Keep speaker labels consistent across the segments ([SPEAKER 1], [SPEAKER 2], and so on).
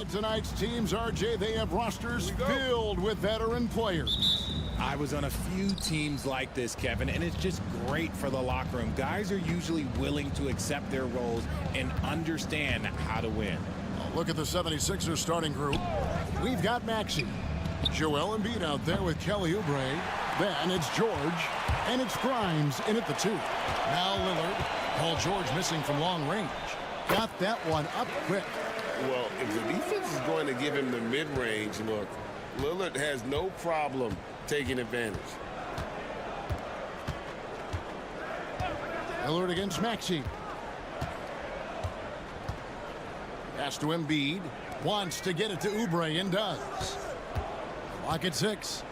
[SPEAKER 1] Tonight's teams, RJ, they have rosters filled with veteran players.
[SPEAKER 2] I was on a few teams like this, Kevin, and it's just great for the locker room. Guys are usually willing to accept their roles and understand how to win.
[SPEAKER 1] Look at the 76ers starting group. We've got Maxey, Joel Embiid out there with Kelly Oubre. Then it's George, and it's Grimes in at the 2. Now Lillard. Paul George missing from long range. Got that one up quick.
[SPEAKER 3] Well, if the defense is going to give him the mid-range look, Lillard has no problem taking advantage.
[SPEAKER 1] Lillard against Maxey. Pass to Embiid. Wants to get it to Oubre and does. Clock at 6.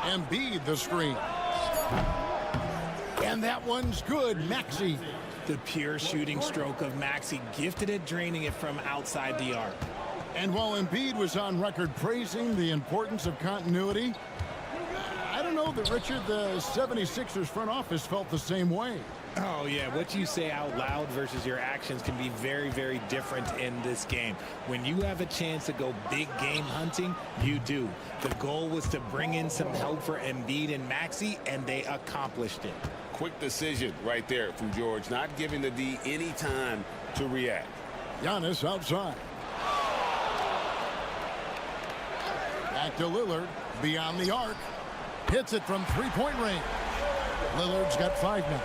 [SPEAKER 1] Embiid the screen. And that one's good. Maxey.
[SPEAKER 2] The pure shooting stroke of Maxey, gifted at draining it from outside the arc.
[SPEAKER 1] And while Embiid was on record praising the importance of continuity, I don't know that, Richard, the 76ers front office felt the same way.
[SPEAKER 2] Oh, yeah. What you say out loud versus your actions can be very, very different in this game. When you have a chance to go big game hunting, you do. The goal was to bring in some help for Embiid and Maxey, and they accomplished it.
[SPEAKER 3] Quick decision right there from George, not giving the D any time to react.
[SPEAKER 1] Giannis outside. Back to Lillard, beyond the arc. Hits it from three-point range. Lillard's got 5 now.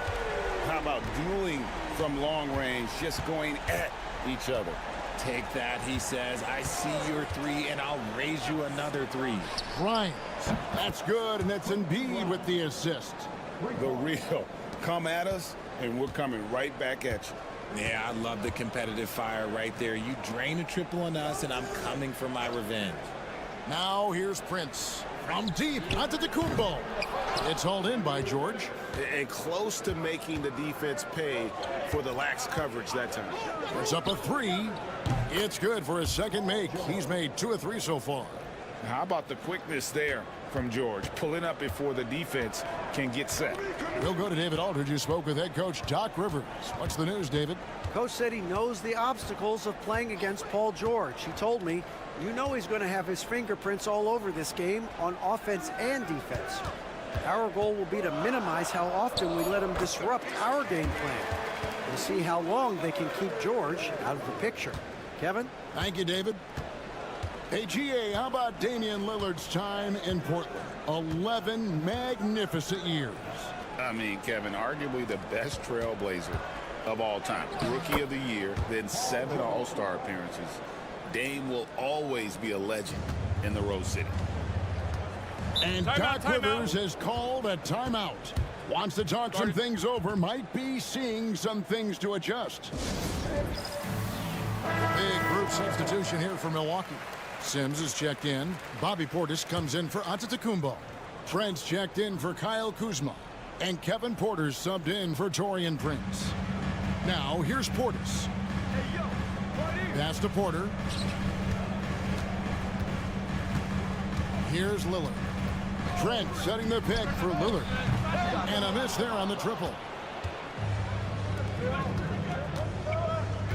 [SPEAKER 3] How about dueling from long range, just going at each other?
[SPEAKER 2] Take that, he says. I see your 3, and I'll raise you another 3.
[SPEAKER 1] Grimes. That's good, and it's Embiid with the assist.
[SPEAKER 3] The real. Come at us, and we're coming right back at you.
[SPEAKER 2] Yeah, I love the competitive fire right there. You drain a triple on us, and I'm coming for my revenge.
[SPEAKER 1] Now here's Prince. From deep, Antetokounmpo. It's hauled in by George.
[SPEAKER 3] And close to making the defense pay for the lax coverage that time.
[SPEAKER 1] It's up a 3. It's good for his second make. He's made 2 of 3 so far.
[SPEAKER 3] How about the quickness there from George, pulling up before the defense can get set?
[SPEAKER 1] We'll go to David Aldridge, who spoke with head coach Doc Rivers. What's the news, David?
[SPEAKER 4] Coach said he knows the obstacles of playing against Paul George. He told me, you know he's going to have his fingerprints all over this game on offense and defense. Our goal will be to minimize how often we let him disrupt our game plan. We'll see how long they can keep George out of the picture. Kevin?
[SPEAKER 1] Thank you, David. Hey, GA, how about Damian Lillard's time in Portland? 11 magnificent years.
[SPEAKER 3] I mean, Kevin, arguably the best trailblazer of all time. Rookie of the year, then 7 All-Star appearances. Dame will always be a legend in the Rose City.
[SPEAKER 1] And Doc Rivers has called a timeout. Wants to talk some things over, might be seeing some things to adjust. Big group substitution here for Milwaukee. Sims is checked in. Bobby Portis comes in for Antetokounmpo. Trent's checked in for Kyle Kuzma. And Kevin Porter's subbed in for Taurean Prince. Now, here's Portis. Pass to Porter. Here's Lillard. Trent setting the pick for Lillard. And a miss there on the triple.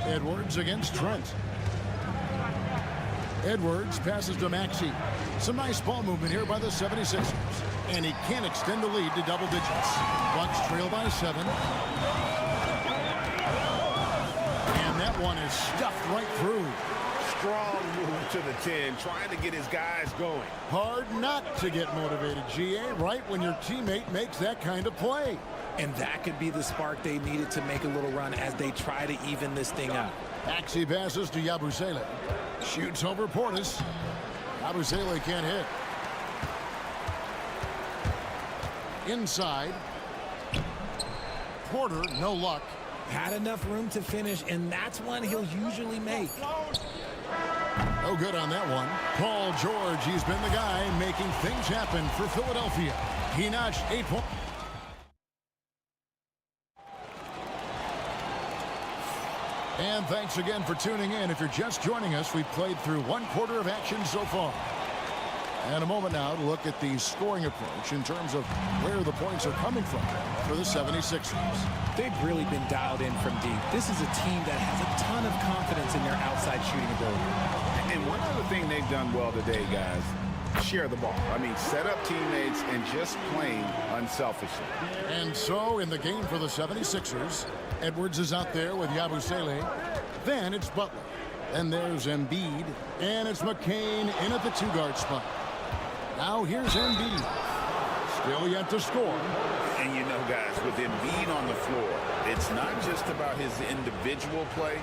[SPEAKER 1] Edwards against Trent. Edwards passes to Maxey. Some nice ball movement here by the 76ers. And he can't extend the lead to double digits. Bucks trail by 7. And that one is stuffed right through.
[SPEAKER 3] Strong move to the 10, trying to get his guys going.
[SPEAKER 1] Hard not to get motivated, GA, right when your teammate makes that kind of play.
[SPEAKER 2] And that could be the spark they needed to make a little run as they try to even this thing out.
[SPEAKER 1] Maxey passes to Yabusele. Shoots over Portis. Yabusele can't hit. Inside. Porter, no luck.
[SPEAKER 2] Had enough room to finish, and that's one he'll usually make.
[SPEAKER 1] No good on that one. Paul George, he's been the guy making things happen for Philadelphia. He notched 8 points. And thanks again for tuning in. If you're just joining us, we've played through 1 quarter of action so far. And a moment now to look at the scoring approach in terms of where the points are coming from for the 76ers.
[SPEAKER 2] They've really been dialed in from deep. This is a team that has a ton of confidence in their outside shooting ability.
[SPEAKER 3] And one other thing they've done well today, guys, share the ball. I mean, set up teammates and just playing unselfishly.
[SPEAKER 1] And so in the game for the 76ers, Edwards is out there with Yabusele. Then it's Butler. Then there's Embiid. And it's McCain in at the 2-guard spot. Now here's Embiid. Still yet to score.
[SPEAKER 3] And you know, guys, with Embiid on the floor, it's not just about his individual play.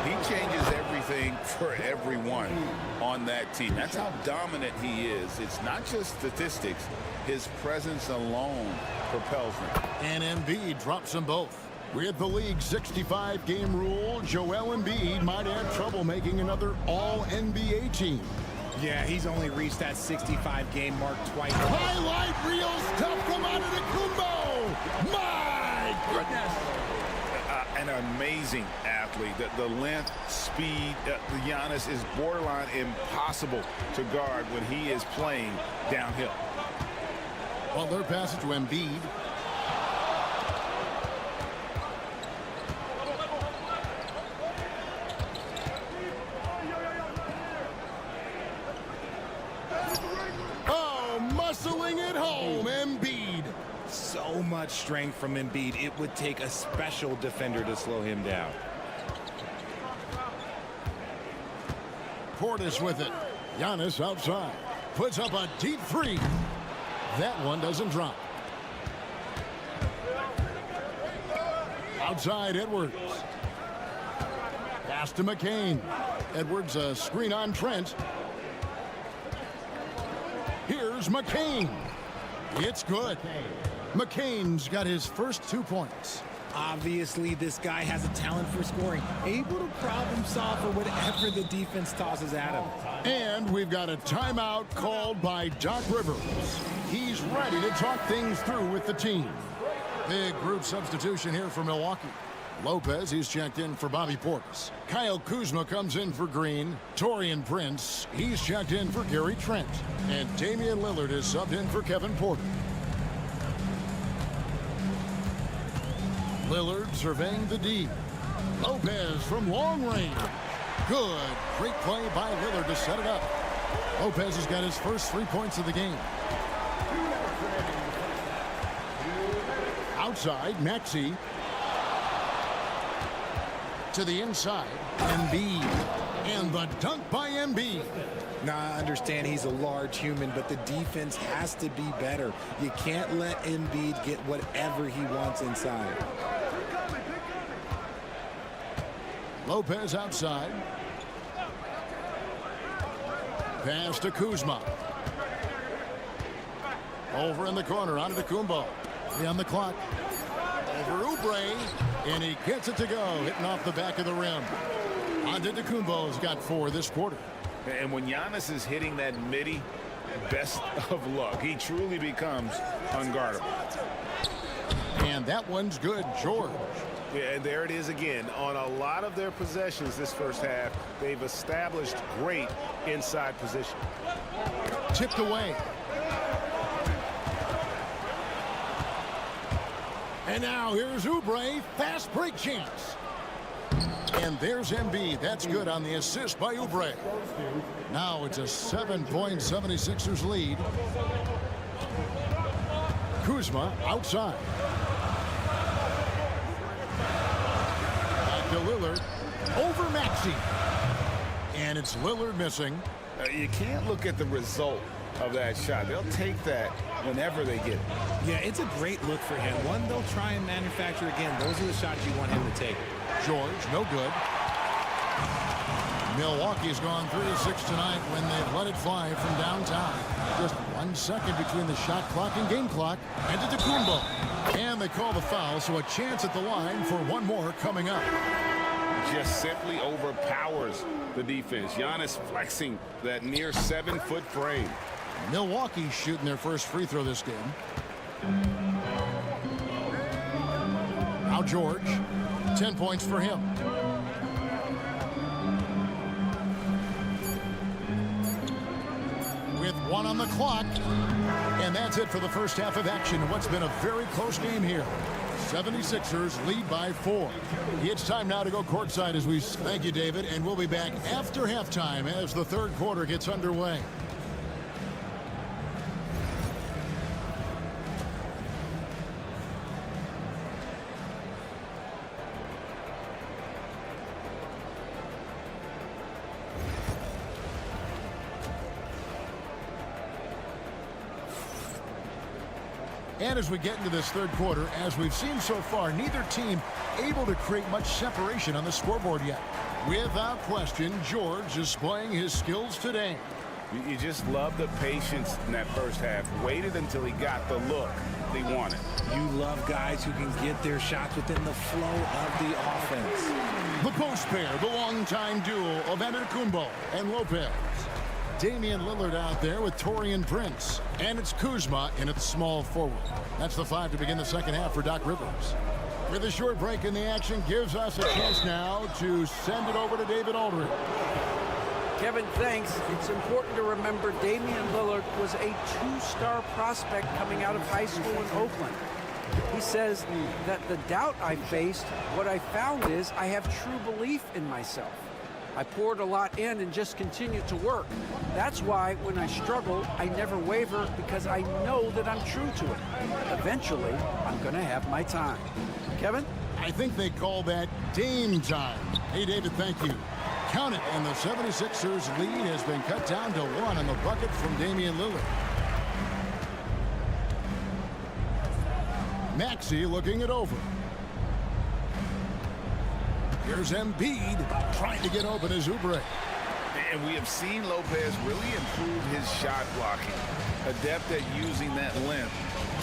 [SPEAKER 3] He changes everything for everyone on that team. That's how dominant he is. It's not just statistics. His presence alone propels them.
[SPEAKER 1] And Embiid drops them both. With the league's 65-game rule, Joel Embiid might have trouble making another All-NBA team.
[SPEAKER 2] Yeah, he's only reached that 65-game mark twice.
[SPEAKER 1] Highlight reel stuff from Antetokounmpo! My goodness!
[SPEAKER 3] An amazing athlete. The length, speed, Giannis is borderline impossible to guard when he is playing downhill.
[SPEAKER 1] Butler passes to Embiid. Muscling it home, Embiid.
[SPEAKER 2] So much strength from Embiid. It would take a special defender to slow him down.
[SPEAKER 1] Portis with it. Giannis outside. Puts up a deep 3. That one doesn't drop. Outside, Edwards. Pass to McCain. Edwards, a screen on Trent. Here's McCain. It's good. McCain's got his first 2 points.
[SPEAKER 2] Obviously, this guy has a talent for scoring, able to problem solve for whatever the defense tosses at him.
[SPEAKER 1] And we've got a timeout called by Doc Rivers. He's ready to talk things through with the team. Big group substitution here for Milwaukee. Lopez, he's checked in for Bobby Portis. Kyle Kuzma comes in for Green. Taurean Prince, he's checked in for Gary Trent. And Damian Lillard is subbed in for Kevin Porter. Lillard surveying the D. Lopez from long range. Good. Great play by Lillard to set it up. Lopez has got his first 3 points of the game. Outside, Maxey. To the inside, Embiid. And the dunk by Embiid.
[SPEAKER 2] Now, I understand he's a large human, but the defense has to be better. You can't let Embiid get whatever he wants inside.
[SPEAKER 1] Lopez outside. Pass to Kuzma. Over in the corner, Antetokounmpo. 3 on the clock. Over Oubre. And he gets it to go, hitting off the back of the rim. Antetokounmpo's got 4 this quarter.
[SPEAKER 3] And when Giannis is hitting that midi, best of luck. He truly becomes unguardable.
[SPEAKER 1] And that one's good. George.
[SPEAKER 3] Yeah, and there it is again. On a lot of their possessions this first half, they've established great inside position.
[SPEAKER 1] Tipped away. And now here's Oubre. Fast break chance. And there's Embiid. That's good on the assist by Oubre. Now it's a 7-point 76ers lead. Kuzma outside. Back to Lillard. Over Maxey. And it's Lillard missing.
[SPEAKER 3] You can't look at the result of that shot. They'll take that whenever they get it.
[SPEAKER 2] Yeah, it's a great look for him. One they'll try and manufacture again. Those are the shots you want him to take.
[SPEAKER 1] George, no good. Milwaukee's gone 3 of 6 tonight when they've let it fly from downtown. Just 1 second between the shot clock and game clock. And Antetokounmpo. And they call the foul, so a chance at the line for one more coming up.
[SPEAKER 3] Just simply overpowers the defense. Giannis flexing that near 7-foot frame.
[SPEAKER 1] Milwaukee shooting their first free throw this game. Now George. 10 points for him. With 1 on the clock. And that's it for the first half of action. What's been a very close game here. 76ers lead by 4. It's time now to go courtside as we thank you, David, and we'll be back after halftime as the third quarter gets underway. And as we get into this third quarter, as we've seen so far, neither team able to create much separation on the scoreboard yet. Without question, George displaying his skills today.
[SPEAKER 3] You just love the patience in that first half. Waited until he got the look he wanted.
[SPEAKER 2] You love guys who can get their shots within the flow of the offense.
[SPEAKER 1] The post pair, the longtime duo of Antetokounmpo and Lopez. Damian Lillard out there with Taurean Prince. And it's Kuzma in at the small forward. That's the 5 to begin the second half for Doc Rivers. With a short break in the action, gives us a chance now to send it over to David Aldridge.
[SPEAKER 4] Kevin, thanks. It's important to remember Damian Lillard was a 2-star prospect coming out of high school in Oakland. He says that the doubt I faced, what I found is I have true belief in myself. I poured a lot in and just continued to work. That's why when I struggle, I never waver because I know that I'm true to it. Eventually, I'm going to have my time. Kevin?
[SPEAKER 1] I think they call that Dame time. Hey, David, thank you. Count it, and the 76ers lead has been cut down to 1 on the bucket from Damian Lillard. Maxey looking it over. Here's Embiid trying to get open as Oubre.
[SPEAKER 3] And we have seen Lopez really improve his shot blocking. Adept at using that length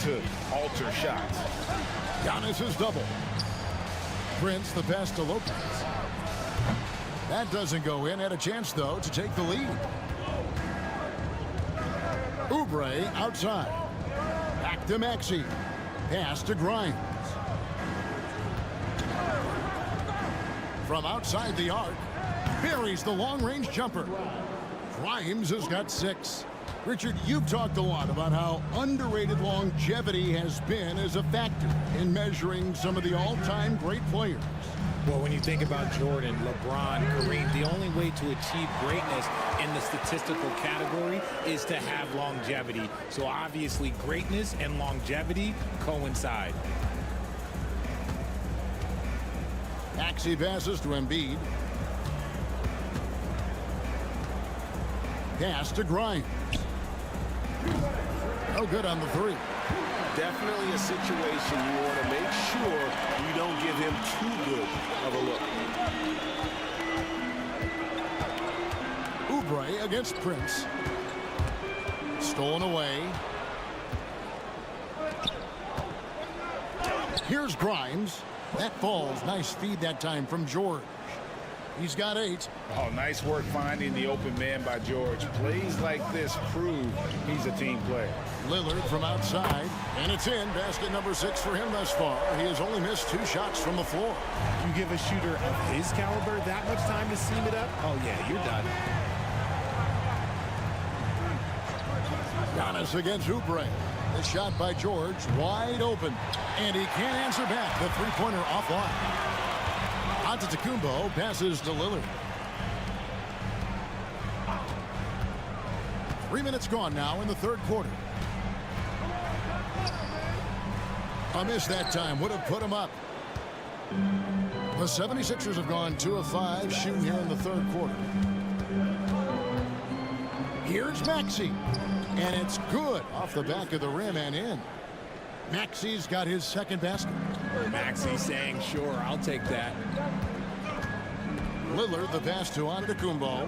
[SPEAKER 3] to alter shots.
[SPEAKER 1] Giannis is double. Prince the pass to Lopez. That doesn't go in. Had a chance, though, to take the lead. Oubre outside. Back to Maxey. Pass to Grimes. From outside the arc, buries the long-range jumper. Grimes has got 6. Richard, you've talked a lot about how underrated longevity has been as a factor in measuring some of the all-time great players.
[SPEAKER 2] Well, when you think about Jordan, LeBron, Kareem, the only way to achieve greatness in the statistical category is to have longevity. So obviously greatness and longevity coincide.
[SPEAKER 1] Maxey passes to Embiid. Pass to Grimes. No good on the 3.
[SPEAKER 3] Definitely a situation you want to make sure you don't give him too good of a look.
[SPEAKER 1] Oubre against Prince. Stolen away. Here's Grimes. That falls. Nice feed that time from George. He's got 8.
[SPEAKER 3] Oh, nice work finding the open man by George. Plays like this prove he's a team player.
[SPEAKER 1] Lillard from outside, and it's in. Basket number 6 for him thus far. He has only missed 2 shots from the floor.
[SPEAKER 2] You give a shooter of his caliber that much time to seam it up, oh yeah, you're done.
[SPEAKER 1] Giannis against Oubre. The shot by George, wide open, and he can't answer back. The three-pointer offline. Antetokounmpo passes to Lillard. 3 minutes gone now in the third quarter. A miss that time would have put him up. The 76ers have gone 2 of 5 shooting here in the third quarter. Here's Maxey, and it's good off the back of the rim and in. Maxey's got his second basket.
[SPEAKER 2] Maxey saying, sure, I'll take that.
[SPEAKER 1] Lillard, the pass to Antetokounmpo.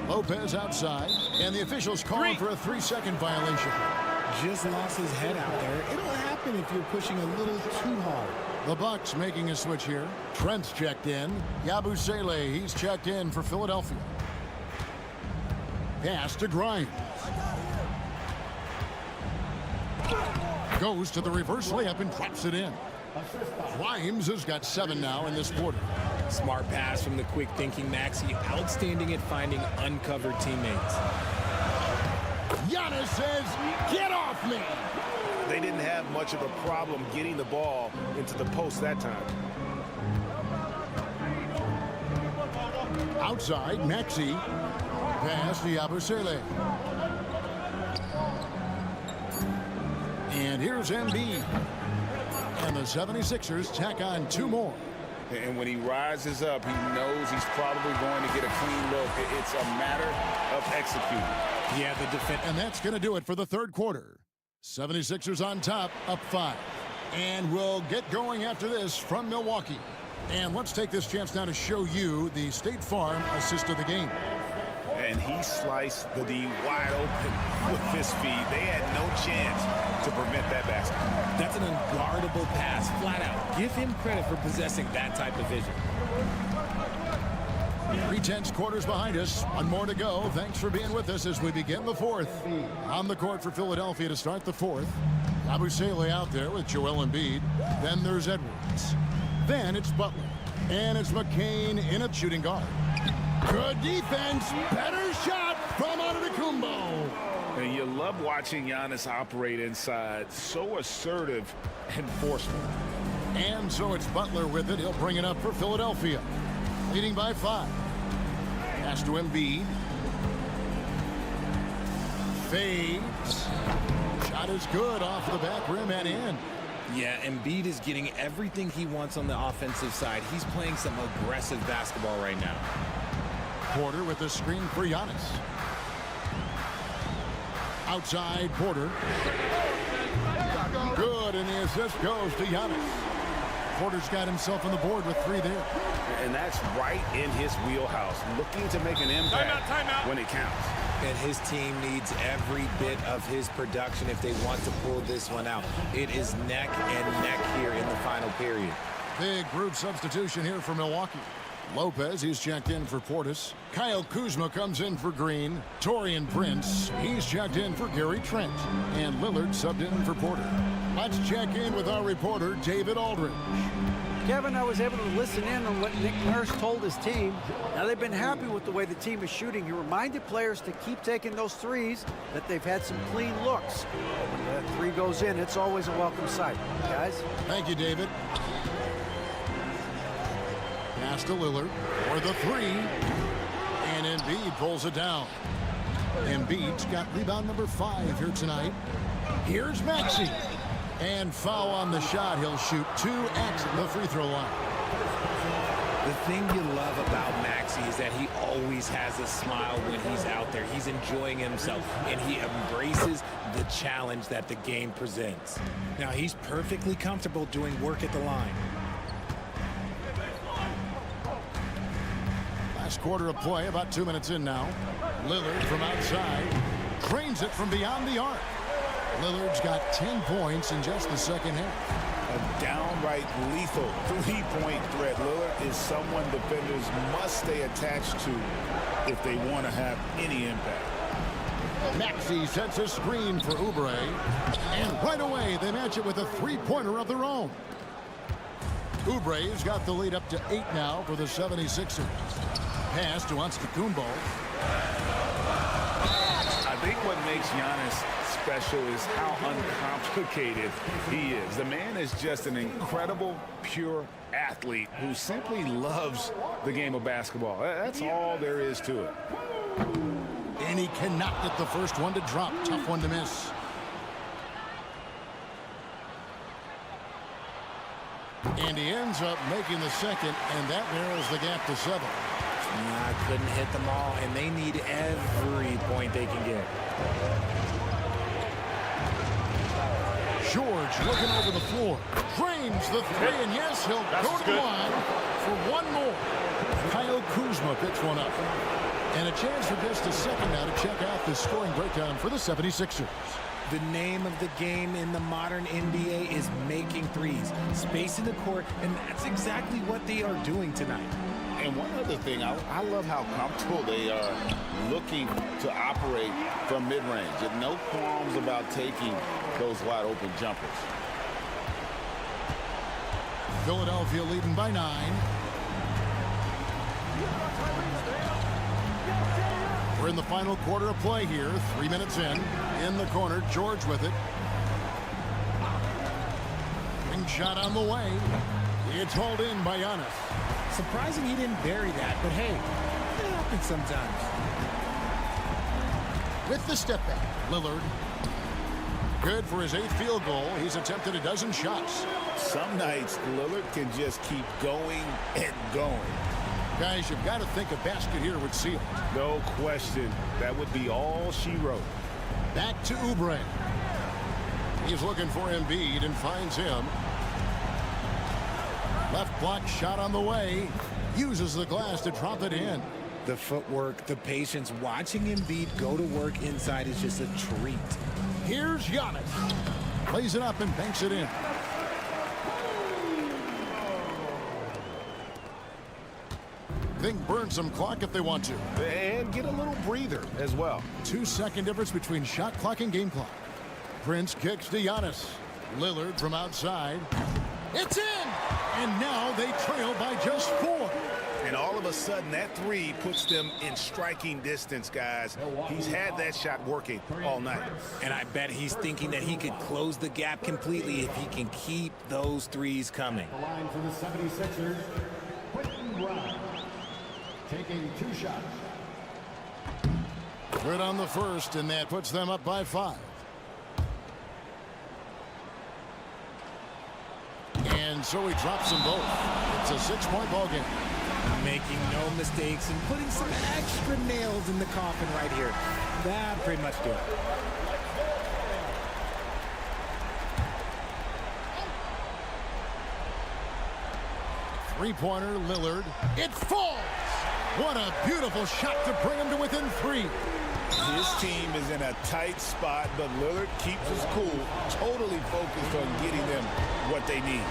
[SPEAKER 1] Lopez outside, and the officials calling for a 3-second violation.
[SPEAKER 2] Just lost his head out there. It'll happen if you're pushing a little too hard.
[SPEAKER 1] The Bucks making a switch here. Trent's checked in. Yabusele, he's checked in for Philadelphia. Pass to Grimes. Goes to the reverse layup and drops it in. Grimes has got 7 now in this quarter.
[SPEAKER 2] Smart pass from the quick-thinking Maxey. Outstanding at finding uncovered teammates.
[SPEAKER 1] Giannis says, get off me!
[SPEAKER 5] They didn't have much of a problem getting the ball into the post that time.
[SPEAKER 1] Outside, Maxey. Pass to Yabusele. And here's Embiid. And the 76ers tack on 2 more.
[SPEAKER 3] And when he rises up, he knows he's probably going to get a clean look. It's a matter of executing.
[SPEAKER 2] Yeah, the defense.
[SPEAKER 1] And that's going to do it for the third quarter. 76ers on top, up 5. And we'll get going after this from Milwaukee. And let's take this chance now to show you the State Farm assist of the game.
[SPEAKER 5] And he sliced the D wide open with his feet. They had no chance to prevent that basket.
[SPEAKER 2] That's an unguardable pass, flat out. Give him credit for possessing that type of vision.
[SPEAKER 1] 3/10 quarters behind us. 1 more to go. Thanks for being with us as we begin the fourth. On the court for Philadelphia to start the fourth. Yabusele out there with Joel Embiid. Then there's Edwards. Then it's Butler. And it's McCain in at shooting guard. Good defense. Better shot from Antetokounmpo.
[SPEAKER 3] And you love watching Giannis operate inside. So assertive and forceful.
[SPEAKER 1] And so it's Butler with it. He'll bring it up for Philadelphia. Leading by 5. Pass to Embiid. Fades. Shot is good off the back rim and in.
[SPEAKER 2] Yeah, Embiid is getting everything he wants on the offensive side. He's playing some aggressive basketball right now.
[SPEAKER 1] Porter with the screen for Giannis. Outside, Porter. Good, and the assist goes to Giannis. Porter's got himself on the board with 3 there.
[SPEAKER 5] And that's right in his wheelhouse, looking to make an impact when it counts.
[SPEAKER 2] And his team needs every bit of his production if they want to pull this one out. It is neck and neck here in the final period.
[SPEAKER 1] Big group substitution here for Milwaukee. Lopez, he's checked in for Portis. Kyle Kuzma comes in for Green. Taurean Prince, he's checked in for Gary Trent. And Lillard subbed in for Porter. Let's check in with our reporter, David Aldridge.
[SPEAKER 4] Kevin, I was able to listen in on what Nick Nurse told his team. Now, they've been happy with the way the team is shooting. He reminded players to keep taking those threes, that they've had some clean looks. When that 3 goes in, it's always a welcome sight. Guys?
[SPEAKER 1] Thank you, David. Pass to Lillard for the 3. And Embiid pulls it down. Embiid's got rebound number 5 here tonight. Here's Maxey. And foul on the shot. He'll shoot 2 at the free throw line.
[SPEAKER 2] The thing you love about Maxey is that he always has a smile when he's out there. He's enjoying himself, and he embraces the challenge that the game presents. Now, he's perfectly comfortable doing work at the line.
[SPEAKER 1] Last quarter of play, about 2 minutes in now. Lillard from outside drains it from beyond the arc. Lillard's got 10 points in just the second half.
[SPEAKER 5] a downright lethal three-point threat. Lillard is someone defenders must stay attached to if they want to have any impact.
[SPEAKER 1] Maxey sets a screen for Oubre. And right away, they match it with a three-pointer of their own. Oubre's got the lead up to 8 now for the 76ers. Pass to Antetokounmpo.
[SPEAKER 5] I think what makes Giannis special is how uncomplicated he is. The man is just an incredible, pure athlete who simply loves the game of basketball. That's all there is to it.
[SPEAKER 1] And he cannot get the first one to drop. Tough one to miss. And he ends up making the second, and that narrows the gap to 7.
[SPEAKER 2] I couldn't hit them all, and they need every point they can get.
[SPEAKER 1] George looking over the floor. Drains the three, and yes, he'll go to the line for one more. Kyle Kuzma picks one up. And a chance for just a second now to check out the scoring breakdown for the 76ers.
[SPEAKER 2] The name of the game in the modern NBA is making threes. Space in the court, and that's exactly what they are doing tonight.
[SPEAKER 3] And one other thing, I love how comfortable they are looking to operate from mid-range. And no qualms about taking those wide-open jumpers.
[SPEAKER 1] Philadelphia leading by 9. We're in the final quarter of play here. 3 minutes in. In the corner, George with it. Ring shot on the way. It's hauled in by Giannis.
[SPEAKER 2] Surprising he didn't bury that, but hey, it happens sometimes.
[SPEAKER 1] With the step back, Lillard. Good for his 8th field goal. He's attempted a dozen shots.
[SPEAKER 5] Some nights, Lillard can just keep going and going.
[SPEAKER 1] Guys, you've got to think a basket here would seal.
[SPEAKER 5] No question. That would be all she wrote.
[SPEAKER 1] Back to Oubre. He's looking for Embiid and finds him. Left block shot on the way. Uses the glass to drop it in.
[SPEAKER 2] The footwork, the patience, watching Embiid go to work inside is just a treat.
[SPEAKER 1] Here's Giannis. Plays it up and banks it in. Think burn some clock if they want to.
[SPEAKER 5] And get a little breather as well.
[SPEAKER 1] 2-second difference between shot clock and game clock. Prince kicks to Giannis. Lillard from outside. It's in! And now they trail by just 4.
[SPEAKER 5] And all of a sudden, that three puts them in striking distance, guys. He's had that shot working all night.
[SPEAKER 2] And I bet he's thinking that he could close the gap completely if he can keep those threes coming.
[SPEAKER 1] The line for the 76ers. Quentin Brown. Taking 2 shots. Good on the first, and that puts them up by 5. And so he drops them both. It's a 6-point ball game.
[SPEAKER 2] Making no mistakes and putting some extra nails in the coffin right here. That pretty much do it.
[SPEAKER 1] Three-pointer, Lillard. It falls! What a beautiful shot to bring him to within 3.
[SPEAKER 5] His team is in a tight spot, but Lillard keeps his cool, totally focused on getting them what they need.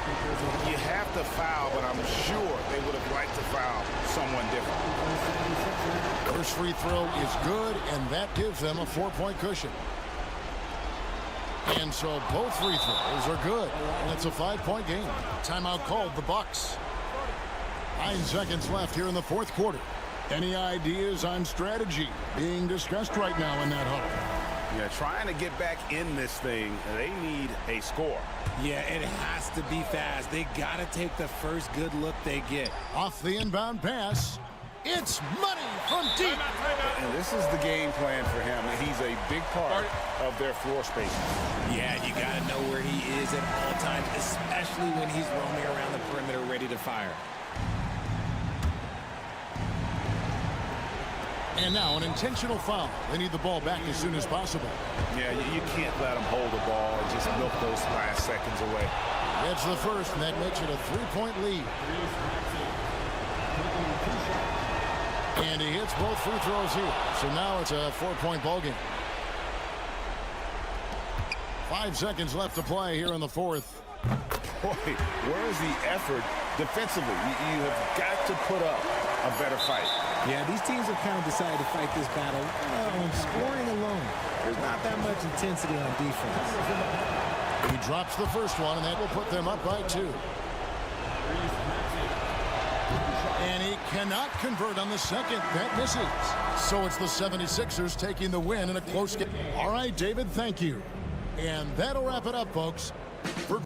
[SPEAKER 5] You have to foul, but I'm sure they would have liked to foul someone different.
[SPEAKER 1] First free throw is good, and that gives them a 4-point cushion. And so both free throws are good, and it's a 5-point game. Timeout called the Bucks. 9 seconds left here in the 4th quarter. Any ideas on strategy being discussed right now in that huddle?
[SPEAKER 5] Yeah, trying to get back in this thing, they need a score.
[SPEAKER 2] Yeah, it has to be fast. They got to take the first good look they get.
[SPEAKER 1] Off the inbound pass. It's money from deep.
[SPEAKER 5] And this is the game plan for him. He's a big part of their floor space.
[SPEAKER 2] Yeah, you got to know where he is at all times, especially when he's roaming around the perimeter ready to fire.
[SPEAKER 1] And now an intentional foul. They need the ball back as soon as possible.
[SPEAKER 5] Yeah, you can't let them hold the ball and just milk those last seconds away.
[SPEAKER 1] That's the first, and that makes it a 3-point lead. And he hits both free throws here. So now it's a 4-point ball game. 5 seconds left to play here in the 4th.
[SPEAKER 5] boy, where's the effort defensively? You have got to put up a better fight.
[SPEAKER 2] Yeah, these teams have kind of decided to fight this battle on scoring alone. There's not that much intensity on defense.
[SPEAKER 1] He drops the first one, and that will put them up by 2. And he cannot convert on the second. That misses. So it's the 76ers taking the win in a close game. All right, David, thank you. And that'll wrap it up, folks. For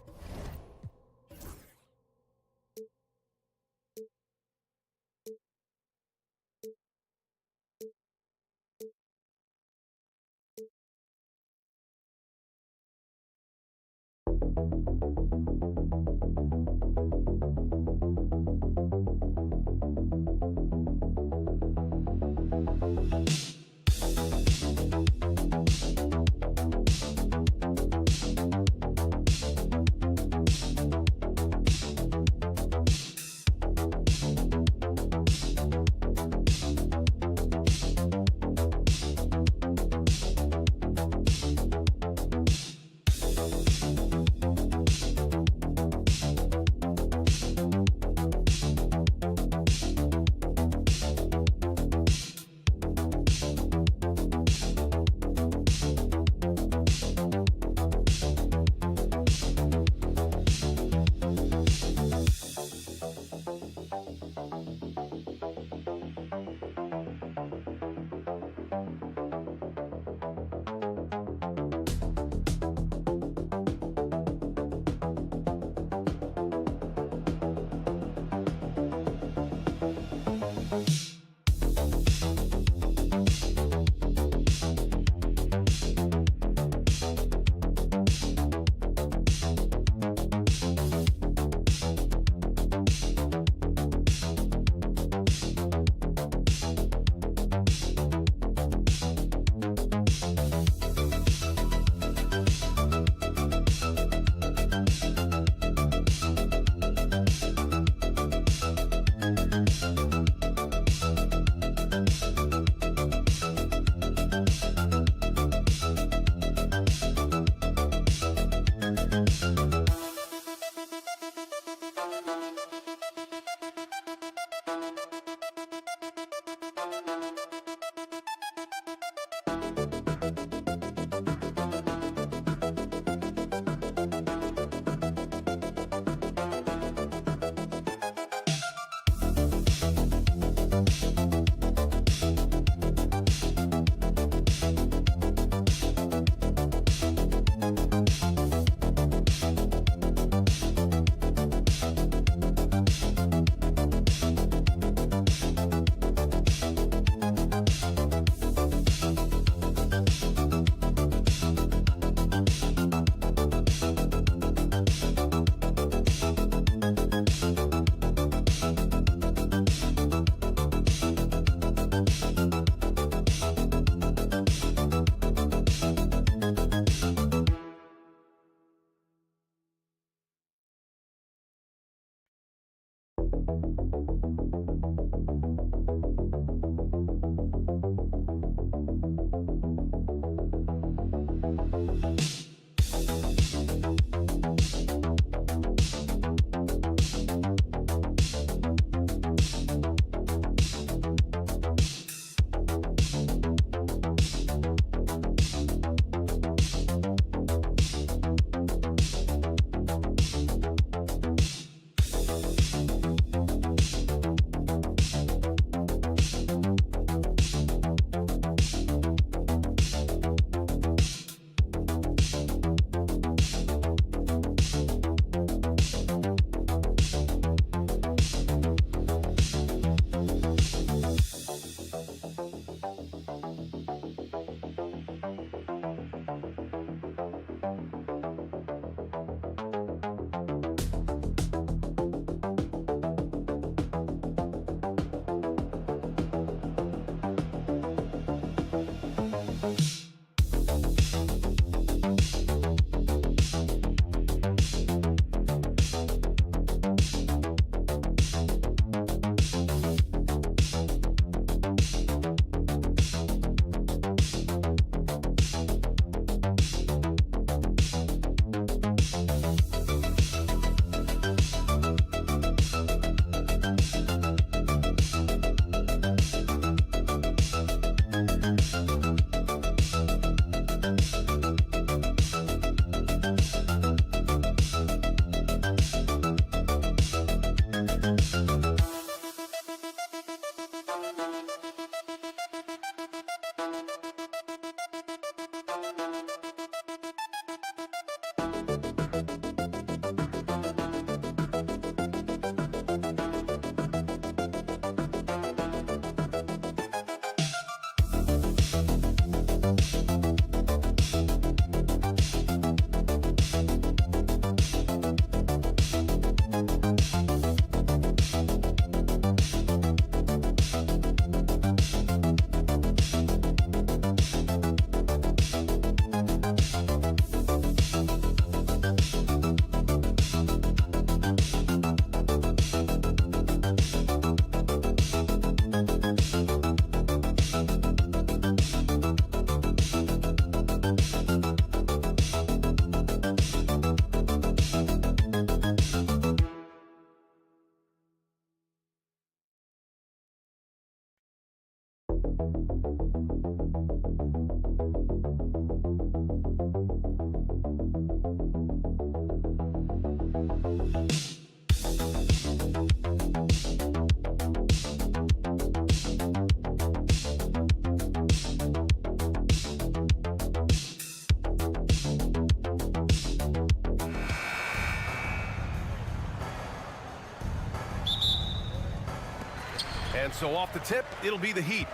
[SPEAKER 6] And so off the tip, it'll be the Heat.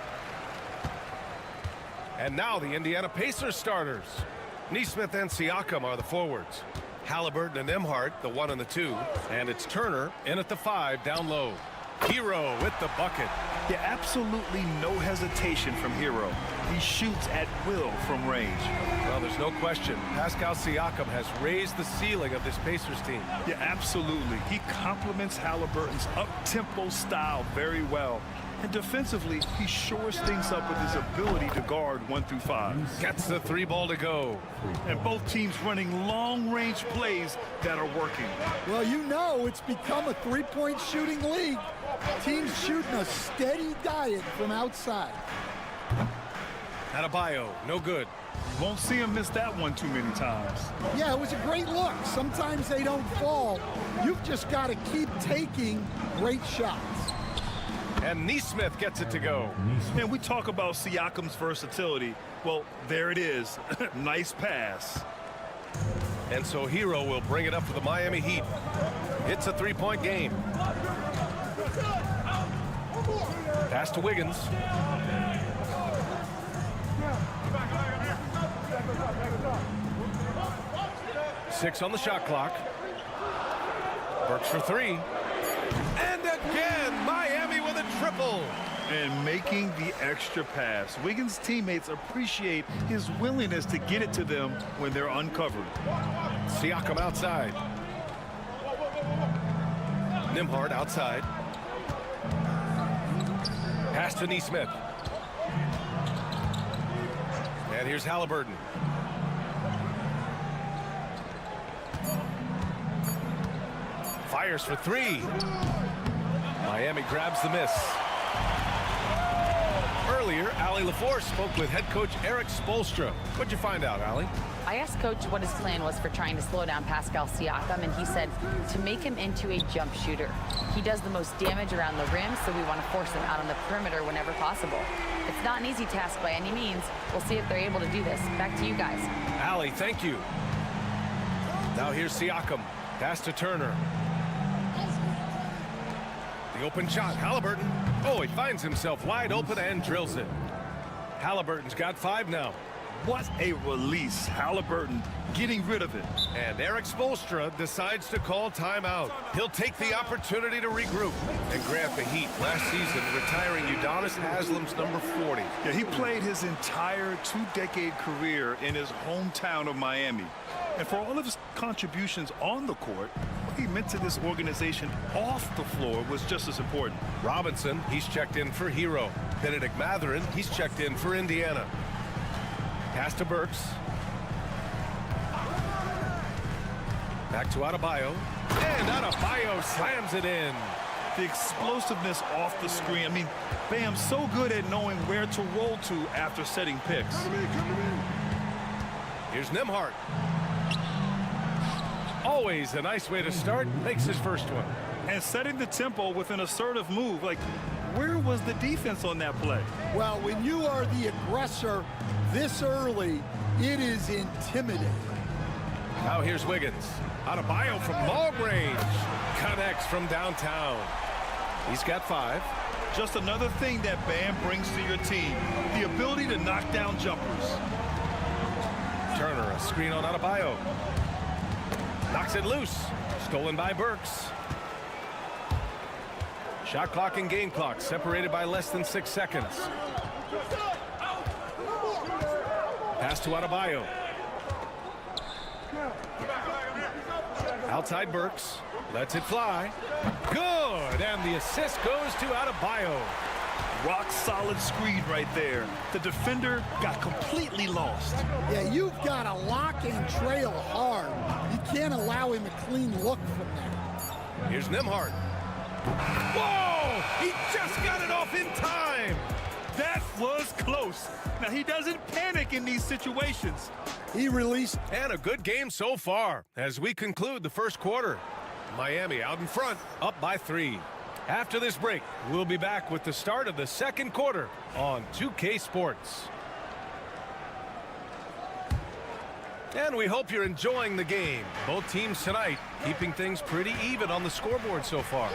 [SPEAKER 6] And now the Indiana Pacers starters. Nesmith and Siakam are the forwards. Halliburton and Nembhard, the 1 and the 2. And it's Turner in at the 5 down low. Hero with the bucket.
[SPEAKER 7] Yeah, absolutely no hesitation from Hero. He shoots at will from range.
[SPEAKER 6] Well, there's no question. Pascal Siakam has raised the ceiling of this Pacers team.
[SPEAKER 7] Yeah, absolutely. He complements Halliburton's up-tempo style very well. And defensively, he shores things up with his ability to guard 1 through 5.
[SPEAKER 6] Gets the 3 ball to go.
[SPEAKER 7] And both teams running long-range plays that are working.
[SPEAKER 8] Well, you know it's become a three-point shooting league. Teams shooting a steady diet from outside.
[SPEAKER 6] Adebayo, no good.
[SPEAKER 7] You won't see him miss that one too many times.
[SPEAKER 8] Yeah, it was a great look. Sometimes they don't fall. You've just got to keep taking great shots.
[SPEAKER 6] And Nesmith gets it to go.
[SPEAKER 7] And we talk about Siakam's versatility. Well, there it is. Nice pass.
[SPEAKER 6] And so Hero will bring it up for the Miami Heat. It's a 3-point game. Pass to Wiggins. Six on the shot clock. Burks for 3. And again, Miami with a triple.
[SPEAKER 7] And making the extra pass. Wiggins' teammates appreciate his willingness to get it to them when they're uncovered.
[SPEAKER 6] Siakam outside. Nembhard outside. Pass to Nesmith. And here's Halliburton. Fires for 3. Miami grabs the miss. Earlier, Allie LaForce spoke with head coach Eric Spoelstra. What'd you find out, Allie?
[SPEAKER 9] I asked Coach what his plan was for trying to slow down Pascal Siakam, and he said to make him into a jump shooter. He does the most damage around the rim, so we want to force him out on the perimeter whenever possible. It's not an easy task by any means. We'll see if they're able to do this. Back to you guys.
[SPEAKER 6] Allie, thank you. Now here's Siakam. Pass to Turner. The open shot, Halliburton. Oh, he finds himself wide open and drills it. Halliburton's got 5 now.
[SPEAKER 7] What a release. Halliburton getting rid of it.
[SPEAKER 6] And Eric Spoelstra decides to call timeout. He'll take the opportunity to regroup and grab the Heat last season, retiring Udonis Haslam's number 40.
[SPEAKER 7] Yeah, he played his entire 2-decade career in his hometown of Miami. And for all of his contributions on the court, what he meant to this organization off the floor was just as important.
[SPEAKER 6] Robinson, he's checked in for Hero. Benedict Mathurin, he's checked in for Indiana. Pass to Burks. Back to Adebayo. And Adebayo slams it in.
[SPEAKER 7] The explosiveness off the screen. I mean, Bam's so good at knowing where to roll to after setting picks.
[SPEAKER 6] Here's Nembhard. Always a nice way to start. Makes his first one.
[SPEAKER 7] And setting the tempo with an assertive move. Like, where was the defense on that play?
[SPEAKER 8] Well, when you are the aggressor this early, it is intimidating.
[SPEAKER 6] Now here's Wiggins. Adebayo from long range. Connects from downtown. He's got 5.
[SPEAKER 7] Just another thing that Bam brings to your team. The ability to knock down jumpers.
[SPEAKER 6] Turner, a screen on Adebayo. Knocks it loose. Stolen by Burks. Shot clock and game clock separated by less than 6 seconds. Pass to Adebayo. Outside Burks. Lets it fly. Good. And the assist goes to Adebayo.
[SPEAKER 7] Rock solid screen right there. The defender got completely lost.
[SPEAKER 8] Yeah, you've got to lock and trail hard. You can't allow him a clean look from there.
[SPEAKER 6] Here's Nembhard. Whoa! He just got it off in time.
[SPEAKER 7] That was close. Now, he doesn't panic in these situations.
[SPEAKER 8] He released.
[SPEAKER 6] And a good game so far as we conclude the first quarter. Miami out in front, up by 3. After this break, we'll be back with the start of the second quarter on 2K Sports. And we hope you're enjoying the game. Both teams tonight keeping things pretty even on the scoreboard so far.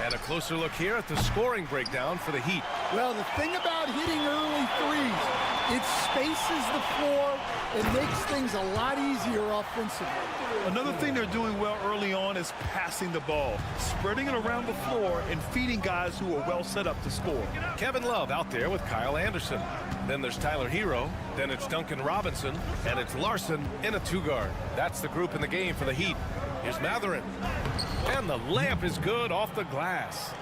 [SPEAKER 6] And a closer look here at the scoring breakdown for the Heat.
[SPEAKER 8] Well, the thing about hitting early threes, it spaces the floor and makes things a lot easier offensively.
[SPEAKER 7] Another thing they're doing well early on is passing the ball, spreading it around the floor and feeding guys who are well set up to score.
[SPEAKER 6] Kevin Love out there with Kyle Anderson. Then there's Tyler Hero. Then it's Duncan Robinson. And it's Larson in a 2-guard. That's the group in the game for the Heat. Here's Mathurin. And the layup is good off the glass.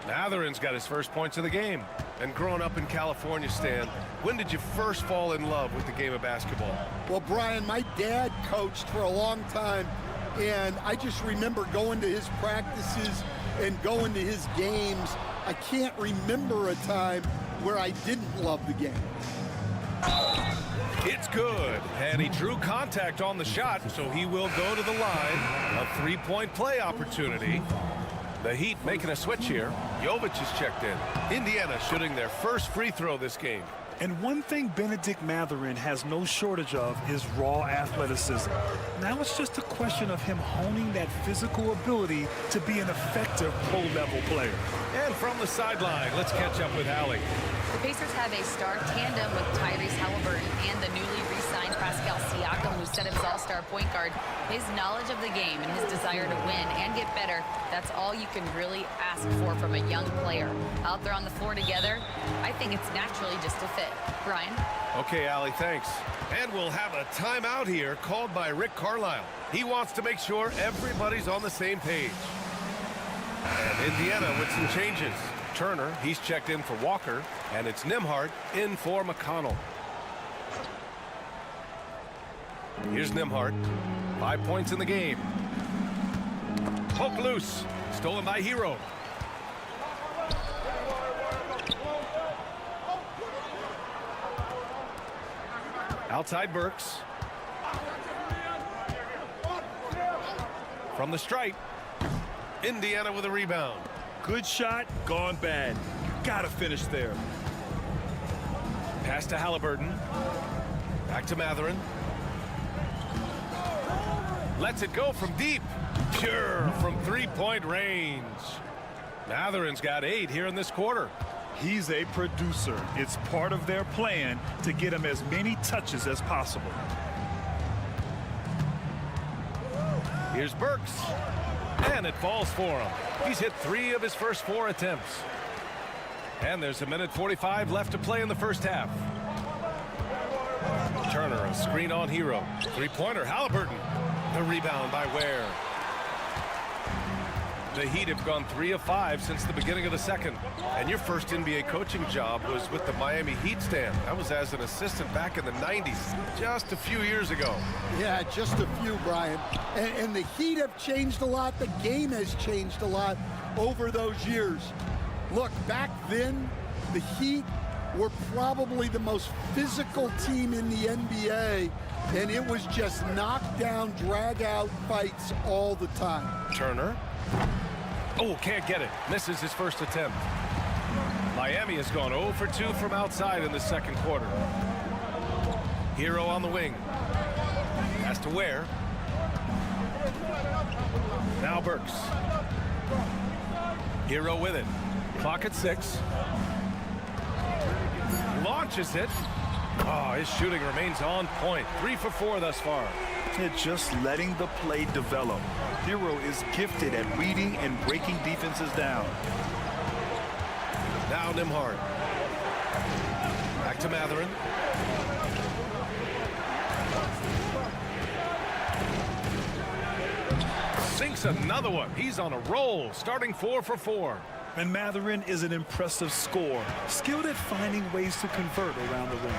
[SPEAKER 6] Mathurin's got his first points of the game. And growing up in California, Stan, when did you first fall in love with the game of basketball?
[SPEAKER 8] Well, Brian, my dad coached for a long time, and I just remember going to his practices and going to his games. I can't remember a time where I didn't love the game.
[SPEAKER 6] It's good, and he drew contact on the shot, so he will go to the line. A 3-point play opportunity. The Heat making a switch here. Jovic is checked in. Indiana shooting their first free throw this game.
[SPEAKER 7] And one thing Benedict Mathurin has no shortage of is raw athleticism. Now it's just a question of him honing that physical ability to be an effective pro-level player.
[SPEAKER 6] And from the sideline, let's catch up with Allie.
[SPEAKER 9] The Pacers have a star tandem with Tyrese Halliburton and the newly re-signed Pascal Siakam, who set his all-star point guard. His knowledge of the game and his desire to win and get better, that's all you can really ask for from a young player. Out there on the floor together, I think it's naturally just a fit. Brian?
[SPEAKER 6] Okay, Allie, thanks. And we'll have a timeout here called by Rick Carlisle. He wants to make sure everybody's on the same page. And Indiana with some changes. Turner, he's checked in for Walker, and it's Nembhard in for McConnell. Here's Nembhard. 5 points in the game. Poke loose. Stolen by Hero. Outside Burks. From the stripe. Indiana with a rebound.
[SPEAKER 7] Good shot, gone bad. Gotta finish there.
[SPEAKER 6] Pass to Halliburton. Back to Mathurin. Lets it go from deep. Pure from 3-point range. Mathurin's got 8 here in this quarter.
[SPEAKER 7] He's a producer. It's part of their plan to get him as many touches as possible.
[SPEAKER 6] Here's Burks. And it falls for him. He's hit 3 of his first 4 attempts. And there's 1:45 left to play in the first half. Turner, a screen on Hero. 3-pointer, Halliburton. The rebound by Ware. The Heat have gone 3 of 5 since the beginning of the second. And your first NBA coaching job was with the Miami Heat, Stan. That was as an assistant back in the 90s, just a few years ago.
[SPEAKER 8] Yeah, just a few, Brian. And the Heat have changed a lot. The game has changed a lot over those years. Look, back then, the Heat were probably the most physical team in the NBA, and it was just knockdown, drag-out fights all the time.
[SPEAKER 6] Turner. Oh, can't get it. Misses his first attempt. Miami has gone 0 for 2 from outside in the second quarter. Hero on the wing. Has to Ware. Now Burks. Hero with it. Clock at 6. Launches it. Oh, his shooting remains on point. 3 for 4 thus far.
[SPEAKER 7] It's just letting the play develop. Hero is gifted at reading and breaking defenses down.
[SPEAKER 6] Now Nembhard. Back to Mathurin. Sinks another one. He's on a roll, starting 4 for 4.
[SPEAKER 7] And Mathurin is an impressive scorer, skilled at finding ways to convert around the rim.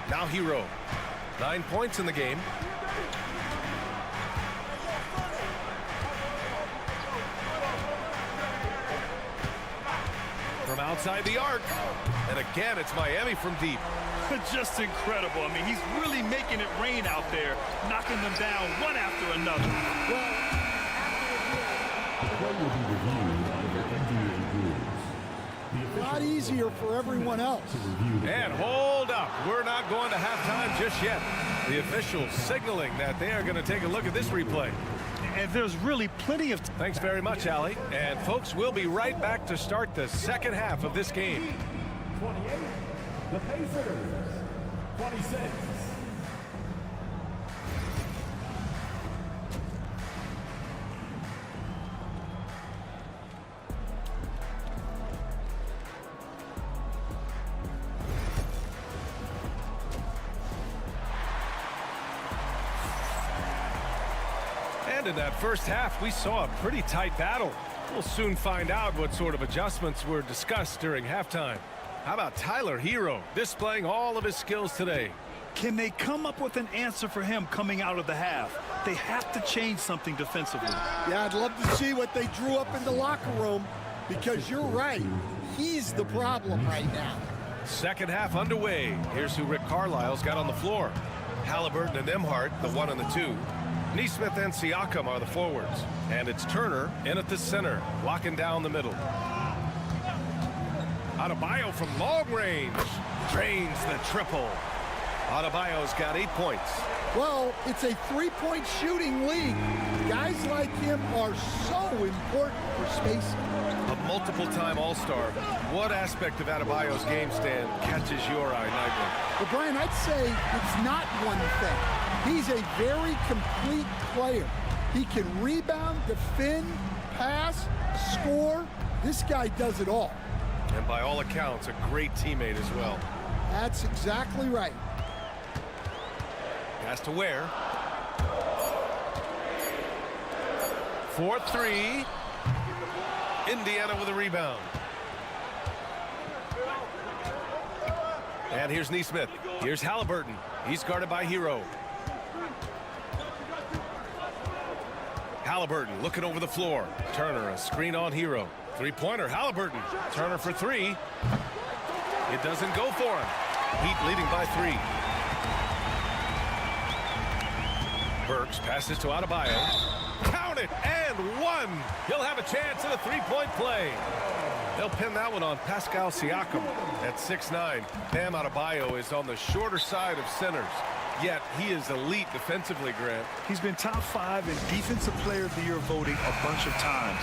[SPEAKER 6] Now Hero. 9 points in the game. Outside the arc. And again, it's Miami from deep.
[SPEAKER 7] Just incredible. I mean, he's really making it rain out there, knocking them down one after another.
[SPEAKER 8] A lot easier for everyone else.
[SPEAKER 6] And hold up. We're not going to halftime just yet. The officials signaling that they are going to take a look at this replay.
[SPEAKER 7] And there's really plenty of...
[SPEAKER 6] Thanks very much, Allie. And folks, we'll be right back to start the second half of this game.
[SPEAKER 10] 28, the Pacers. 26.
[SPEAKER 6] And in that first half, we saw a pretty tight battle. We'll soon find out what sort of adjustments were discussed during halftime. How about Tyler Hero displaying all of his skills today?
[SPEAKER 7] Can they come up with an answer for him coming out of the half? They have to change something defensively.
[SPEAKER 8] Yeah, I'd love to see what they drew up in the locker room, because you're right. He's the problem right now.
[SPEAKER 6] Second half underway. Here's who Rick Carlisle's got on the floor. Halliburton and Emhart, the 1 and the 2. Nesmith and Siakam are the forwards. And it's Turner in at the center, locking down the middle. Adebayo from long range drains the triple. Adebayo's got 8 points.
[SPEAKER 8] Well, it's a three-point shooting league. Guys like him are so important for spacing.
[SPEAKER 6] A multiple-time All-Star. What aspect of Adebayo's game stand catches your eye nightly?
[SPEAKER 8] Well, Brian, I'd say it's not one thing. He's a very complete player. He can rebound, defend, pass, score. This guy does it all.
[SPEAKER 6] And by all accounts, a great teammate as well.
[SPEAKER 8] That's exactly right.
[SPEAKER 6] Pass to Ware. 4-3. Indiana with a rebound. And here's Nesmith. Here's Halliburton. He's guarded by Hero. Halliburton looking over the floor. Turner, a screen on Hero. Three-pointer, Halliburton. Turner for 3. It doesn't go for him. Heat leading by 3. Burks passes to Adebayo. Count it, and 1. He'll have a chance at a three-point play. They'll pin that one on Pascal Siakam at 6'9". Bam Adebayo is on the shorter side of centers. Yet he is elite defensively, Grant.
[SPEAKER 7] He's been top 5 in Defensive Player of the Year voting a bunch of times.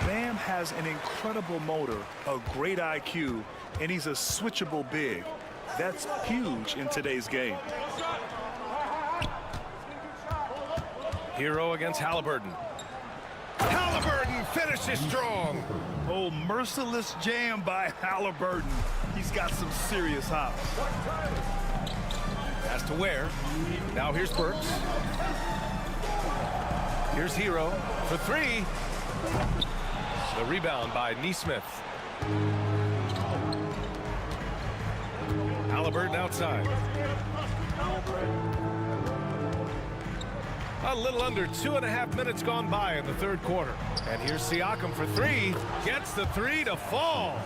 [SPEAKER 7] Bam has an incredible motor, a great IQ, and he's a switchable big. That's huge in today's game.
[SPEAKER 6] Hero against Halliburton. Halliburton finishes strong.
[SPEAKER 7] Oh, merciless jam by Halliburton. He's got some serious hops.
[SPEAKER 6] Pass to Ware. Now here's Burks. Here's Hero for 3. The rebound by Nesmith. Halliburton outside. A little under 2.5 minutes gone by in the third quarter. And here's Siakam for 3. Gets the 3 to fall.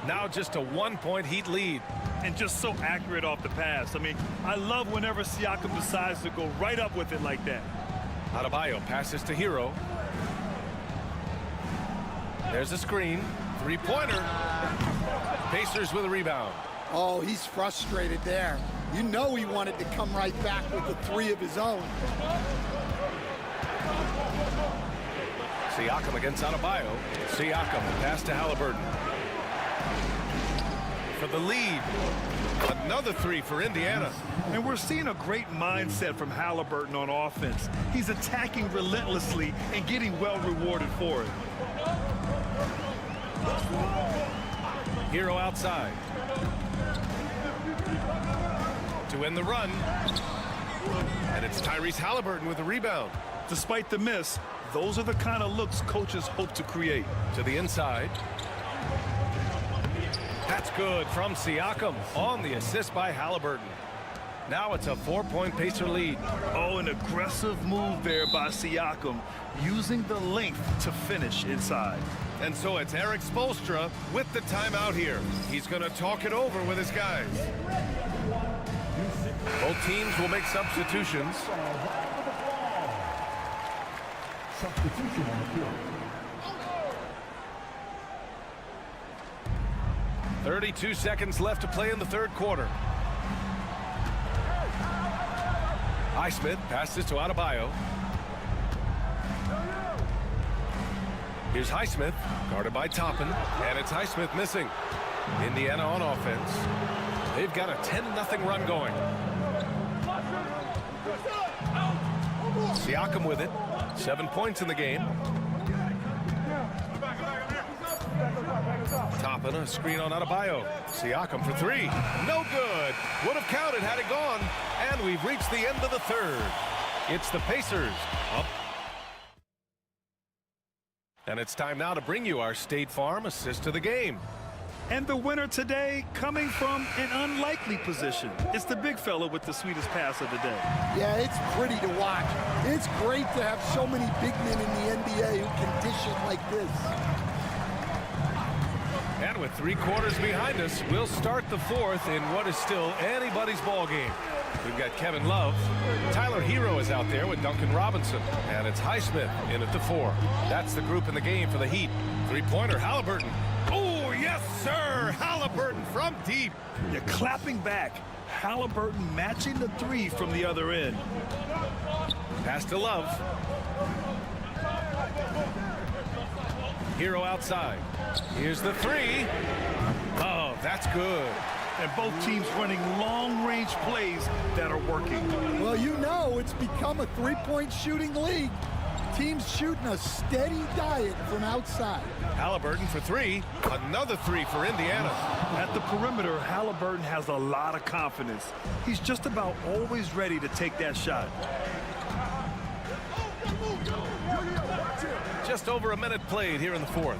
[SPEAKER 6] Now just a 1-point Heat lead.
[SPEAKER 7] And just so accurate off the pass. I mean, I love whenever Siakam decides to go right up with it like that.
[SPEAKER 6] Adebayo passes to Hero. There's a screen. Three-pointer. Pacers with a rebound.
[SPEAKER 8] Oh, he's frustrated there. You know he wanted to come right back with the 3 of his own.
[SPEAKER 6] Siakam against Adebayo. Siakam pass to Halliburton. For the lead. Another 3 for Indiana.
[SPEAKER 7] And we're seeing a great mindset from Halliburton on offense. He's attacking relentlessly and getting well rewarded for it.
[SPEAKER 6] Hero outside. To end the run. And it's Tyrese Halliburton with the rebound.
[SPEAKER 7] Despite the miss, those are the kind of looks coaches hope to create.
[SPEAKER 6] To the inside. That's good from Siakam on the assist by Halliburton. Now it's a 4-point Pacer lead.
[SPEAKER 7] Oh, an aggressive move there by Siakam, using the length to finish inside.
[SPEAKER 6] And so it's Eric Spoelstra with the timeout here. He's going to talk it over with his guys. Both teams will make substitutions.
[SPEAKER 10] Substitution on the field.
[SPEAKER 6] 32 seconds left to play in the third quarter. Highsmith passes to Adebayo. Here's Highsmith, guarded by Toppin, and it's Highsmith missing. Indiana on offense. They've got a 10-0 run going. Siakam with it. 7 points in the game. Toppin, a screen on Adebayo. Siakam for three. No good. Would have counted had it gone. And we've reached the end of the third. It's the Pacers up. And it's time now to bring you our State Farm assist of the game.
[SPEAKER 7] And the winner today coming from an unlikely position. It's the big fella with the sweetest pass of the day.
[SPEAKER 8] Yeah, it's pretty to watch. It's great to have so many big men in the NBA who can dish it like this.
[SPEAKER 6] And with 3 quarters behind us, we'll start the fourth in what is still anybody's ball game. We've got Kevin Love. Tyler Hero is out there with Duncan Robinson. And it's Highsmith in at the 4. That's the group in the game for the Heat. 3-pointer, Halliburton. Oh, yes, sir! Halliburton from deep.
[SPEAKER 7] You're clapping back. Halliburton matching the 3 from the other end.
[SPEAKER 6] Pass to Love. Hero outside. Here's the 3. Oh, that's good.
[SPEAKER 7] And both teams running long-range plays that are working.
[SPEAKER 8] Well, you know it's become a three-point shooting league. Teams shooting a steady diet from outside.
[SPEAKER 6] Halliburton for 3. Another 3 for Indiana.
[SPEAKER 7] At the perimeter, Halliburton has a lot of confidence. He's just about always ready to take that shot.
[SPEAKER 6] Just over a minute played here in the fourth.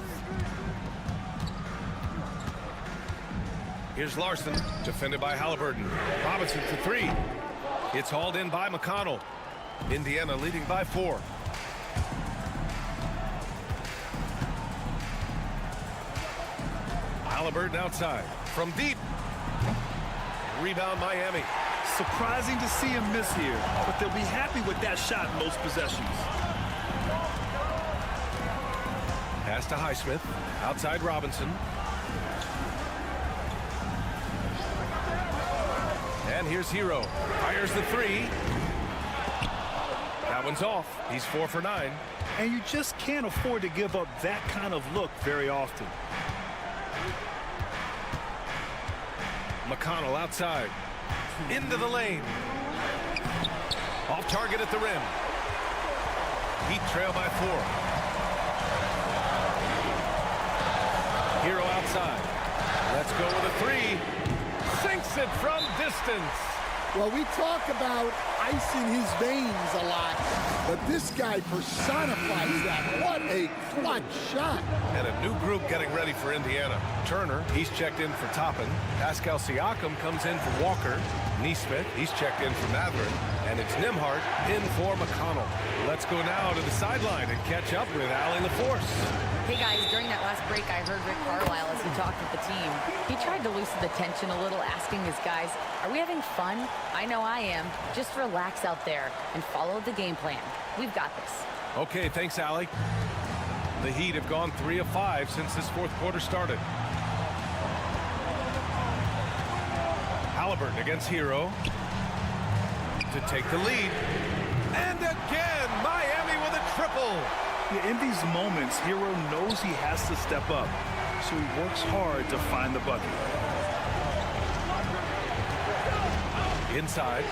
[SPEAKER 6] Here's Larson, defended by Halliburton. Robinson for 3. It's hauled in by McConnell. Indiana leading by 4. Halliburton outside. From deep. Rebound Miami.
[SPEAKER 7] Surprising to see him miss here, but they'll be happy with that shot in most possessions.
[SPEAKER 6] Pass to Highsmith. Outside Robinson. And here's Hero. Fires the 3. That one's off. He's 4 for 9.
[SPEAKER 7] And you just can't afford to give up that kind of look very often.
[SPEAKER 6] McConnell outside. Into the lane. Off target at the rim. Heat trail by 4. Hero outside. Let's go with a 3. Sinks it from distance.
[SPEAKER 8] Well, we talk about ice in his veins a lot, but this guy personifies that. What a clutch shot.
[SPEAKER 6] And a new group getting ready for Indiana. Turner, he's checked in for Toppin. Pascal Siakam comes in for Walker. Neesmith, he's checked in for Matherin. And it's Nembhard in for McConnell. Let's go now to the sideline and catch up with Allie LaForce.
[SPEAKER 9] Hey guys, during that last break, I heard Rick Carlisle as he talked with the team. He tried to loosen the tension a little, asking his guys, are we having fun? I know I am. Just relax out there and follow the game plan. We've got this.
[SPEAKER 6] Okay, thanks, Allie. The Heat have gone 3 of 5 since this fourth quarter started. Halliburton against Hero to take the lead. And again, Miami with a triple.
[SPEAKER 7] Yeah, in these moments, Hero knows he has to step up, so he works hard to find the bucket.
[SPEAKER 6] Inside.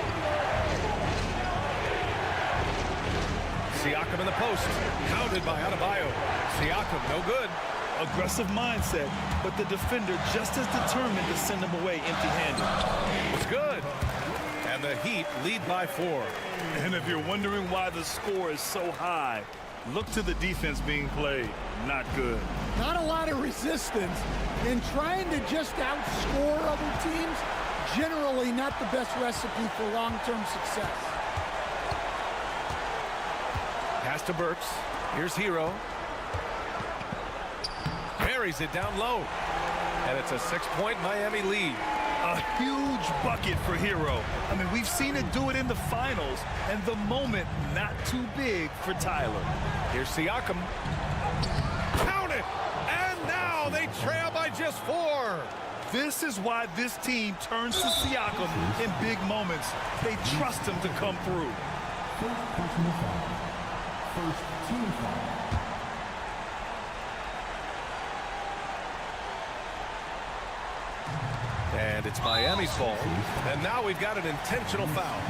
[SPEAKER 6] Siakam in the post. Counted by Adebayo. Siakam, no good.
[SPEAKER 7] Aggressive mindset, but the defender just as determined to send him away empty-handed.
[SPEAKER 6] It's good. And the Heat lead by 4.
[SPEAKER 7] And if you're wondering why the score is so high, look to the defense being played. Not good.
[SPEAKER 8] Not a lot of resistance, and trying to just outscore other teams, generally not the best recipe for long-term success.
[SPEAKER 6] Pass to Burks. Here's Hero. buries it down low. And it's a 6-point Miami lead.
[SPEAKER 7] A huge bucket for Hero. I mean, we've seen it do it in the finals, and the moment not too big for Tyler.
[SPEAKER 6] Here's Siakam. Count it! And now they trail by just 4.
[SPEAKER 7] This is why this team turns to Siakam in big moments. They trust him to come through.
[SPEAKER 10] First personal foul. First team foul.
[SPEAKER 6] And it's Miami's ball. And now we've got an intentional foul.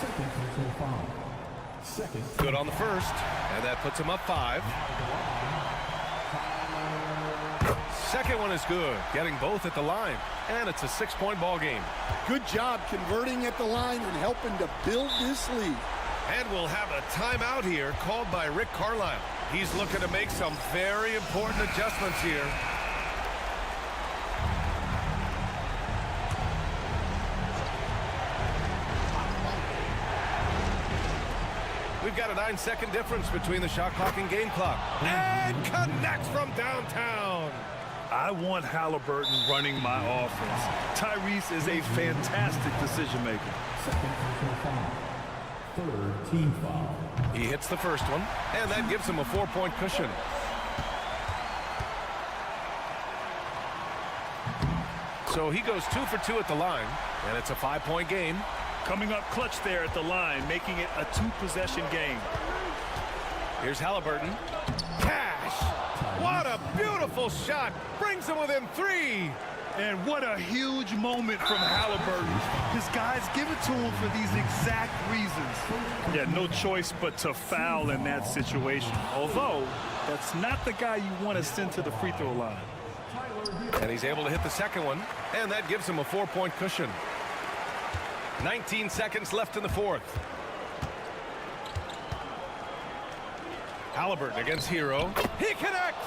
[SPEAKER 10] Second personal foul. Second.
[SPEAKER 6] Good on the first. And that puts him up 5. Second one is good. Getting both at the line. And it's a 6-point ball game.
[SPEAKER 8] Good job converting at the line and helping to build this lead.
[SPEAKER 6] And we'll have a timeout here called by Rick Carlisle. He's looking to make some very important adjustments here. We've got a 9-second difference between the shot clock and game clock. And connects from downtown.
[SPEAKER 7] I want Halliburton running my offense. Tyrese is a fantastic decision maker.
[SPEAKER 10] Second personal foul. Third team foul.
[SPEAKER 6] He hits the first one, and that gives him a 4-point cushion. So he goes 2 for 2 at the line, and it's a 5-point game.
[SPEAKER 7] Coming up clutch there at the line, making it a 2-possession game.
[SPEAKER 6] Here's Halliburton. Cash! What a beautiful shot! Brings him within 3.
[SPEAKER 7] And what a huge moment from Halliburton. His guys give it to him for these exact reasons. Yeah, no choice but to foul in that situation. Although, that's not the guy you want to send to the free throw line.
[SPEAKER 6] And he's able to hit the second one, and that gives him a 4-point cushion. 19 seconds left in the fourth. Halliburton against Hero. He connects!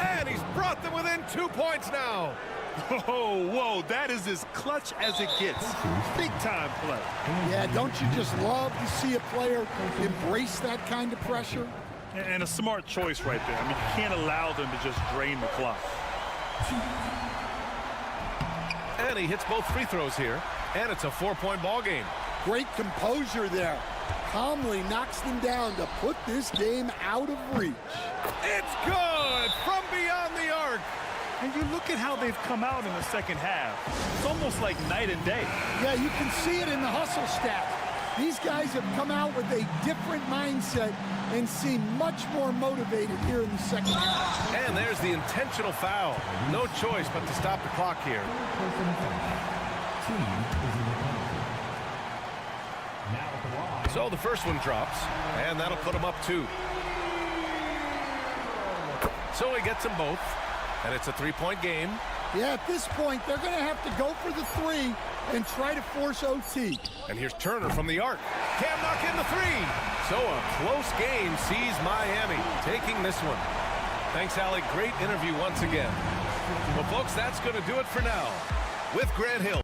[SPEAKER 6] And he's brought them within 2 points now.
[SPEAKER 7] Oh, whoa, that is as clutch as it gets. Big time play.
[SPEAKER 8] Yeah, don't you just love to see a player embrace that kind of pressure?
[SPEAKER 7] And a smart choice right there. I mean, you can't allow them to just drain the clock.
[SPEAKER 6] And he hits both free throws here. And it's a 4-point ball game.
[SPEAKER 8] Great composure there. Calmly knocks them down to put this game out of reach.
[SPEAKER 6] It's good from beyond the arc.
[SPEAKER 7] And you look at how they've come out in the second half. It's almost like night and day.
[SPEAKER 8] Yeah, you can see it in the hustle stats. These guys have come out with a different mindset and seem much more motivated here in the second half.
[SPEAKER 6] And there's the intentional foul. No choice but to stop the clock here. So the first one drops, and that'll put him up 2. So he gets them both, and it's a 3-point game.
[SPEAKER 8] Yeah, at this point, they're going to have to go for the 3 and try to force OT.
[SPEAKER 6] And here's Turner from the arc. Can't knock in the 3. So a close game sees Miami taking this one. Thanks, Allie. Great interview once again. Well, folks, that's going to do it for now. With Grant Hill.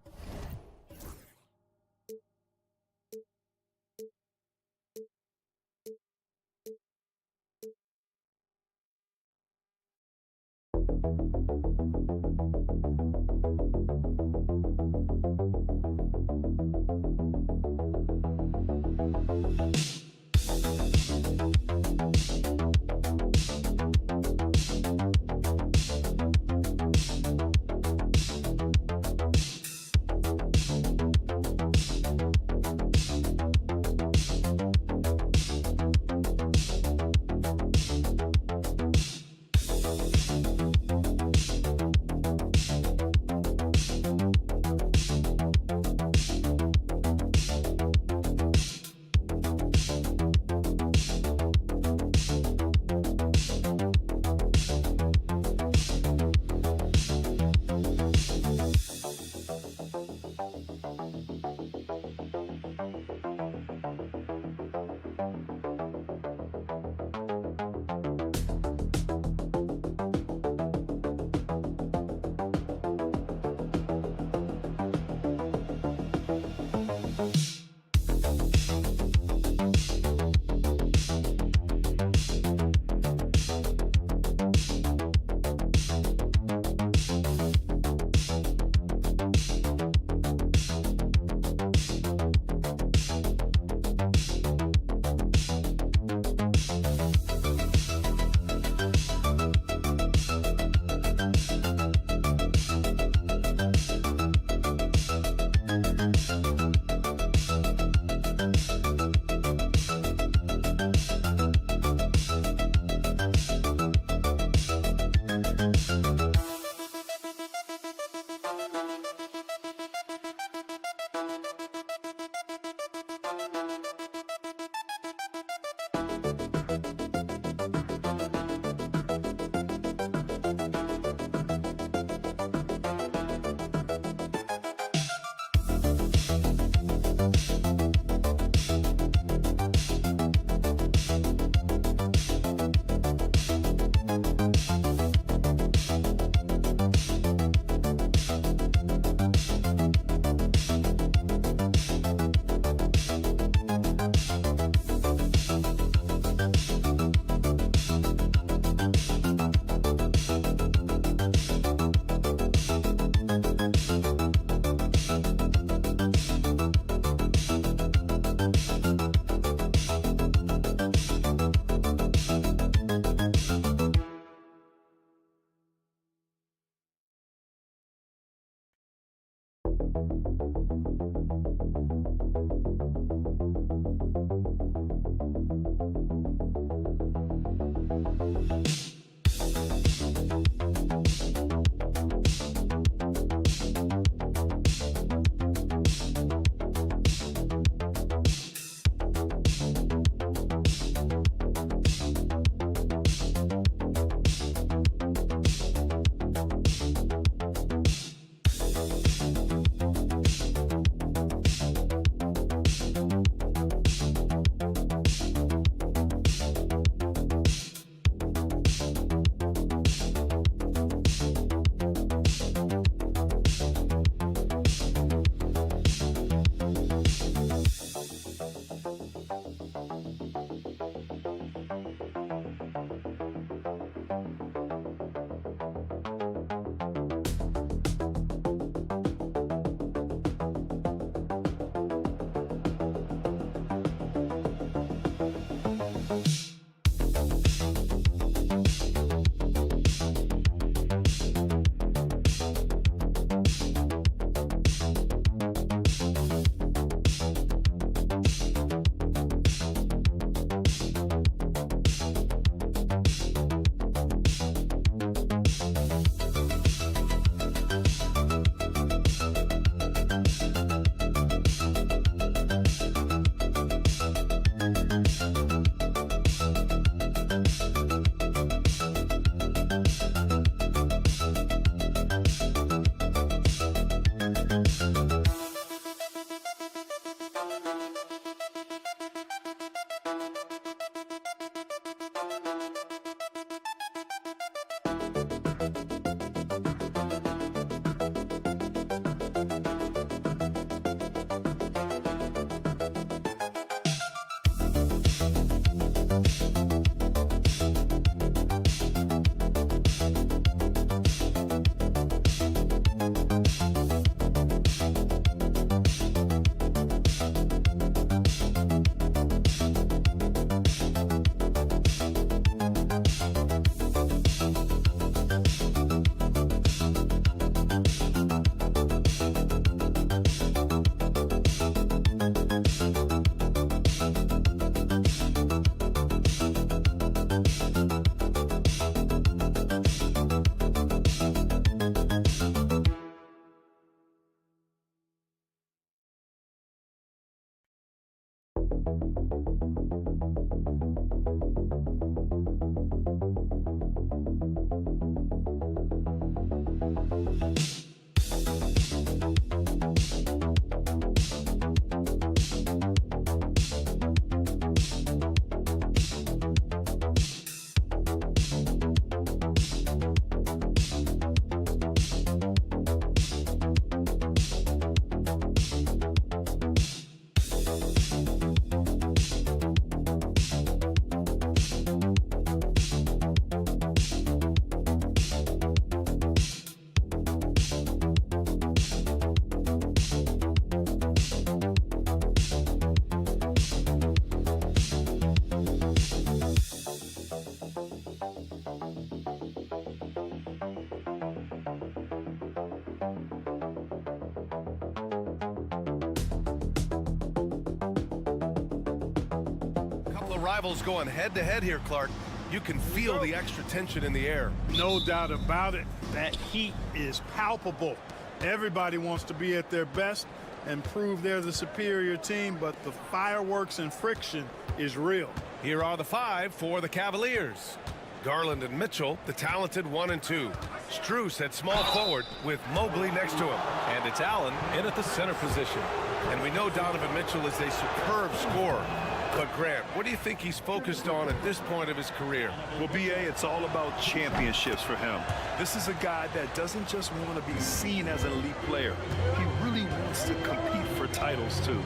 [SPEAKER 6] Rivals going head-to-head here, Clark. You can feel the extra tension in the air.
[SPEAKER 11] No doubt about it. That heat is palpable. Everybody wants to be at their best and prove they're the superior team, but the fireworks and friction is real.
[SPEAKER 6] Here are the five for the Cavaliers. Garland and Mitchell, the talented 1 and 2. Strus at small forward with Mobley next to him. And it's Allen in at the center position. And we know Donovan Mitchell is a superb scorer. But Grant, what do you think he's focused on at this point of his career?
[SPEAKER 7] Well, B.A., it's all about championships for him. This is a guy that doesn't just want to be seen as an elite player. He really wants to compete for titles, too.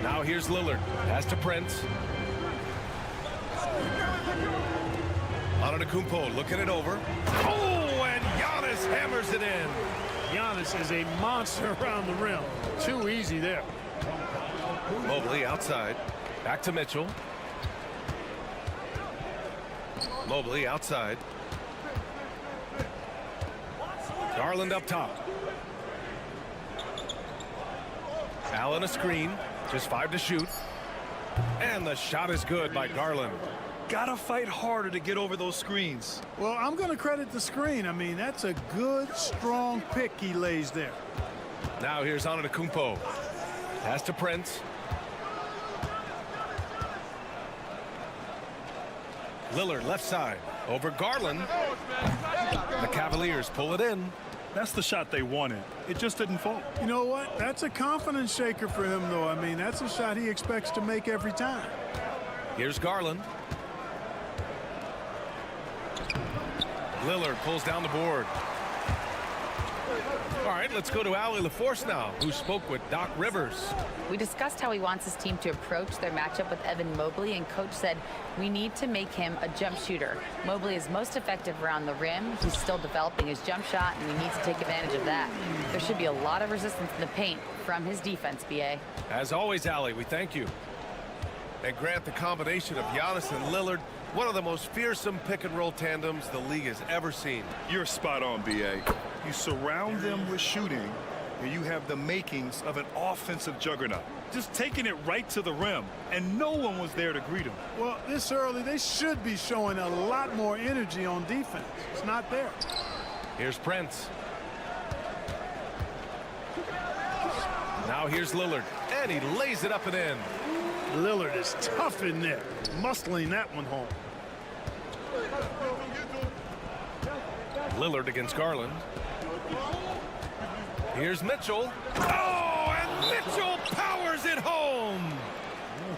[SPEAKER 6] Now here's Lillard. Pass to Prince. Antetokounmpo looking it over. Oh, and Giannis hammers it in.
[SPEAKER 11] Giannis is a monster around the rim. Too easy there.
[SPEAKER 6] Mobley outside. Back to Mitchell. Mobley outside. Garland up top. Allen a screen. Just 5 to shoot. And the shot is good by Garland.
[SPEAKER 7] Gotta fight harder to get over those screens.
[SPEAKER 11] Well, I'm going to credit the screen. I mean, that's a good, strong pick he lays there.
[SPEAKER 6] Now here's Antetokounmpo. Pass to Prince. Lillard left side over Garland. The Cavaliers pull it in.
[SPEAKER 7] That's the shot they wanted. It just didn't fall.
[SPEAKER 11] You know what? That's a confidence shaker for him, though. I mean, that's a shot he expects to make every time.
[SPEAKER 6] Here's Garland. Lillard pulls down the board. All right, let's go to Allie LaForce now, who spoke with Doc Rivers.
[SPEAKER 9] We discussed how he wants his team to approach their matchup with Evan Mobley, and coach said we need to make him a jump shooter. Mobley is most effective around the rim. He's still developing his jump shot, and he needs to take advantage of that. There should be a lot of resistance in the paint from his defense, BA.
[SPEAKER 6] As always, Allie, we thank you. And Grant, the combination of Giannis and Lillard, one of the most fearsome pick-and-roll tandems the league has ever seen.
[SPEAKER 7] You're spot on, B.A. You surround them with shooting, and you have the makings of an offensive juggernaut. Just taking it right to the rim, and no one was there to greet him.
[SPEAKER 11] Well, this early, they should be showing a lot more energy on defense. It's not there.
[SPEAKER 6] Here's Prince. Now here's Lillard, and he lays it up and in.
[SPEAKER 11] Lillard is tough in there, muscling that one home.
[SPEAKER 6] Lillard against Garland. Here's Mitchell. Oh, and Mitchell powers it home.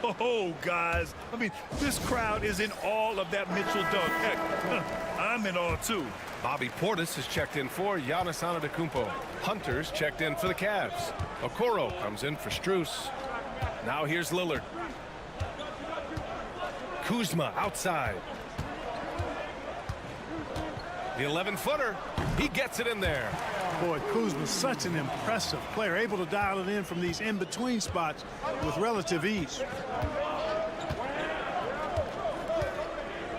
[SPEAKER 7] Whoa, guys. I mean, this crowd is in awe of that Mitchell dunk. Heck, I'm in awe, too.
[SPEAKER 6] Bobby Portis is checked in for Giannis Antetokounmpo. Hunter's checked in for the Cavs. Okoro comes in for Strus. Now here's Lillard. Kuzma outside. The 11-footer. He gets it in there.
[SPEAKER 11] Boy, Kuzma's such an impressive player, able to dial it in from these in-between spots with relative ease.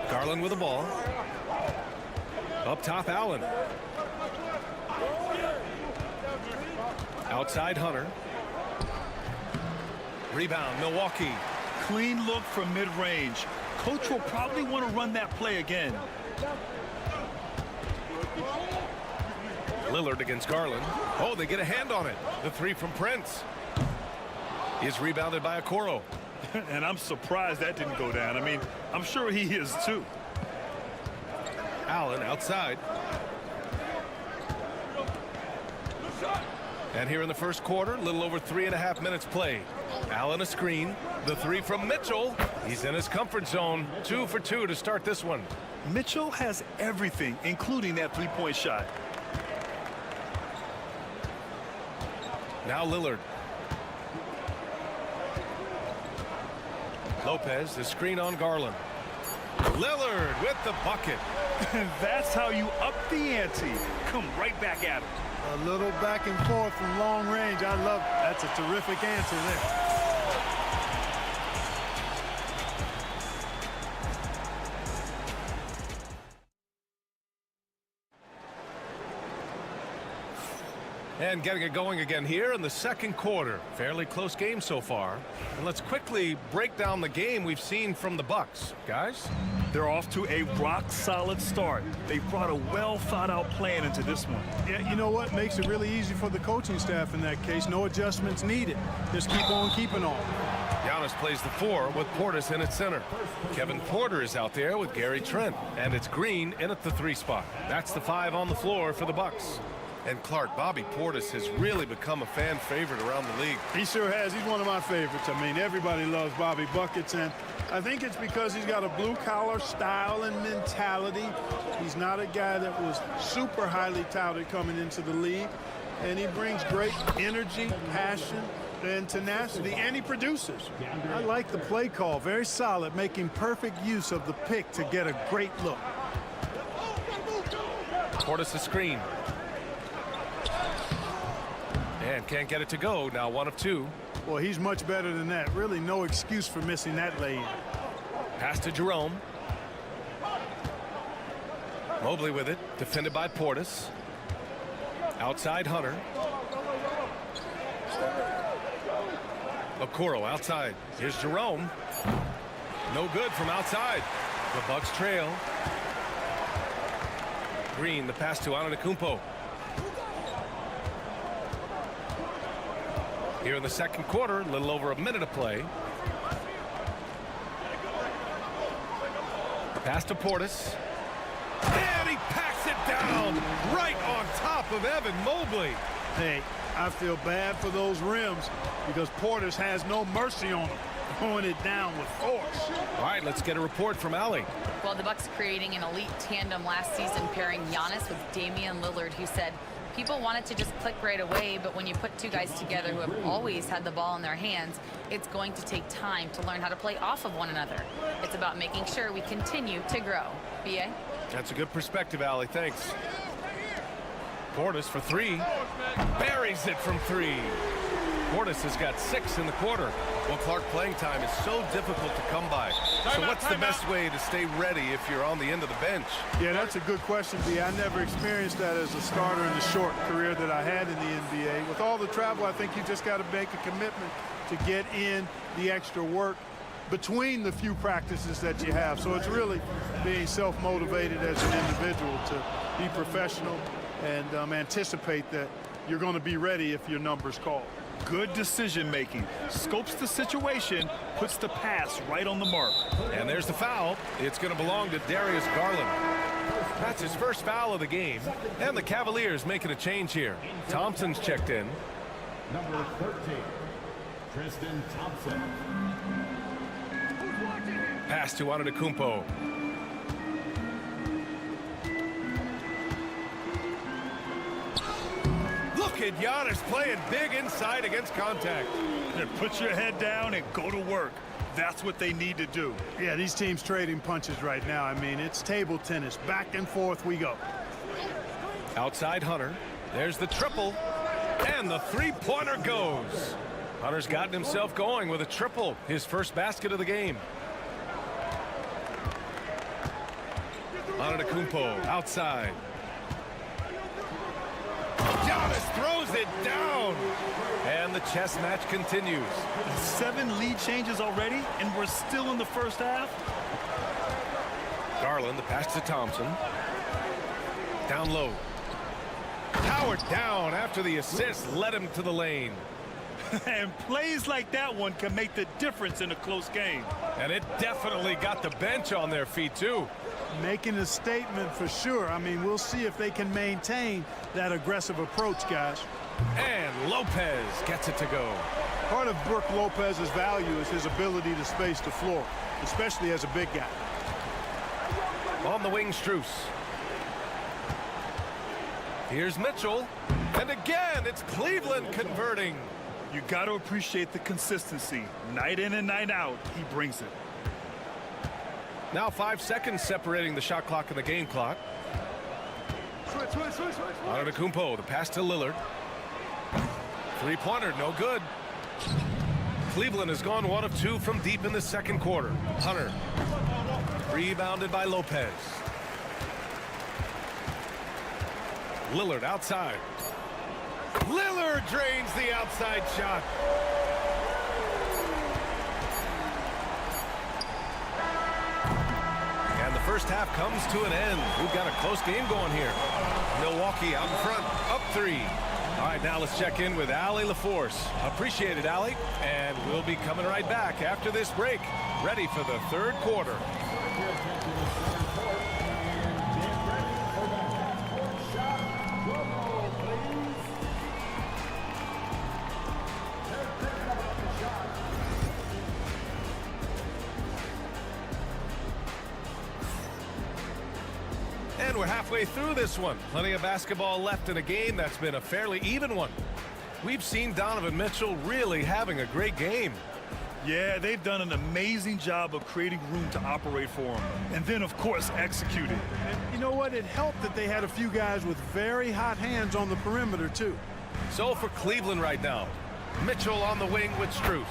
[SPEAKER 6] Garland with the ball. Up top, Allen. Outside, Hunter. Rebound, Milwaukee.
[SPEAKER 7] Clean look from mid-range. Coach will probably want to run that play again.
[SPEAKER 6] Lillard against Garland. Oh, they get a hand on it. The three from Prince. He is rebounded by Okoro.
[SPEAKER 7] And I'm surprised that didn't go down. I mean, I'm sure he is too.
[SPEAKER 6] Allen outside. And here in the first quarter, a little over 3.5 minutes played. Allen a screen. The three from Mitchell. He's in his comfort zone. 2 for 2 to start this one.
[SPEAKER 7] Mitchell has everything, including that three-point shot.
[SPEAKER 6] Now Lillard. Lopez, the screen on Garland. Lillard with the bucket.
[SPEAKER 7] That's how you up the ante. Come right back at him.
[SPEAKER 11] A little back and forth from long range. I love it. That's a terrific answer there.
[SPEAKER 6] And getting it going again here in the second quarter. Fairly close game so far. And let's quickly break down the game we've seen from the Bucks. Guys?
[SPEAKER 7] They're off to a rock-solid start. They've brought a well-thought-out plan into this one.
[SPEAKER 11] Yeah, you know what? Makes it really easy for the coaching staff in that case. No adjustments needed. Just keep on keeping on.
[SPEAKER 6] Giannis plays the 4 with Portis in at center. Kevin Porter is out there with Gary Trent. And it's Green in at the 3 spot. That's the 5 on the floor for the Bucks. And Clark, Bobby Portis has really become a fan favorite around the league.
[SPEAKER 11] He sure has. He's one of my favorites. I mean, everybody loves Bobby Buckets, and I think it's because he's got a blue-collar style and mentality. He's not a guy that was super highly touted coming into the league, and he brings great energy, passion, and tenacity, and he produces. I like the play call. Very solid, making perfect use of the pick to get a great look.
[SPEAKER 6] Portis a screen. And can't get it to go. Now 1 of 2.
[SPEAKER 11] Well, he's much better than that. Really no excuse for missing that lay-in.
[SPEAKER 6] Pass to Jerome. Mobley with it. Defended by Portis. Outside Hunter. Okoro outside. Here's Jerome. No good from outside. The Bucks trail. Green, the pass to Antetokounmpo. Here in the second quarter, a little over a minute to play. Pass to Portis. And he packs it down right on top of Evan Mobley.
[SPEAKER 11] Hey, I feel bad for those rims because Portis has no mercy on them, throwing it down with force.
[SPEAKER 6] All right, let's get a report from Allie.
[SPEAKER 9] Well, the Bucks creating an elite tandem last season, pairing Giannis with Damian Lillard, who said people want it to just click right away, but when you put two guys together who have always had the ball in their hands, it's going to take time to learn how to play off of one another. It's about making sure we continue to grow. B.A.?
[SPEAKER 6] That's a good perspective, Allie. Thanks. Portis for three. Buries it from three. Portis has got 6 in the quarter. Well, Clark, playing time is so difficult to come by. So what's the best way to stay ready if you're on the end of the bench?
[SPEAKER 11] Yeah, that's a good question, B. I never experienced that as a starter in the short career that I had in the NBA. With all the travel, I think you just got to make a commitment to get in the extra work between the few practices that you have. So it's really being self-motivated as an individual to be professional and anticipate that you're going to be ready if your number's called.
[SPEAKER 7] Good decision making. Scopes the situation, puts the pass right on the mark.
[SPEAKER 6] And there's the foul. It's going to belong to Darius Garland. That's his first foul of the game. And the Cavaliers making a change here. Thompson's checked in.
[SPEAKER 10] Number 13, Tristan Thompson.
[SPEAKER 6] Pass to Antetokounmpo. Look at Giannis playing big inside against contact.
[SPEAKER 7] Put your head down and go to work. That's what they need to do.
[SPEAKER 11] Yeah, these teams trading punches right now. I mean, it's table tennis. Back and forth we go.
[SPEAKER 6] Outside Hunter. There's the triple. And the three-pointer goes. Hunter's gotten himself going with a triple. His first basket of the game. Antetokounmpo outside. Giannis throws it down. And the chess match continues.
[SPEAKER 7] 7 lead changes already, and we're still in the first half.
[SPEAKER 6] Garland, the pass to Thompson. Down low. Powered down after the assist led him to the lane.
[SPEAKER 7] And plays like that one can make the difference in a close game.
[SPEAKER 6] And it definitely got the bench on their feet, too.
[SPEAKER 11] Making a statement for sure. I mean, we'll see if they can maintain that aggressive approach, guys.
[SPEAKER 6] And Lopez gets it to go.
[SPEAKER 11] Part of Brook Lopez's value is his ability to space the floor, especially as a big guy.
[SPEAKER 6] On the wing, Strus. Here's Mitchell. And again, it's Cleveland converting.
[SPEAKER 7] You got to appreciate the consistency. Night in and night out, he brings it.
[SPEAKER 6] Now 5 seconds separating the shot clock and the game clock. Antetokounmpo, the pass to Lillard. Three-pointer, no good. Cleveland has gone 1 of 2 from deep in the second quarter. Hunter. Rebounded by Lopez. Lillard outside. Lillard drains the outside shot. And the first half comes to an end. We've got a close game going here. Milwaukee out in front, up 3. All right, now let's check in with Allie LaForce. Appreciate it, Allie. And we'll be coming right back after this break, ready for the third quarter. And we're halfway through this one. Plenty of basketball left in a game that's been a fairly even one. We've seen Donovan Mitchell really having a great game.
[SPEAKER 7] Yeah, they've done an amazing job of creating room to operate for him. And then, of course, executing.
[SPEAKER 11] And you know what? It helped that they had a few guys with very hot hands on the perimeter, too.
[SPEAKER 6] So for Cleveland right now, Mitchell on the wing with Strus.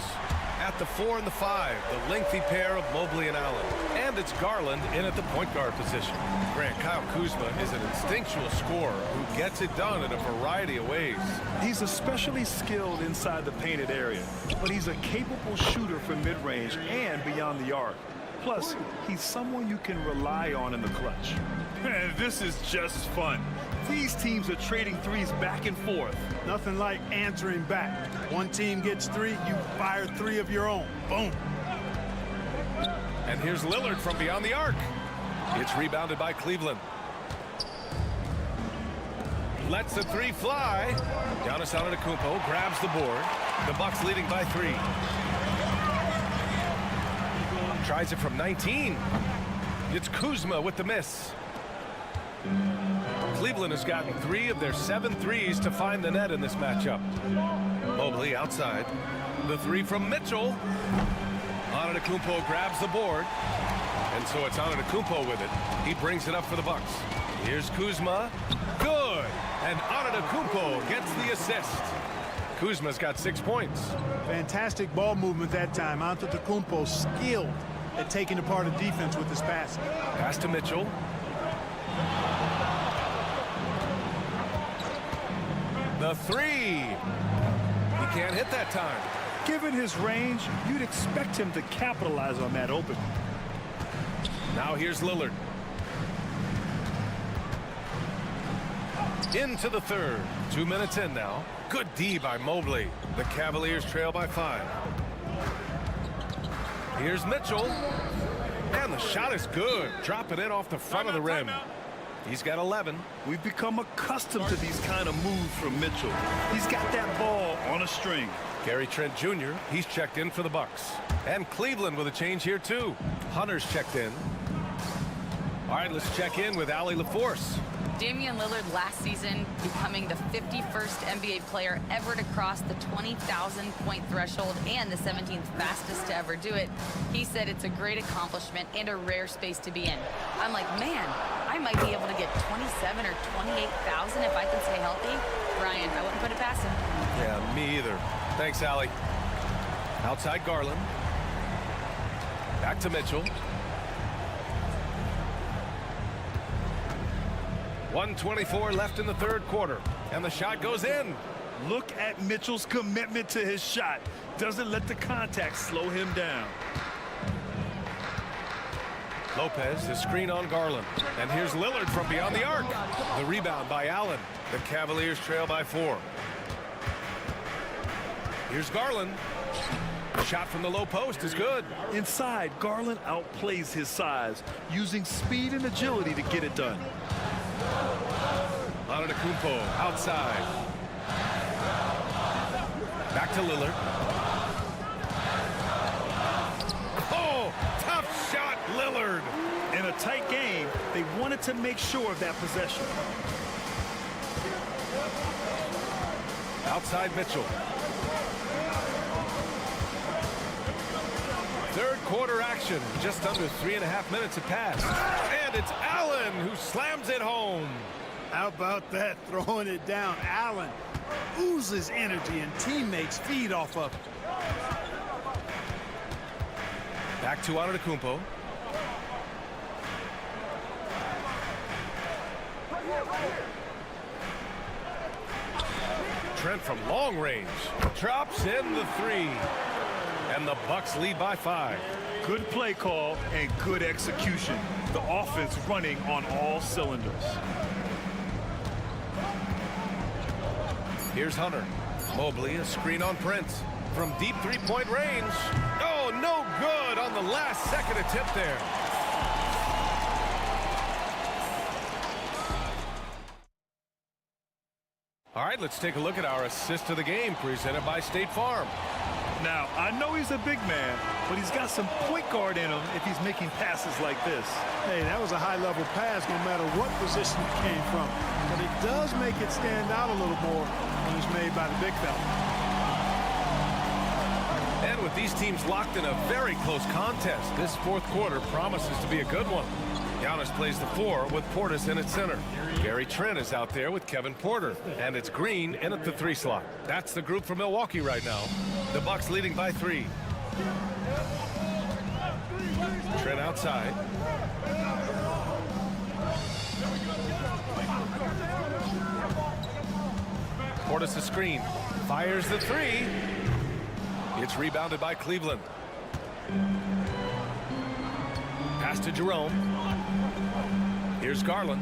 [SPEAKER 6] At the 4 and the 5, the lengthy pair of Mobley and Allen. And And it's Garland in at the point guard position. Grant, Kyle Kuzma is an instinctual scorer who gets it done in a variety of ways.
[SPEAKER 7] He's especially skilled inside the painted area, but he's a capable shooter from mid-range and beyond the arc. Plus, he's someone you can rely on in the clutch. Man, this is just fun. These teams are trading threes back and forth.
[SPEAKER 11] Nothing like answering back. One team gets 3, you fire 3 of your own. Boom.
[SPEAKER 6] And here's Lillard from beyond the arc. It's rebounded by Cleveland. Lets the 3 fly. Giannis Antetokounmpo grabs the board. The Bucks leading by 3. Tries it from 19. It's Kuzma with the miss. Cleveland has gotten 3 of their 7 threes to find the net in this matchup. Mobley outside. The 3 from Mitchell. Antetokounmpo grabs the board. And so it's Antetokounmpo with it. He brings it up for the Bucks. Here's Kuzma. Good. And Antetokounmpo gets the assist. Kuzma's got 6 points.
[SPEAKER 11] Fantastic ball movement that time. Antetokounmpo skilled at taking apart a defense with his passing.
[SPEAKER 6] Pass to Mitchell. The 3. He can't hit that time.
[SPEAKER 7] Given his range, you'd expect him to capitalize on that opening.
[SPEAKER 6] Now here's Lillard. Into the third. 2 minutes in now. Good D by Mobley. The Cavaliers trail by 5. Here's Mitchell. And the shot is good. Drop it in off the front of the rim. He's got 11.
[SPEAKER 7] We've become accustomed to these kind of moves from Mitchell. He's got that ball on a string.
[SPEAKER 6] Gary Trent Jr., he's checked in for the Bucks. And Cleveland with a change here too. Hunter's checked in. All right, let's check in with Allie LaForce.
[SPEAKER 9] Damian Lillard last season becoming the 51st NBA player ever to cross the 20,000 point threshold and the 17th fastest to ever do it. He said it's a great accomplishment and a rare space to be in. I'm like, man, I might be able to get 27 or 28,000 if I can stay healthy. Brian, I wouldn't put it past him.
[SPEAKER 6] Yeah, me either. Thanks, Allie. Outside Garland. Back to Mitchell. 1:24 left in the third quarter. And the shot goes in.
[SPEAKER 7] Look at Mitchell's commitment to his shot. Doesn't let the contact slow him down.
[SPEAKER 6] Lopez, the screen on Garland. And here's Lillard from beyond the arc. The rebound by Allen. The Cavaliers trail by 4. Here's Garland. Shot from the low post is good.
[SPEAKER 7] Inside, Garland outplays his size, using speed and agility to get it done.
[SPEAKER 6] Antetokounmpo outside. Back to Lillard. Oh, tough shot, Lillard.
[SPEAKER 7] In a tight game, they wanted to make sure of that possession.
[SPEAKER 6] Outside Mitchell. Third quarter action. Just under 3.5 minutes have passed. And it's Allen who slams it home.
[SPEAKER 11] How about that? Throwing it down. Allen oozes energy and teammates feed off of it.
[SPEAKER 6] Back to Antetokounmpo. Trent from long range. Drops in the 3. And the Bucks lead by 5.
[SPEAKER 7] Good play call and good execution. The offense running on all cylinders.
[SPEAKER 6] Here's Hunter. Mobley, a screen on Prince. From deep three-point range. Oh, no good on the last second attempt there. All right, let's take a look at our assist of the game presented by State Farm.
[SPEAKER 7] Now, I know he's a big man, but he's got some point guard in him if he's making passes like this.
[SPEAKER 11] Hey, that was a high-level pass no matter what position it came from. But it does make it stand out a little more when it's made by the big fella.
[SPEAKER 6] And with these teams locked in a very close contest, this fourth quarter promises to be a good one. Giannis plays the 4 with Portis in at center. Gary Trent is out there with Kevin Porter. And it's Green in at the 3 slot. That's the group for Milwaukee right now. The Bucks leading by 3. Trent outside. Portis a screen. Fires the three. It's rebounded by Cleveland. Pass to Jerome. Here's Garland.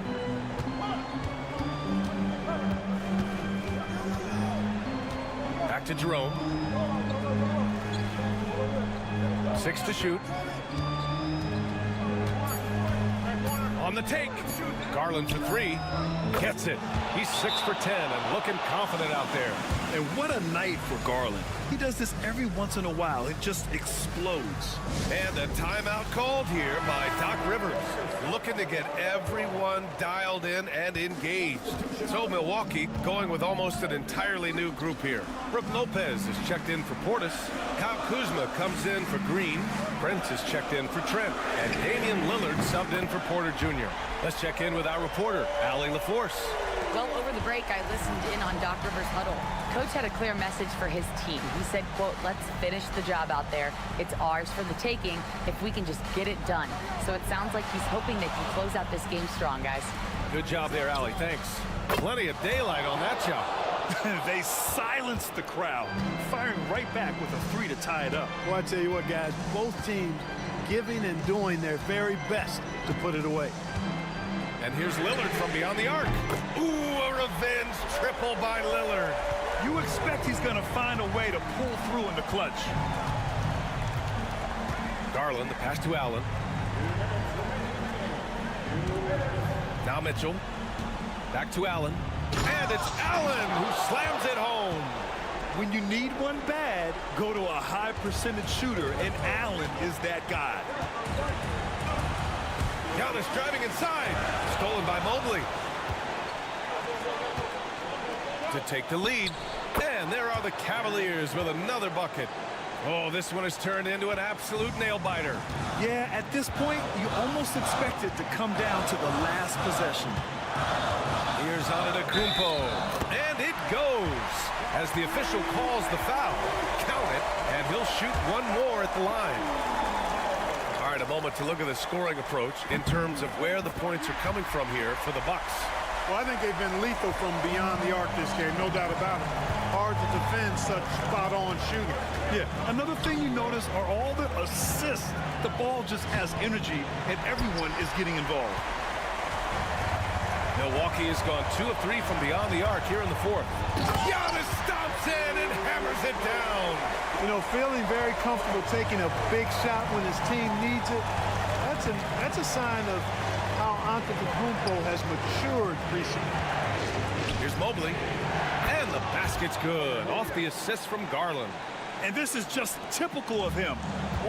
[SPEAKER 6] Back to Jerome. 6 to shoot. On the take. Garland for 3. Gets it. He's 6 for 10 and looking confident out there.
[SPEAKER 7] And what a night for Garland. He does this every once in a while. It just explodes.
[SPEAKER 6] And a timeout called here by Doc Rivers. Looking to get everyone dialed in and engaged. So Milwaukee going with almost an entirely new group here. Brook Lopez is checked in for Portis. Kyle Kuzma comes in for Green. Prince is checked in for Trent. And Damian Lillard subbed in for Porter Jr. Let's check in with our reporter, Allie LaForce.
[SPEAKER 9] Well, over the break, I listened in on Doc Rivers' huddle. Coach had a clear message for his team. He said, quote, let's finish the job out there. It's ours for the taking if we can just get it done. So it sounds like he's hoping they can close out this game strong, guys.
[SPEAKER 6] Good job there, Allie. Thanks. Plenty of daylight on that job.
[SPEAKER 7] They silenced the crowd, firing right back with a 3 to tie it up.
[SPEAKER 11] Well, I tell you what, guys, both teams giving and doing their very best to put it away.
[SPEAKER 6] And here's Lillard from beyond the arc. Ooh, a revenge triple by Lillard.
[SPEAKER 7] You expect he's going to find a way to pull through in the clutch.
[SPEAKER 6] Garland, the pass to Allen. Now Mitchell. Back to Allen. And it's Allen who slams it home.
[SPEAKER 7] When you need one bad, go to a high percentage shooter, and Allen is that guy.
[SPEAKER 6] Giannis driving inside. Stolen by Mobley. To take the lead. And there are the Cavaliers with another bucket. Oh, this one has turned into an absolute nail-biter.
[SPEAKER 7] Yeah, at this point, you almost expect it to come down to the last possession.
[SPEAKER 6] Here's Antetokounmpo. And it goes. As the official calls the foul. Count it, and he'll shoot one more at the line. All right, a moment to look at the scoring approach in terms of where the points are coming from here for the Bucks.
[SPEAKER 11] Well, I think they've been lethal from beyond the arc this game, no doubt about it. Hard to defend such spot-on shooting.
[SPEAKER 7] Yeah, another thing you notice are all the assists. The ball just has energy, and everyone is getting involved.
[SPEAKER 6] Milwaukee has gone 2 of 3 from beyond the arc here in the fourth. Giannis stomps in and hammers it down.
[SPEAKER 11] You know, feeling very comfortable taking a big shot when his team needs it. That's a sign of how Antetokounmpo has matured recently.
[SPEAKER 6] Here's Mobley. And the basket's good. Off the assist from Garland.
[SPEAKER 7] And this is just typical of him.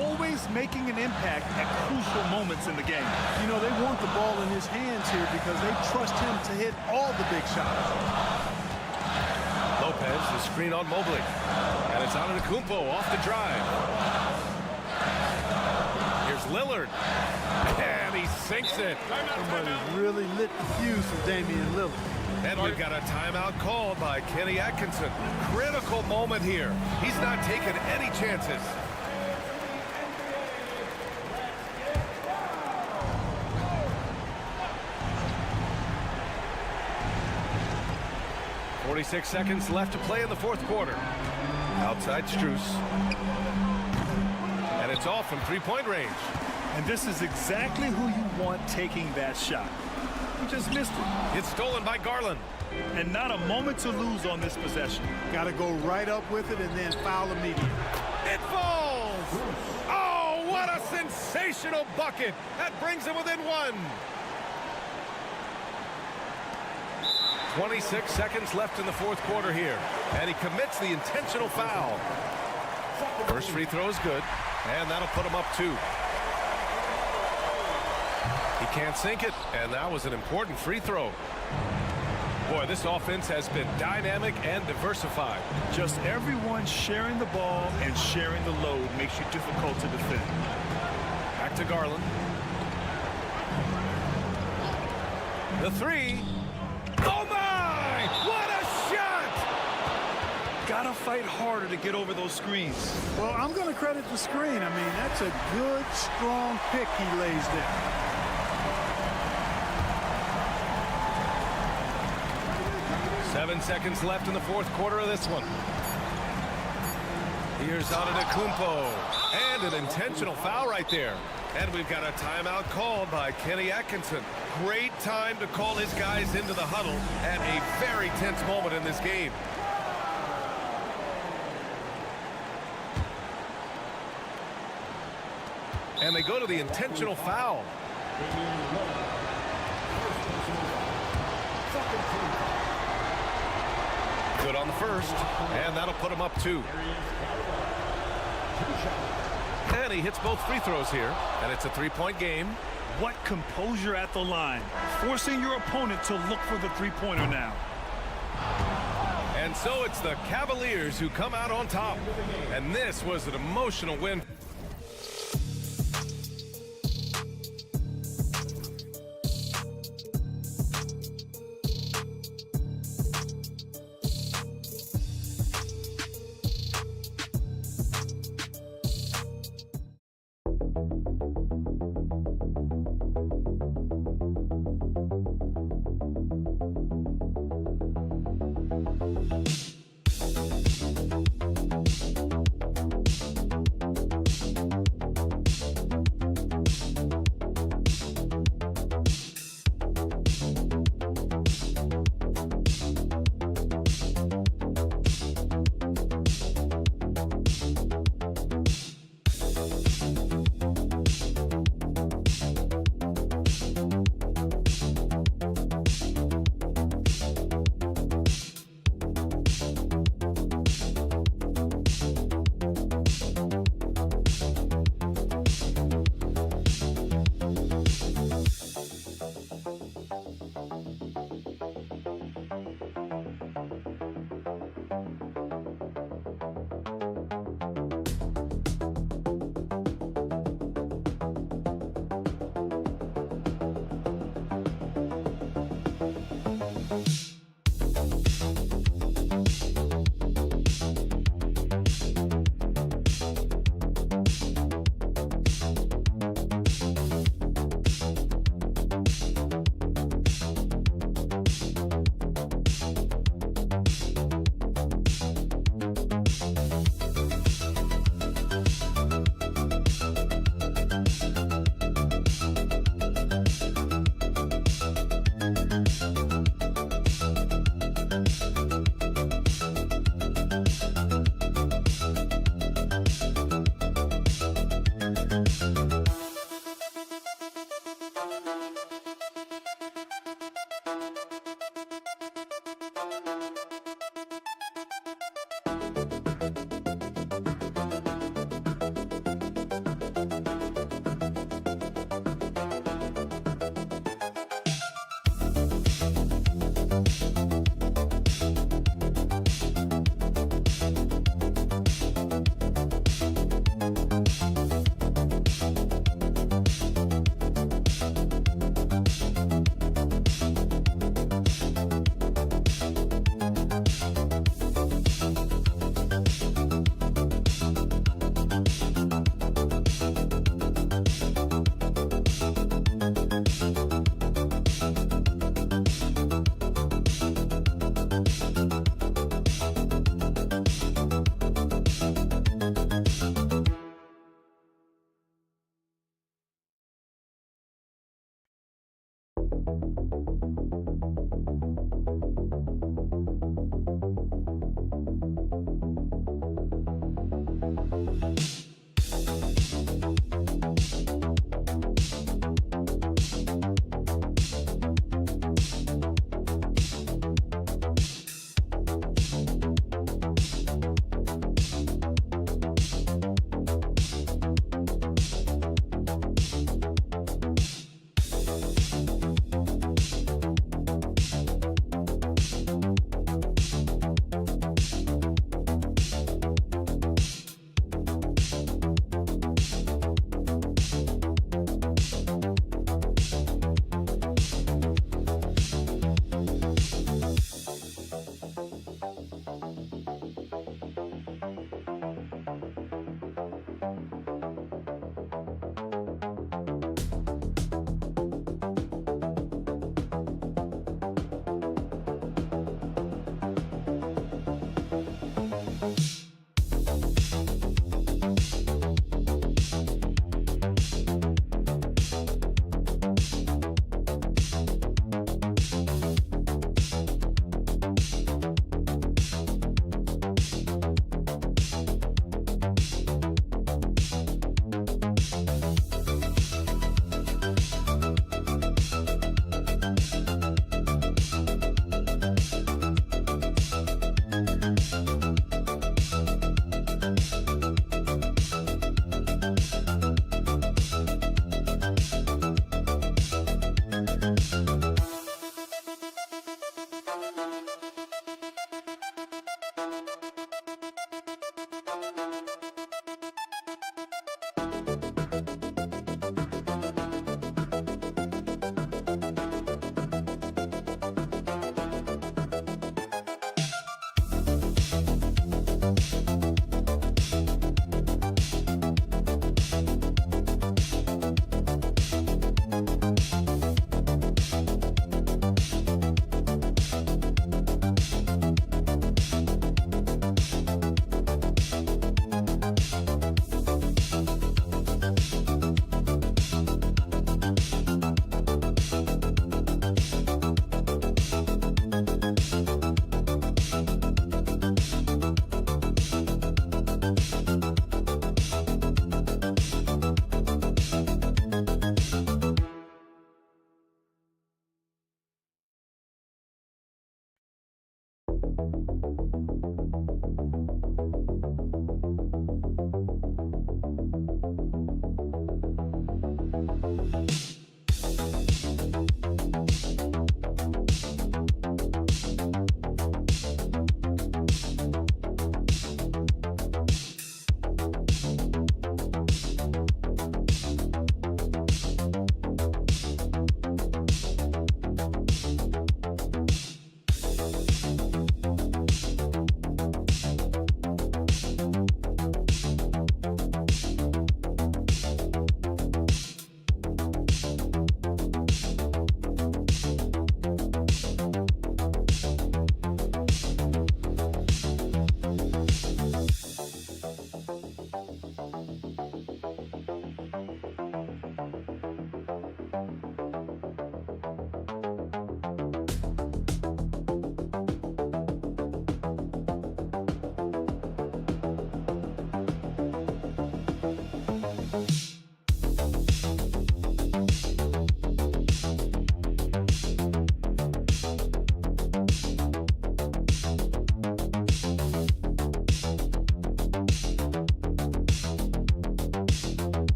[SPEAKER 7] Always making an impact at crucial moments in the game.
[SPEAKER 11] You know, they want the ball in his hands here because they trust him to hit all the big shots.
[SPEAKER 6] Lopez, the screen on Mobley. And it's Antetokounmpo off the drive. Here's Lillard. And he sinks it.
[SPEAKER 11] Somebody really lit the fuse for Damian Lillard.
[SPEAKER 6] And we've got a timeout called by Kenny Atkinson. Critical moment here. He's not taking any chances. .46 seconds left to play in the fourth quarter. Outside Strus. And it's off from three-point range.
[SPEAKER 7] And this is exactly who you want taking that shot. He just missed it.
[SPEAKER 6] It's stolen by Garland.
[SPEAKER 7] And not a moment to lose on this possession.
[SPEAKER 11] Got to go right up with it and then foul immediately.
[SPEAKER 6] It falls! Oh, what a sensational bucket! That brings him within one. 26 seconds left in the fourth quarter here. And he commits the intentional foul. First free throw is good. And that'll put him up 2. He can't sink it. And that was an important free throw. Boy, this offense has been dynamic and diversified.
[SPEAKER 7] Just everyone sharing the ball and sharing the load makes you difficult to defend.
[SPEAKER 6] Back to Garland. The 3. Oh, my! What a shot!
[SPEAKER 7] got to fight harder to get over those screens.
[SPEAKER 11] Well, I'm going to credit the screen. I mean, that's a good, strong pick he lays there.
[SPEAKER 6] Seven seconds left in the fourth quarter of this one. Here's Antetokounmpo. And an intentional foul right there. And we've got a timeout called by Kenny Atkinson. Great time to call his guys into the huddle at a very tense moment in this game. And they go to the intentional foul. Good on the first, and that'll put him up 2. And he hits both free throws here, and it's a 3-point game.
[SPEAKER 7] What composure at the line, forcing your opponent to look for the three-pointer now.
[SPEAKER 6] And so it's the Cavaliers who come out on top. And this was an emotional win.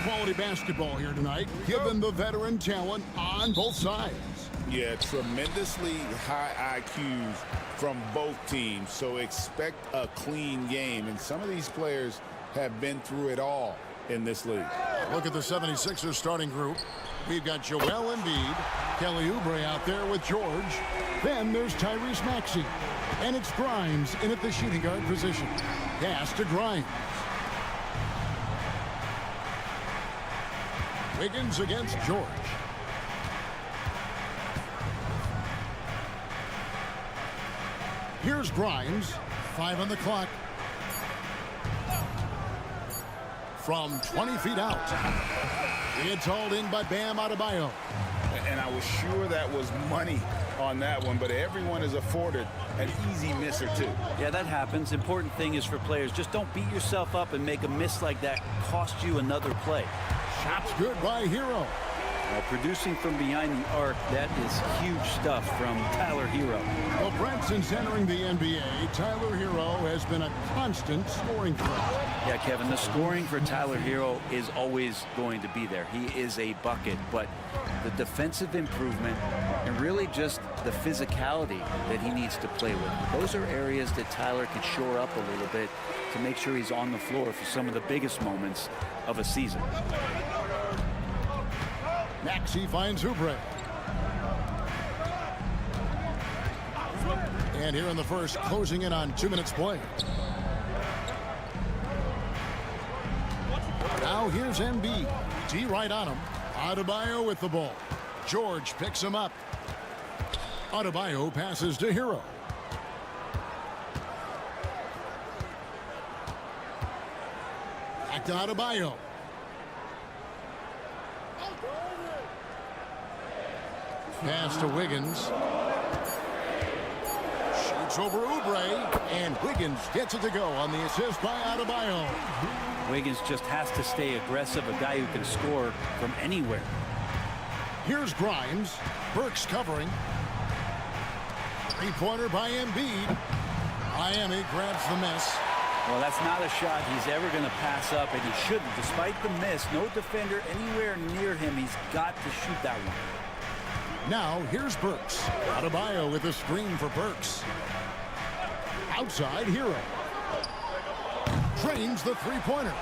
[SPEAKER 1] Quality basketball here tonight, given the veteran talent on both sides.
[SPEAKER 3] Yeah, tremendously high IQs from both teams, so expect a clean game. And some of these players have been through it all in this league.
[SPEAKER 1] Look at the 76ers starting group. We've got Joel Embiid, Kelly Oubre out there with George. Then there's Tyrese Maxey. And it's Grimes in at the shooting guard position. Pass to Grimes. Wiggins against George. Here's Grimes. 5 on the clock. From 20 feet out. It's hauled in by Bam Adebayo.
[SPEAKER 3] And I was sure that was money on that one, but everyone is afforded an easy miss or two.
[SPEAKER 12] Yeah, that happens. Important thing is for players, just don't beat yourself up and make a miss like that cost you another play.
[SPEAKER 1] Shot's good by Hero.
[SPEAKER 12] Producing from behind the arc, that is huge stuff from Tyler Hero.
[SPEAKER 1] Well, Brent, since entering the NBA, Tyler Hero has been a constant scoring threat.
[SPEAKER 12] Yeah, Kevin, the scoring for Tyler Hero is always going to be there. He is a bucket, but the defensive improvement and really just the physicality that he needs to play with. Those are areas that Tyler can shore up a little bit to make sure he's on the floor for some of the biggest moments of a season.
[SPEAKER 1] Maxey finds Oubre. And here in the first, closing in on 2 minutes play. Now here's Embiid. D right on him. Adebayo with the ball. George picks him up. Adebayo passes to Hero. Back to Adebayo. Pass to Wiggins. Shoots over Oubre, and Wiggins gets it to go on the assist by Adebayo.
[SPEAKER 12] Wiggins just has to stay aggressive, a guy who can score from anywhere.
[SPEAKER 1] Here's Grimes. Burks covering. Three-pointer by Embiid. Miami grabs the miss.
[SPEAKER 12] Well, that's not a shot he's ever going to pass up, and he shouldn't. Despite the miss, no defender anywhere near him. He's got to shoot that one.
[SPEAKER 1] Now, here's Burks. Adebayo with a screen for Burks. Outside, Hero. Drains the three-pointer.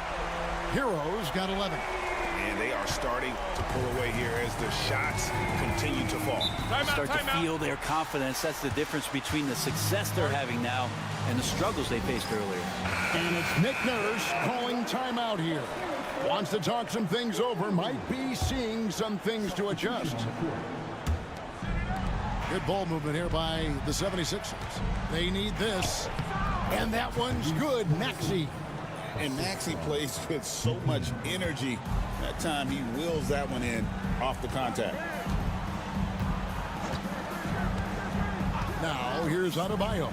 [SPEAKER 1] Hero's got 11.
[SPEAKER 5] And they are starting to pull away here as the shots continue to fall.
[SPEAKER 12] Start to feel their confidence. That's the difference between the success they're having now and the struggles they faced earlier.
[SPEAKER 1] And it's Nick Nurse calling timeout here. Wants to talk some things over. Might be seeing some things to adjust. Good ball movement here by the 76ers. They need this. And that one's good. Maxey.
[SPEAKER 3] And Maxey plays with so much energy. That time he wheels that one in off the contact.
[SPEAKER 1] Now here's Adebayo.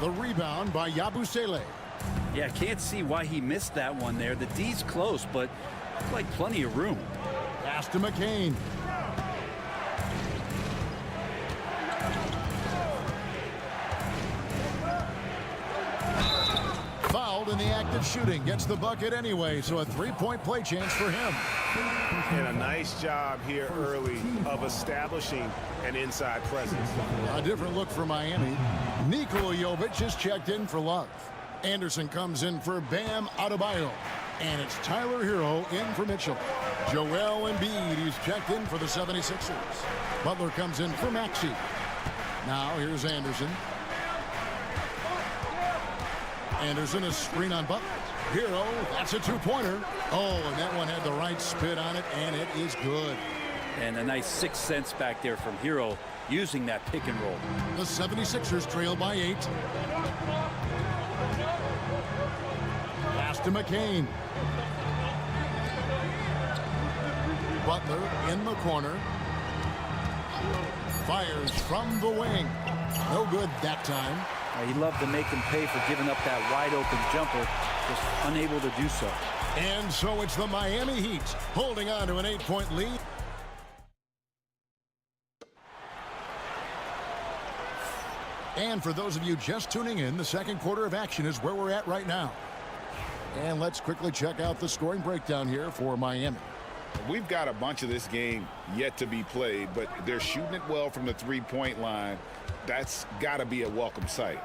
[SPEAKER 1] The rebound by Yabusele.
[SPEAKER 12] Yeah, can't see why he missed that one there. The D's close, but like plenty of room.
[SPEAKER 1] Pass to McCain. Fouled in the act of shooting. Gets the bucket anyway, so a three-point play chance for him.
[SPEAKER 5] And a nice job here early of establishing an inside presence.
[SPEAKER 1] A different look for Miami. Nikola Jovic is checked in for Love. Anderson comes in for Bam Adebayo. And it's Tyler Hero in for Mitchell. Joel Embiid is checked in for the 76ers. Butler comes in for Maxey. Now here's Anderson. Anderson is screen on Butler. Hero, that's a two-pointer. Oh, and that one had the right spin on it, and it is good.
[SPEAKER 12] And a nice 6 cents back there from Hero using that pick and roll.
[SPEAKER 1] The 76ers trail by 8. Pass to McCain. Butler in the corner. Fires from the wing. No good that time.
[SPEAKER 12] He'd love to make him pay for giving up that wide open jumper, just unable to do so.
[SPEAKER 1] And so it's the Miami Heat holding on to an 8-point lead. And for those of you just tuning in, the second quarter of action is where we're at right now. And let's quickly check out the scoring breakdown here for Miami.
[SPEAKER 3] We've got a bunch of this game yet to be played, but they're shooting it well from the three-point line. That's got to be a welcome sight.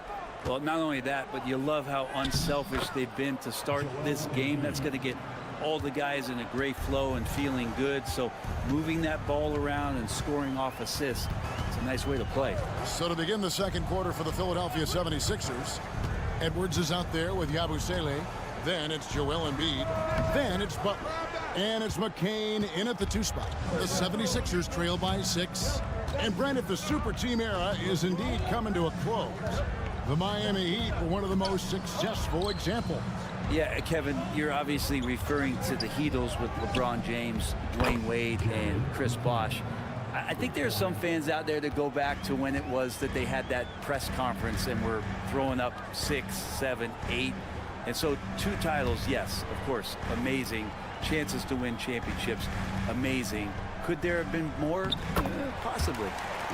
[SPEAKER 12] Well, not only that, but you love how unselfish they've been to start this game. That's going to get all the guys in a great flow and feeling good. So moving that ball around and scoring off assists, it's a nice way to play.
[SPEAKER 1] So to begin the second quarter for the Philadelphia 76ers, Edwards is out there with Yabusele. Then it's Joel Embiid. Then it's Butler. And it's McCain in at the 2 spot. The 76ers trail by 6. And Brent, if the super team era is indeed coming to a close, the Miami Heat were one of the most successful examples.
[SPEAKER 12] Yeah, Kevin, you're obviously referring to the Heatles with LeBron James, Dwayne Wade, and Chris Bosh. I think there are some fans out there that go back to when it was that they had that press conference and were throwing up 6, 7, 8. And so 2 titles, yes, of course, amazing. chances to win championships. Amazing. Could there have been more? Possibly.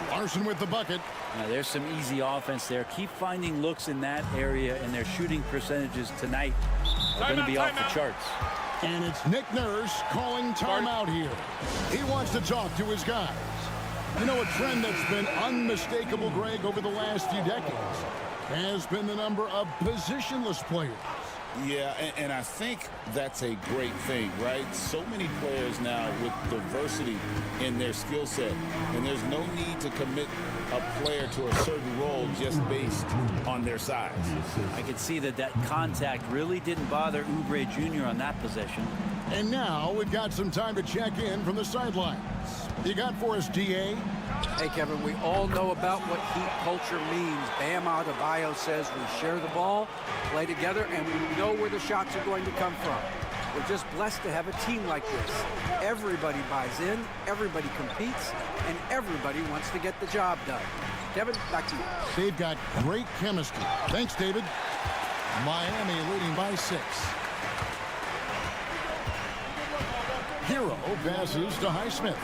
[SPEAKER 1] Larson with the bucket.
[SPEAKER 12] Now, there's some easy offense there. Keep finding looks in that area, and their shooting percentages tonight are going to be off the charts.
[SPEAKER 1] And it's Nick Nurse calling timeout here. He wants to talk to his guys. You know, a trend that's been unmistakable, Greg, over the last few decades has been the number of positionless players.
[SPEAKER 3] Yeah, and I think that's a great thing, right? So many players now with diversity in their skill set, and there's no need to commit a player to a certain role just based on their size.
[SPEAKER 12] I could see that contact really didn't bother Oubre Jr. on that possession.
[SPEAKER 1] And now we've got some time to check in from the sidelines. You got for us, DA?
[SPEAKER 4] Hey, Kevin, we all know about what Heat culture means. Bam Adebayo says we share the ball, play together, and we know where the shots are going to come from. We're just blessed to have a team like this. Everybody buys in, everybody competes, and everybody wants to get the job done. Kevin, back to you.
[SPEAKER 1] They've got great chemistry. Thanks, David. Miami leading by 6. Hero passes to Highsmith.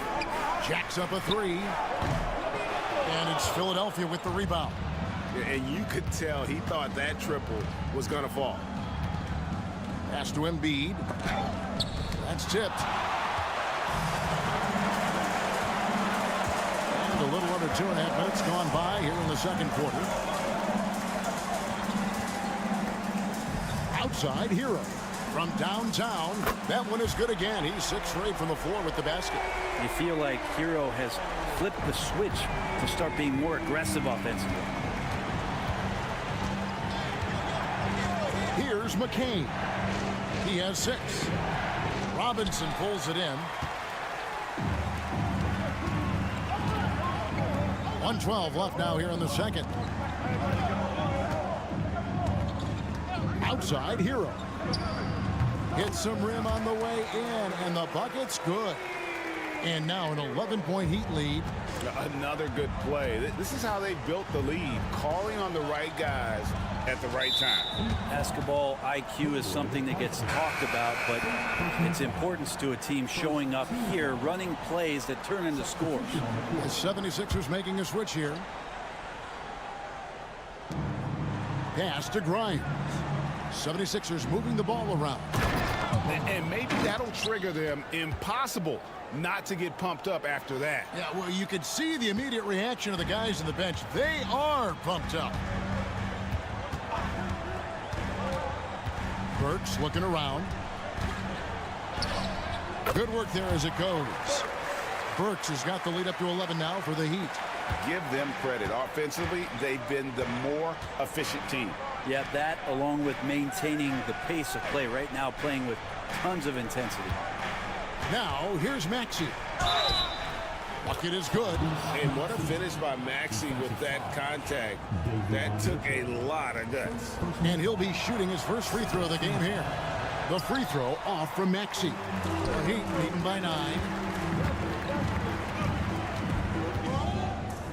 [SPEAKER 1] Jacks up a 3. And it's Philadelphia with the rebound.
[SPEAKER 3] And you could tell he thought that triple was going to fall.
[SPEAKER 1] Pass to Embiid. That's tipped. And a little under 2.5 minutes gone by here in the second quarter. Outside, Hero. From downtown, that one is good again. He's 6 straight from the floor with the basket.
[SPEAKER 12] You feel like Hero has flipped the switch to start being more aggressive offensively.
[SPEAKER 1] Here's McCain. He has 6. Robinson pulls it in. 1:12 left now here in the second. Outside, Hero. Hits some rim on the way in, and the bucket's good. And now an 11-point Heat lead.
[SPEAKER 3] Another good play. This is how they built the lead, calling on the right guys at the right time.
[SPEAKER 12] Basketball IQ is something that gets talked about, but its importance to a team showing up here, running plays that turn into scores.
[SPEAKER 1] The 76ers making a switch here. Pass to Grimes. 76ers moving the ball around.
[SPEAKER 3] And maybe that'll trigger them. Impossible not to get pumped up after that.
[SPEAKER 1] Yeah, well, you could see the immediate reaction of the guys on the bench. They are pumped up. Burks looking around. Good work there as it goes. Burks has got the lead up to 11 now for the Heat.
[SPEAKER 3] Give them credit. Offensively, they've been the more efficient team.
[SPEAKER 12] Yeah, that along with maintaining the pace of play right now, playing with tons of intensity.
[SPEAKER 1] Now, here's Maxey. Bucket is good.
[SPEAKER 3] And what a finish by Maxey with that contact. That took a lot of guts.
[SPEAKER 1] And he'll be shooting his first free throw of the game here. The free throw off from Maxey. The Heat leading by 9.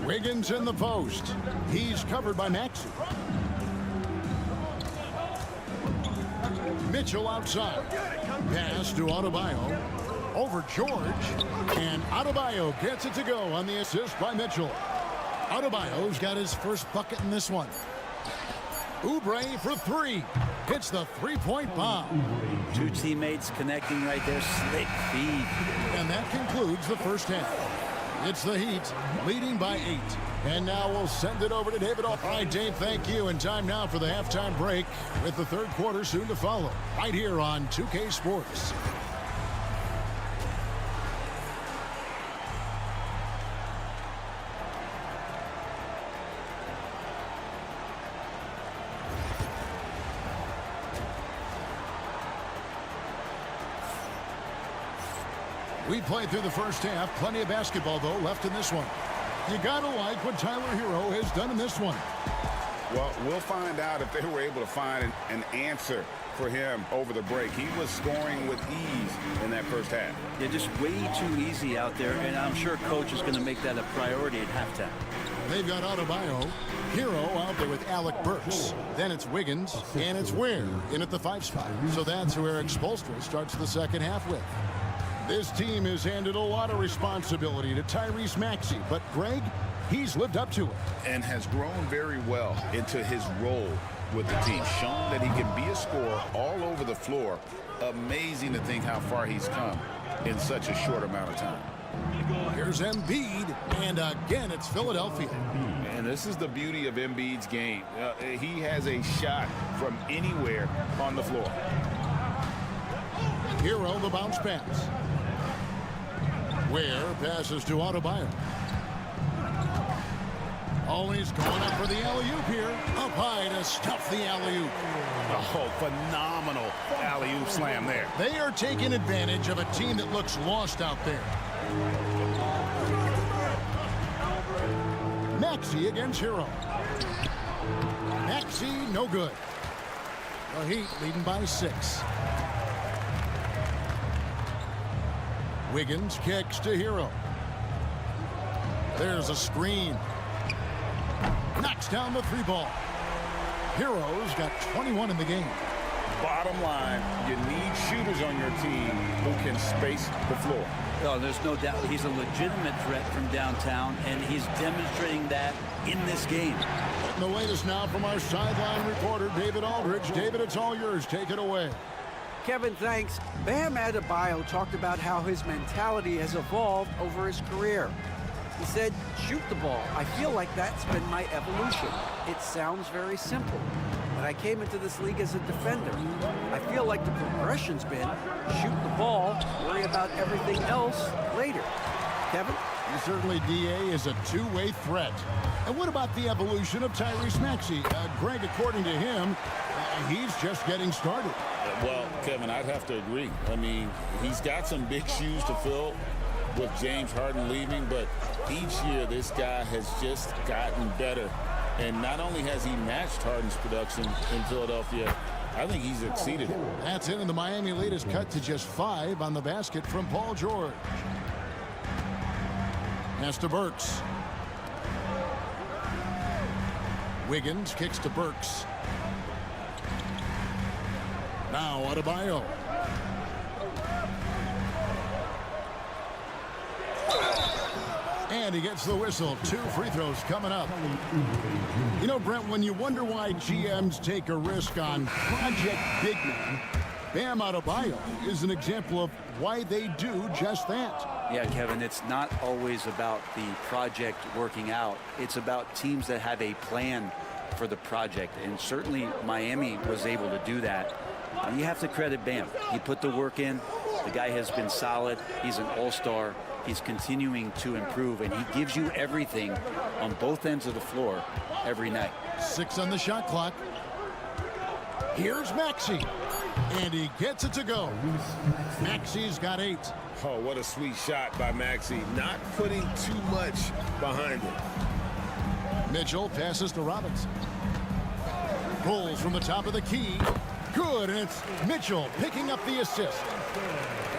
[SPEAKER 1] Wiggins in the post. He's covered by Maxey. Mitchell outside. Pass to Adebayo. Over George. And Adebayo gets it to go on the assist by Mitchell. Adebayo's got his first bucket in this one. Oubre for 3. Hits the three-point bomb.
[SPEAKER 12] 2 teammates connecting right there. Slick feed.
[SPEAKER 1] And that concludes the first half. It's the Heat leading by 8. And now we'll send it over to David. All right, Dave, thank you. And time now for the halftime break with the third quarter soon to follow. Right here on 2K Sports. We played through the first half. Plenty of basketball, though, left in this one. You got to like what Tyler Hero has done in this one.
[SPEAKER 3] Well, we'll find out if they were able to find an answer for him over the break. He was scoring with ease in that first half.
[SPEAKER 12] Yeah, just way too easy out there, and I'm sure coach is going to make that a priority at halftime.
[SPEAKER 1] They've got Adebayo, Hero out there with Alec Burks. Then it's Wiggins, and it's Ware in at the 5 spot. So that's who Eric Spoelstra starts the second half with. This team has handed a lot of responsibility to Tyrese Maxey, but Greg, he's lived up to it.
[SPEAKER 3] And has grown very well into his role with the team, shown that he can be a scorer all over the floor. Amazing to think how far he's come in such a short amount of time.
[SPEAKER 1] Here's Embiid, and again it's Philadelphia.
[SPEAKER 3] And this is the beauty of Embiid's game. He has a shot from anywhere on the floor.
[SPEAKER 1] Hero, the bounce pass. Ware passes to Adebayo. Oh, he's going up for the alley-oop here. Up high to stuff the alley-oop.
[SPEAKER 3] Oh, phenomenal alley-oop slam there.
[SPEAKER 1] They are taking advantage of a team that looks lost out there. Maxey against Hero. Maxey, no good. The Heat leading by 6. Wiggins kicks to Hero. There's a screen. Knocks down the 3 ball. Hero's got 21 in the game.
[SPEAKER 3] Bottom line, you need shooters on your team who can space the floor.
[SPEAKER 12] Oh, there's no doubt he's a legitimate threat from downtown, and he's demonstrating that in this game.
[SPEAKER 1] The latest now from our sideline reporter, David Aldridge. David, it's all yours. Take it away.
[SPEAKER 4] Kevin, thanks. Bam Adebayo talked about how his mentality has evolved over his career. He said, shoot the ball. I feel like that's been my evolution. It sounds very simple. But I came into this league as a defender. I feel like the progression's been shoot the ball, worry about everything else later. Kevin?
[SPEAKER 1] And certainly DA is a two-way threat. And what about the evolution of Tyrese Maxey? Greg, according to him, he's just getting started.
[SPEAKER 3] Well, Kevin, I'd have to agree. I mean, he's got some big shoes to fill with James Harden leaving, but each year this guy has just gotten better. And not only has he matched Harden's production in Philadelphia, I think he's exceeded it.
[SPEAKER 1] That's it, and the Miami lead is cut to just 5 on the basket from Paul George. Pass to Burks. Wiggins kicks to Burks. Now Adebayo. And he gets the whistle. 2 free throws coming up. You know, Brent, when you wonder why GMs take a risk on Project Big Man, Bam Adebayo is an example of why they do just that.
[SPEAKER 12] Yeah, Kevin, it's not always about the project working out. It's about teams that have a plan for the project. And certainly Miami was able to do that. And you have to credit Bam. He put the work in. The guy has been solid. He's an all-star. He's continuing to improve, and he gives you everything on both ends of the floor every night.
[SPEAKER 1] 6 on the shot clock. Here's Maxey, and he gets it to go. Maxey's got 8.
[SPEAKER 3] Oh, what a sweet shot by Maxey. Not putting too much behind it.
[SPEAKER 1] Mitchell passes to Robinson. Pulls from the top of the key. Good, and it's Mitchell picking up the assist.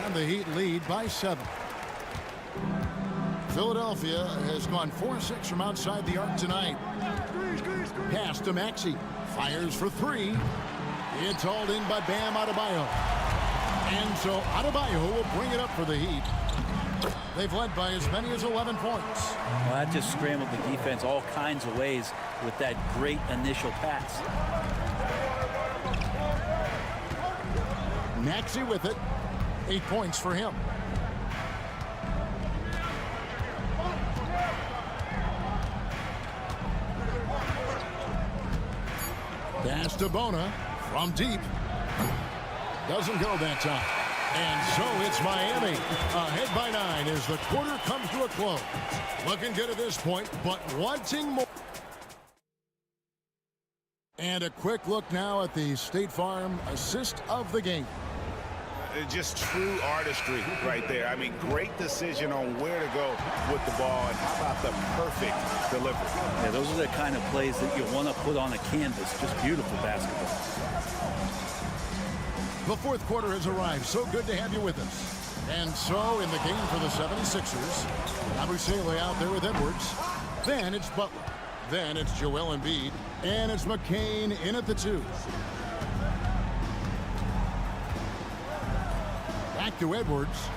[SPEAKER 1] And the Heat lead by 7. Philadelphia has gone 4-6 from outside the arc tonight. Pass to Maxey. Fires for 3. It's hauled in by Bam Adebayo. And so Adebayo will bring it up for the Heat. They've led by as many as 11 points.
[SPEAKER 12] Well, that just scrambled the defense all kinds of ways with that great initial pass.
[SPEAKER 1] Maxey with it. 8 points for him. Pass to Bona from deep. Doesn't go that time. And so it's Miami ahead by 9 as the quarter comes to a close. Looking good at this point, but wanting more. And a quick look now at the State Farm assist of the game.
[SPEAKER 5] Just true artistry right there. I mean, great decision on where to go with the ball, and how about the perfect delivery?
[SPEAKER 12] Yeah, those are the kind of plays that you want to put on a canvas. Just beautiful basketball.
[SPEAKER 1] The fourth quarter has arrived. So good to have you with us. And so in the game for the 76ers, Yabusele out there with Edwards. Then it's Butler. Then it's Joel Embiid. And it's McCain in at the 2. Back to Edwards.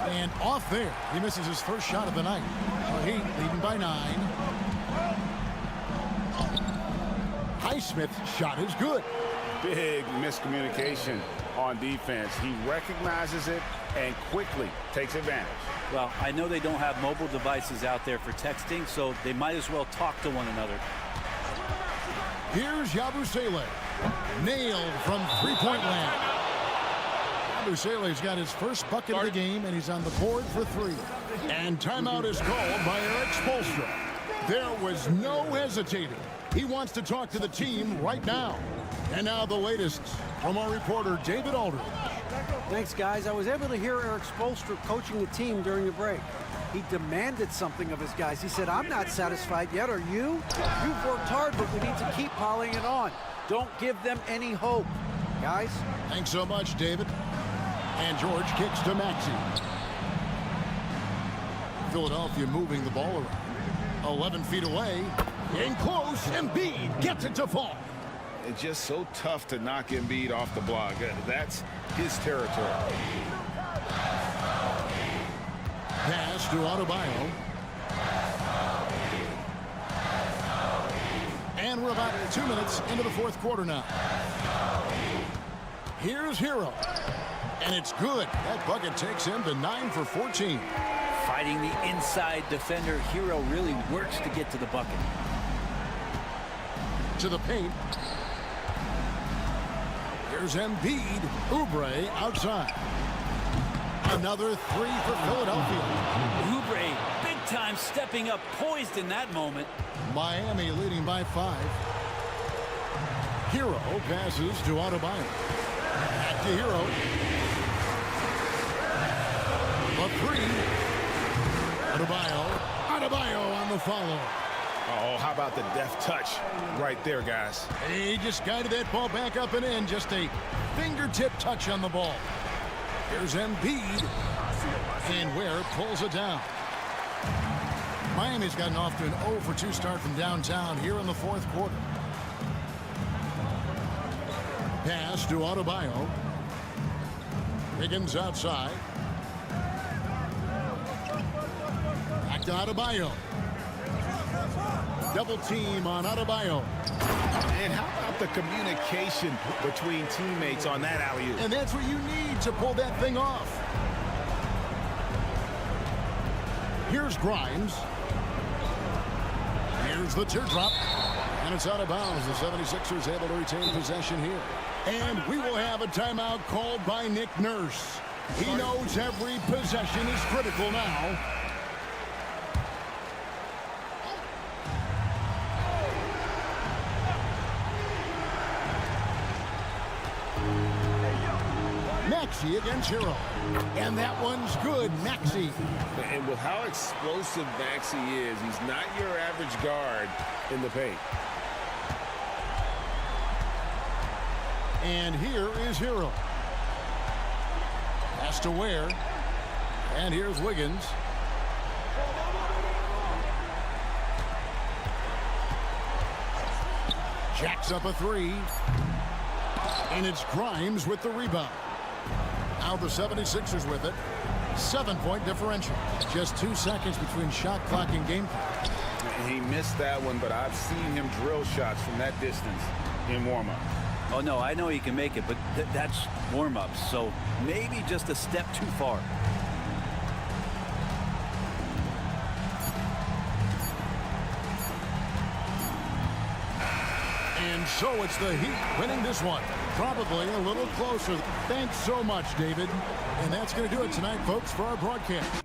[SPEAKER 1] And off there. He misses his first shot of the night. The Heat leading by 9. Highsmith's shot is good.
[SPEAKER 5] Big miscommunication on defense. He recognizes it and quickly takes advantage.
[SPEAKER 12] Well, I know they don't have mobile devices out there for texting, so they might as well talk to one another.
[SPEAKER 1] Here's Yabusele. Nailed from three-point land. Yabusele's got his first bucket of the game, and he's on the board for 3. And timeout is called by Eric Spoelstra. There was no hesitating. He wants to talk to the team right now. And now the latest from our reporter, David Aldridge.
[SPEAKER 4] Thanks, guys. I was able to hear Eric Spoelstra coaching the team during the break. He demanded something of his guys. He said, I'm not satisfied yet, are you? You've worked hard, but we need to keep piling it on. Don't give them any hope. Guys?
[SPEAKER 1] Thanks so much, David. And George kicks to Maxey. Philadelphia moving the ball around. 11 feet away. In close, Embiid gets it to fall.
[SPEAKER 5] It's just so tough to knock Embiid off the block. That's his territory.
[SPEAKER 1] Pass to Adebayo. And we're about 2 minutes into the fourth quarter now. Here's Hero. And it's good. That bucket takes him to 9 for 14.
[SPEAKER 12] Fighting the inside defender, Hero really works to get to the bucket.
[SPEAKER 1] To the paint. Here's Embiid. Oubre outside. Another 3 for Philadelphia.
[SPEAKER 12] Oubre, big time stepping up, poised in that moment.
[SPEAKER 1] Miami leading by 5. Hero passes to Adebayo. Back to Hero. A 3. Adebayo on the follow.
[SPEAKER 5] Oh, how about the deft touch right there, guys?
[SPEAKER 1] He just guided that ball back up and in. Just a fingertip touch on the ball. Here's Embiid. And Ware pulls it down. Miami's gotten off to an 0 for 2 start from downtown here in the fourth quarter. Pass to Adebayo. Higgins outside. Back to Adebayo. Double team on Adebayo.
[SPEAKER 5] And how about the communication between teammates on that alley-oop?
[SPEAKER 1] And that's what you need to pull that thing off. Here's Grimes. Here's the teardrop. And it's out of bounds. The 76ers able to retain possession here. And we will have a timeout called by Nick Nurse. He knows every possession is critical now. Maxey against Hero. And that one's good. Maxey.
[SPEAKER 5] And with how explosive Maxey is, he's not your average guard in the paint.
[SPEAKER 1] And here is Hero. Pass to Ware. And here's Wiggins. Jacks up a 3. And it's Grimes with the rebound. Now the 76ers with it. 7-point differential. Just 2 seconds between shot clock and game clock.
[SPEAKER 5] He missed that one, but I've seen him drill shots from that distance in warm-up.
[SPEAKER 12] Oh, no, I know he can make it, but that's warm-up, so maybe just a step too far.
[SPEAKER 1] And so it's the Heat winning this one. Probably a little closer. Thanks so much, David. And that's going to do it tonight, folks, for our broadcast.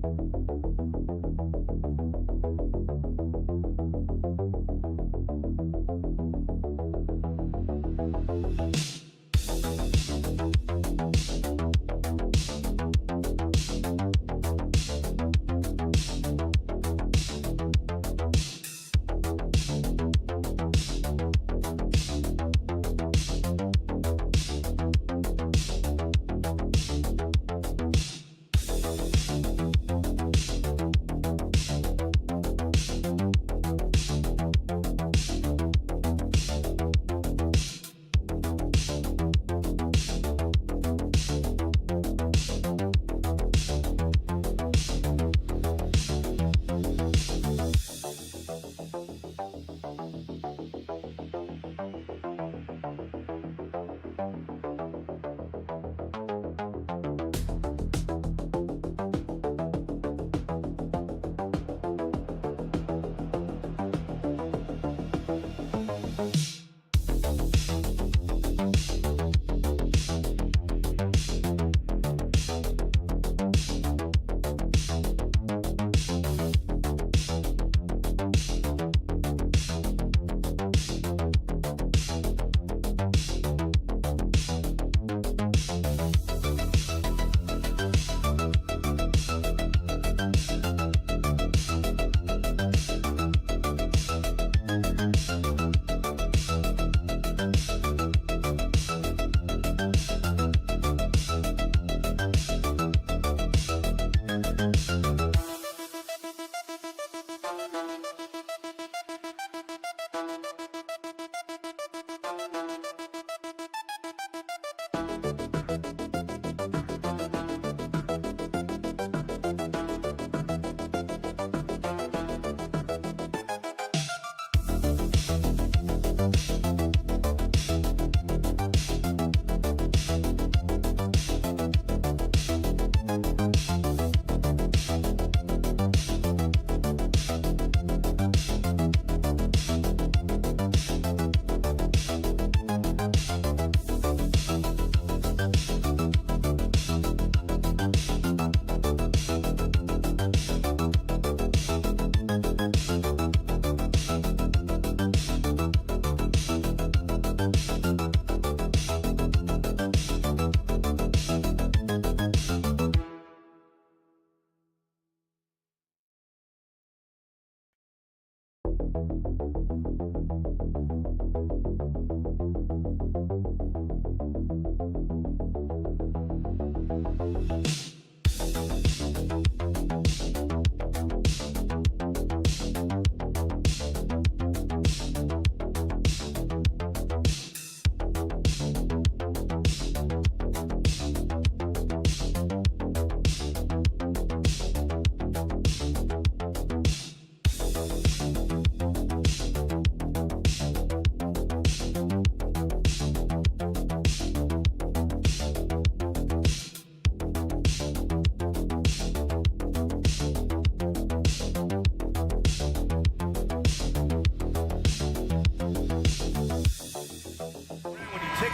[SPEAKER 6] Take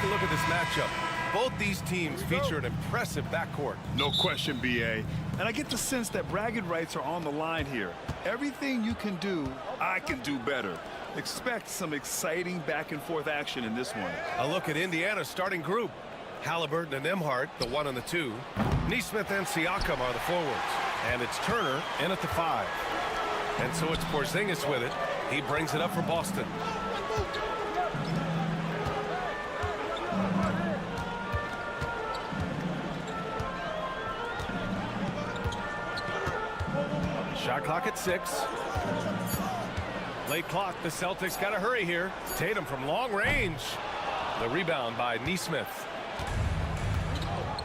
[SPEAKER 6] a look at this matchup. Both these teams feature an impressive backcourt.
[SPEAKER 7] No question, B.A. And I get the sense that bragging rights are on the line here. Everything you can do, I can do better. Expect some exciting back-and-forth action in this one.
[SPEAKER 6] A look at Indiana's starting group. Halliburton and Emhart, the 1 and the 2. Neesmith and Siakam are the forwards. And it's Turner in at the 5. And so it's Porzingis with it. He brings it up for Boston. Shot clock at 6. Late clock. The Celtics got to hurry here. Tatum from long range. The rebound by Neesmith.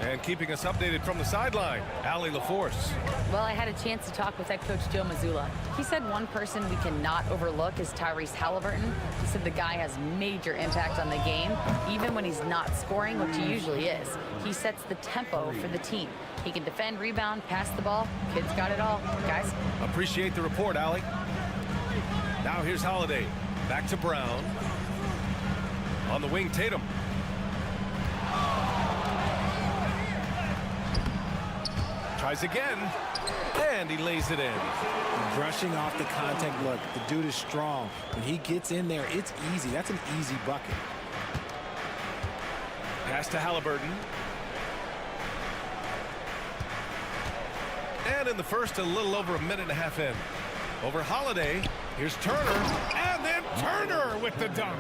[SPEAKER 6] And keeping us updated from the sideline, Allie LaForce.
[SPEAKER 9] Well, I had a chance to talk with head coach Joe Mazzulla. He said one person we cannot overlook is Tyrese Halliburton. He said the guy has major impact on the game, even when he's not scoring, which he usually is. He sets the tempo for the team. He can defend, rebound, pass the ball. Kid's got it all, guys.
[SPEAKER 6] Appreciate the report, Allie. Now here's Holiday. Back to Brown. On the wing, Tatum. Tries again. And he lays it in.
[SPEAKER 2] Brushing off the contact. Look, the dude is strong. When he gets in there, it's easy. That's an easy bucket.
[SPEAKER 6] Pass to Halliburton. And in the first, a little over a minute and a half in. Over Holiday. Here's Turner. And then Turner with the dunk.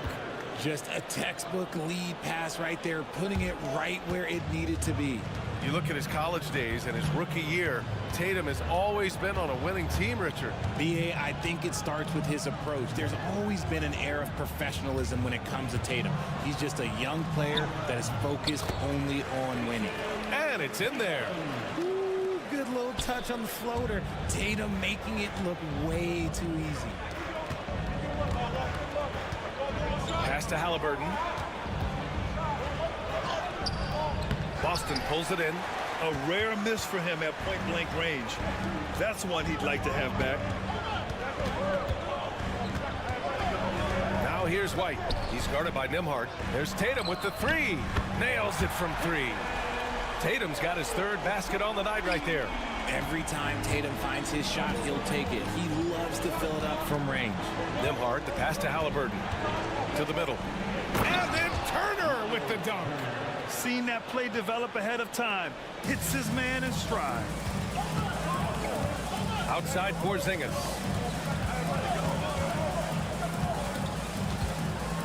[SPEAKER 2] Just a textbook lead pass right there, putting it right where it needed to be.
[SPEAKER 6] You look at his college days and his rookie year, Tatum has always been on a winning team, Richard.
[SPEAKER 2] B.A., I think it starts with his approach. There's always been an air of professionalism when it comes to Tatum. He's just a young player that is focused only on winning.
[SPEAKER 6] And it's in there.
[SPEAKER 2] Ooh, good little touch on the floater. Tatum making it look way too easy.
[SPEAKER 6] Pass to Halliburton. Boston pulls it in.
[SPEAKER 7] A rare miss for him at point-blank range. That's one he'd like to have back.
[SPEAKER 6] Now here's White. He's guarded by Nembhard. There's Tatum with the three. Nails it from three. Tatum's got his third basket on the night right there.
[SPEAKER 2] Every time Tatum finds his shot, he'll take it. He loves to fill it up from range.
[SPEAKER 6] Nembhard, the pass to Halliburton. To the middle. And then Turner with the dunk.
[SPEAKER 7] Seen that play develop ahead of time. Hits his man in stride.
[SPEAKER 6] Outside Porzingis.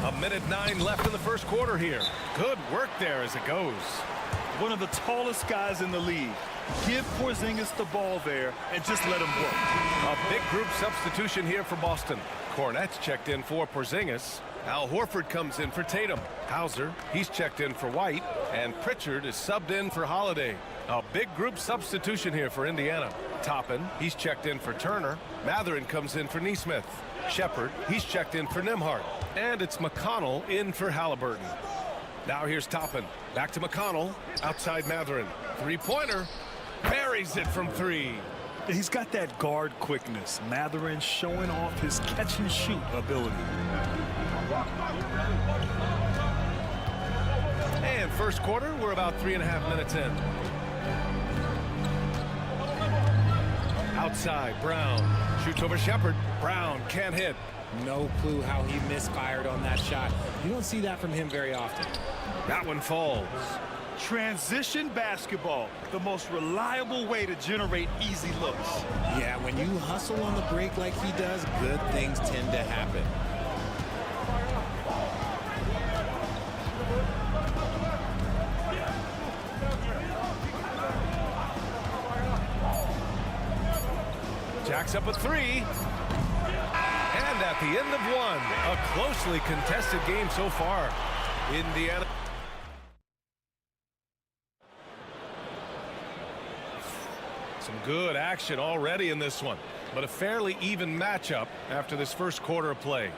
[SPEAKER 6] A minute 9 left in the first quarter here. Good work there as it goes.
[SPEAKER 7] One of the tallest guys in the league. Give Porzingis the ball there and just let him work.
[SPEAKER 6] A big group substitution here for Boston. Cornette's checked in for Porzingis. Al Horford comes in for Tatum. Hauser, he's checked in for White. And Pritchard is subbed in for Holiday. A big group substitution here for Indiana. Toppin, he's checked in for Turner. Mathurin comes in for Nesmith. Shepard, he's checked in for Nembhard. And it's McConnell in for Halliburton. Now here's Toppin. Back to McConnell. Outside Mathurin. Three-pointer. Buries it from three.
[SPEAKER 7] He's got that guard quickness. Mathurin showing off his catch-and-shoot ability.
[SPEAKER 6] And first quarter, we're about 3.5 minutes in. Outside, Brown. Shoots over Shepard. Brown can't hit.
[SPEAKER 2] No clue how he misfired on that shot. You don't see that from him very often.
[SPEAKER 6] That one falls.
[SPEAKER 7] Transition basketball, the most reliable way to generate easy looks.
[SPEAKER 2] Yeah, when you hustle on the break like he does, good things tend to happen.
[SPEAKER 6] Jacks up a three. And at the end of one, a closely contested game so far. Indiana. Some good action already in this one, but a fairly even matchup after this first quarter of play.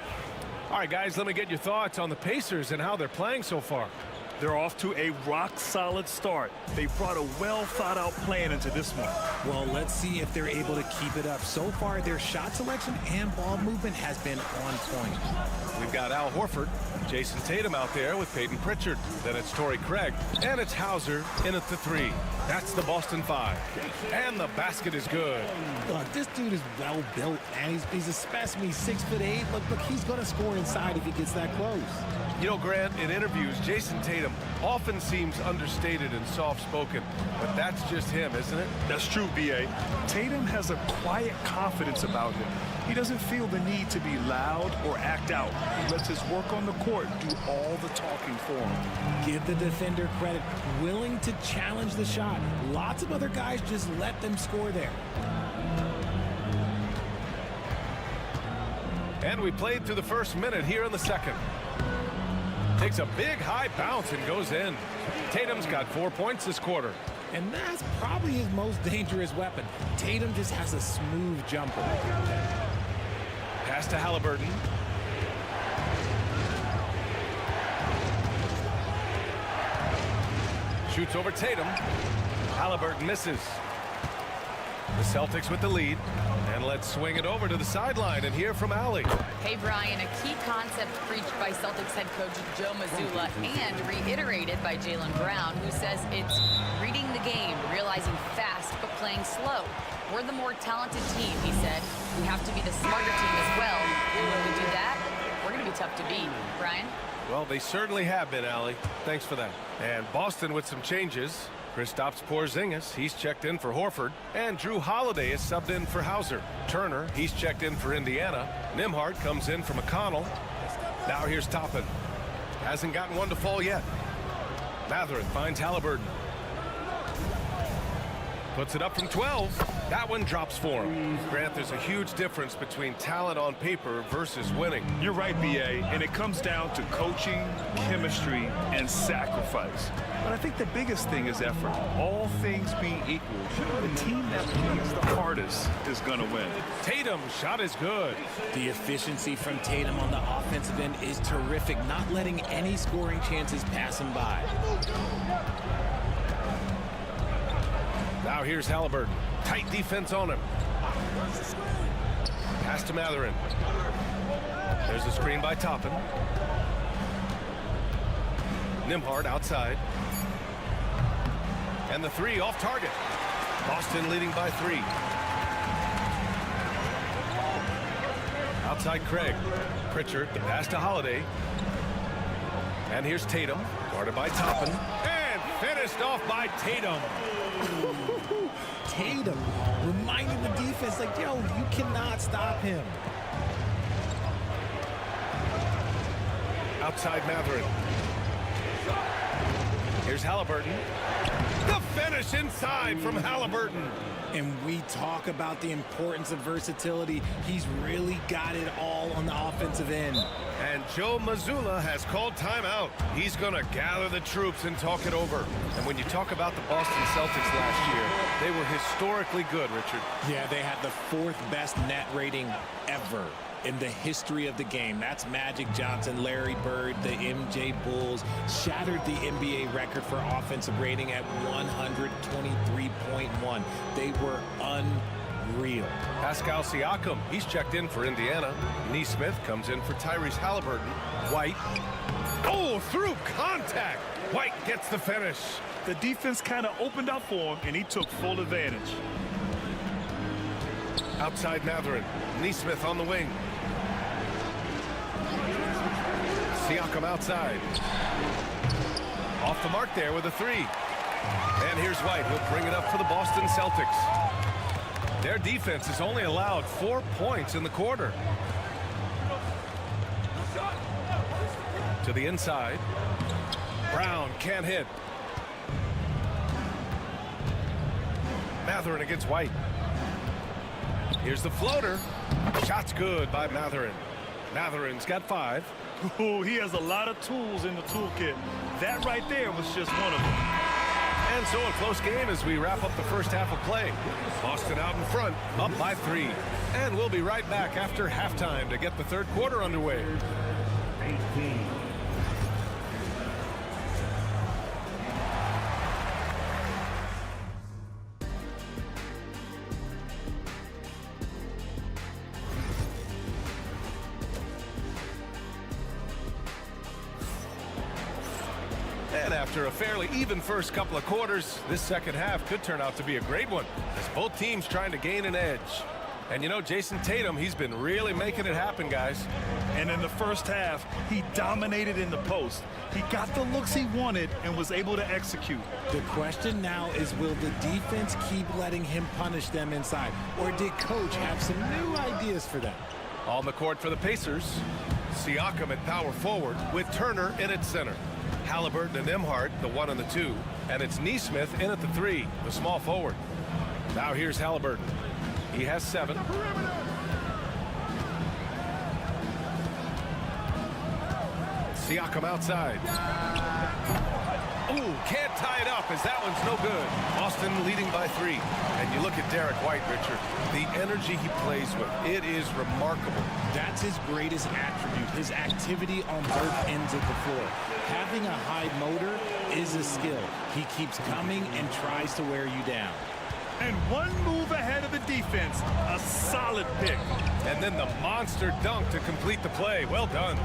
[SPEAKER 6] All right, guys, let me get your thoughts on the Pacers and how they're playing so far.
[SPEAKER 7] They're off to a rock-solid start. They brought a well-thought-out plan into this one.
[SPEAKER 2] Well, let's see if they're able to keep it up. So far, their shot selection and ball movement has been on point.
[SPEAKER 6] We've got Al Horford, Jason Tatum out there with Peyton Pritchard. Then it's Torrey Craig, and it's Hauser in at the three. That's the Boston Five. And the basket is good.
[SPEAKER 2] Look, this dude is well built, man. He's a specimen. He's 6'8". Look, he's going to score inside if he gets that close.
[SPEAKER 6] You know, Grant, in interviews, Jason Tatum often seems understated and soft-spoken, but that's just him, isn't it?
[SPEAKER 7] That's true, B.A. Tatum has a quiet confidence about him. He doesn't feel the need to be loud or act out. He lets his work on the court do all the talking for him.
[SPEAKER 2] Give the defender credit. Willing to challenge the shot. Lots of other guys just let them score there.
[SPEAKER 6] And we played through the first minute here in the second. Takes a big high bounce and goes in. Tatum's got 4 points this quarter.
[SPEAKER 2] And that's probably his most dangerous weapon. Tatum just has a smooth jumper.
[SPEAKER 6] Pass to Halliburton. Shoots over Tatum. Halliburton misses. The Celtics with the lead. And let's swing it over to the sideline and hear from Allie.
[SPEAKER 9] Hey, Brian, a key concept preached by Celtics head coach Joe Mazzulla and reiterated by Jaylen Brown, who says it's reading the game, realizing fast but playing slow. We're the more talented team, he said. We have to be the smarter team as well. And when we do that, we're going to be tough to beat. Brian?
[SPEAKER 6] Well, they certainly have been, Allie. Thanks for that. And Boston with some changes. Kristaps Porzingis, he's checked in for Horford. And Drew Holiday is subbed in for Hauser. Turner, he's checked in for Indiana. Nembhard comes in for McConnell. Now here's Toppin. Hasn't gotten one to fall yet. Mathurin finds Halliburton. Puts it up from 12. That one drops for him. Grant, there's a huge difference between talent on paper versus winning.
[SPEAKER 7] You're right, B.A., and it comes down to coaching, chemistry, and sacrifice. But I think the biggest thing is effort. All things being equal, the team that plays the hardest is going to win.
[SPEAKER 6] Tatum, shot is good.
[SPEAKER 2] The efficiency from Tatum on the offensive end is terrific, not letting any scoring chances pass him by.
[SPEAKER 6] Now here's Halliburton. Tight defense on him. Pass to Mathurin. There's a screen by Toppin. Nembhard outside. And the three off target. Boston leading by 3. Outside Craig. Pritchard, the pass to Holiday. And here's Tatum, guarded by Toppin. And finished off by Tatum.
[SPEAKER 2] Tatum reminding the defense, like, yo, you cannot stop him.
[SPEAKER 6] Outside Mathurin. Here's Halliburton. The finish inside from Halliburton.
[SPEAKER 2] And we talk about the importance of versatility. He's really got it all on the offensive end.
[SPEAKER 6] And Joe Mazzulla has called timeout. He's going to gather the troops and talk it over. And when you talk about the Boston Celtics last year, they were historically good, Richard.
[SPEAKER 2] Yeah, they had the 4th best net rating ever in the history of the game. That's Magic Johnson, Larry Bird, the MJ Bulls, shattered the NBA record for offensive rating at 123.1. They were unreal.
[SPEAKER 6] Pascal Siakam, he's checked in for Indiana. Neesmith comes in for Tyrese Halliburton. White. Oh, through contact. White gets the finish.
[SPEAKER 7] The defense kind of opened up for him, and he took full advantage.
[SPEAKER 6] Outside Mathurin. Neesmith on the wing. Siakam outside. Off the mark there with a 3. And here's White. He'll bring it up for the Boston Celtics. Their defense has only allowed 4 points in the quarter. To the inside. Brown can't hit. Mathurin against White. Here's the floater. Shot's good by Mathurin. Mathurin's got 5.
[SPEAKER 7] Ooh, he has a lot of tools in the toolkit. That right there was just one of them.
[SPEAKER 6] And so a close game as we wrap up the first half of play. Boston out in front, up by 3. And we'll be right back after halftime to get the third quarter underway. And after a fairly even first couple of quarters, this second half could turn out to be a great one as both teams trying to gain an edge. And you know, Jason Tatum, he's been really making it happen, guys.
[SPEAKER 7] And in the first half, he dominated in the post. He got the looks he wanted and was able to execute.
[SPEAKER 2] The question now is, will the defense keep letting him punish them inside? Or did Coach have some new ideas for them?
[SPEAKER 6] On the court for the Pacers, Siakam at power forward with Turner in at center. Halliburton and Nembhard, the 1 and the 2. And it's Neesmith in at the 3, the small forward. Now here's Halliburton. He has 7. Siakam outside. Ooh, can't tie it up as that one's no good. Boston leading by 3. And you look at Derek White, Richard, the energy he plays with, it is remarkable.
[SPEAKER 2] That's his greatest attribute, his activity on both ends of the floor. Having a high motor is a skill. He keeps coming and tries to wear you down.
[SPEAKER 7] And one move ahead of the defense. A solid pick.
[SPEAKER 6] And then the monster dunk to complete the play. Well done.